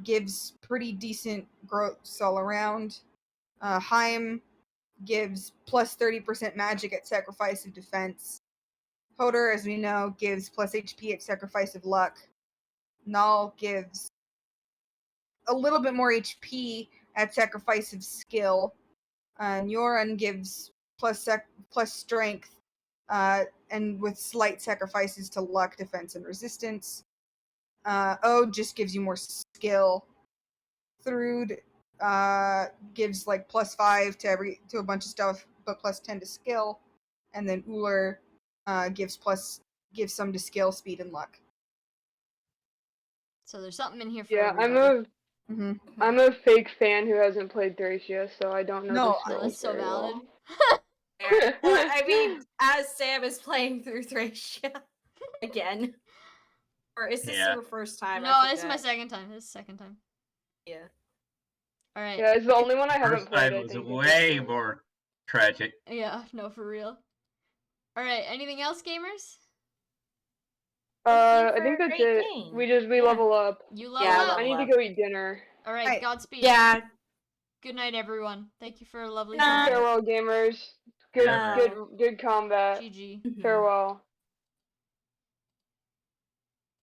C: gives pretty decent growth all around. Haim gives plus 30% magic at sacrifice of defense. Hodor, as we know, gives plus HP at sacrifice of luck. Null gives a little bit more HP at sacrifice of skill. Yoran gives plus strength, and with slight sacrifices to luck, defense, and resistance. Ode just gives you more skill. Thrud gives like plus 5 to a bunch of stuff, but plus 10 to skill. And then Uller gives some to skill, speed, and luck.
A: so there's something in here for
B: Yeah,
A: everybody.
B: I'm a fake fan who hasn't played Thracia, so I don't know
C: No,
B: the
A: No,
B: scrolls
A: that's so
B: very
A: valid.
B: well.
D: Well, I mean, as Sam is playing through Thracia again. Or is this
E: Yeah.
D: your first time?
A: No,
D: I
A: this is my
D: forget.
A: second time. This is the second time.
D: Yeah.
A: Alright.
B: Yeah, it's the only one I haven't
E: First
B: played.
E: time
B: I
E: was
B: think.
E: way more tragic.
A: Yeah, no, for real. Alright, anything else, gamers?
D: Thank you
B: I
D: for
B: think
D: a
B: that's
D: great
B: it.
D: game.
B: We
D: Yeah.
B: level up.
A: You level
D: Yeah,
A: up?
B: I need to
D: level
B: go eat dinner.
A: Alright,
C: Right.
A: Godspeed.
D: Yeah.
A: Good night, everyone. Thank you for a lovely
D: Good night.
A: time.
B: Farewell, gamers. Good
E: Yeah.
B: combat.
A: GG.
D: Mhm.
B: Farewell.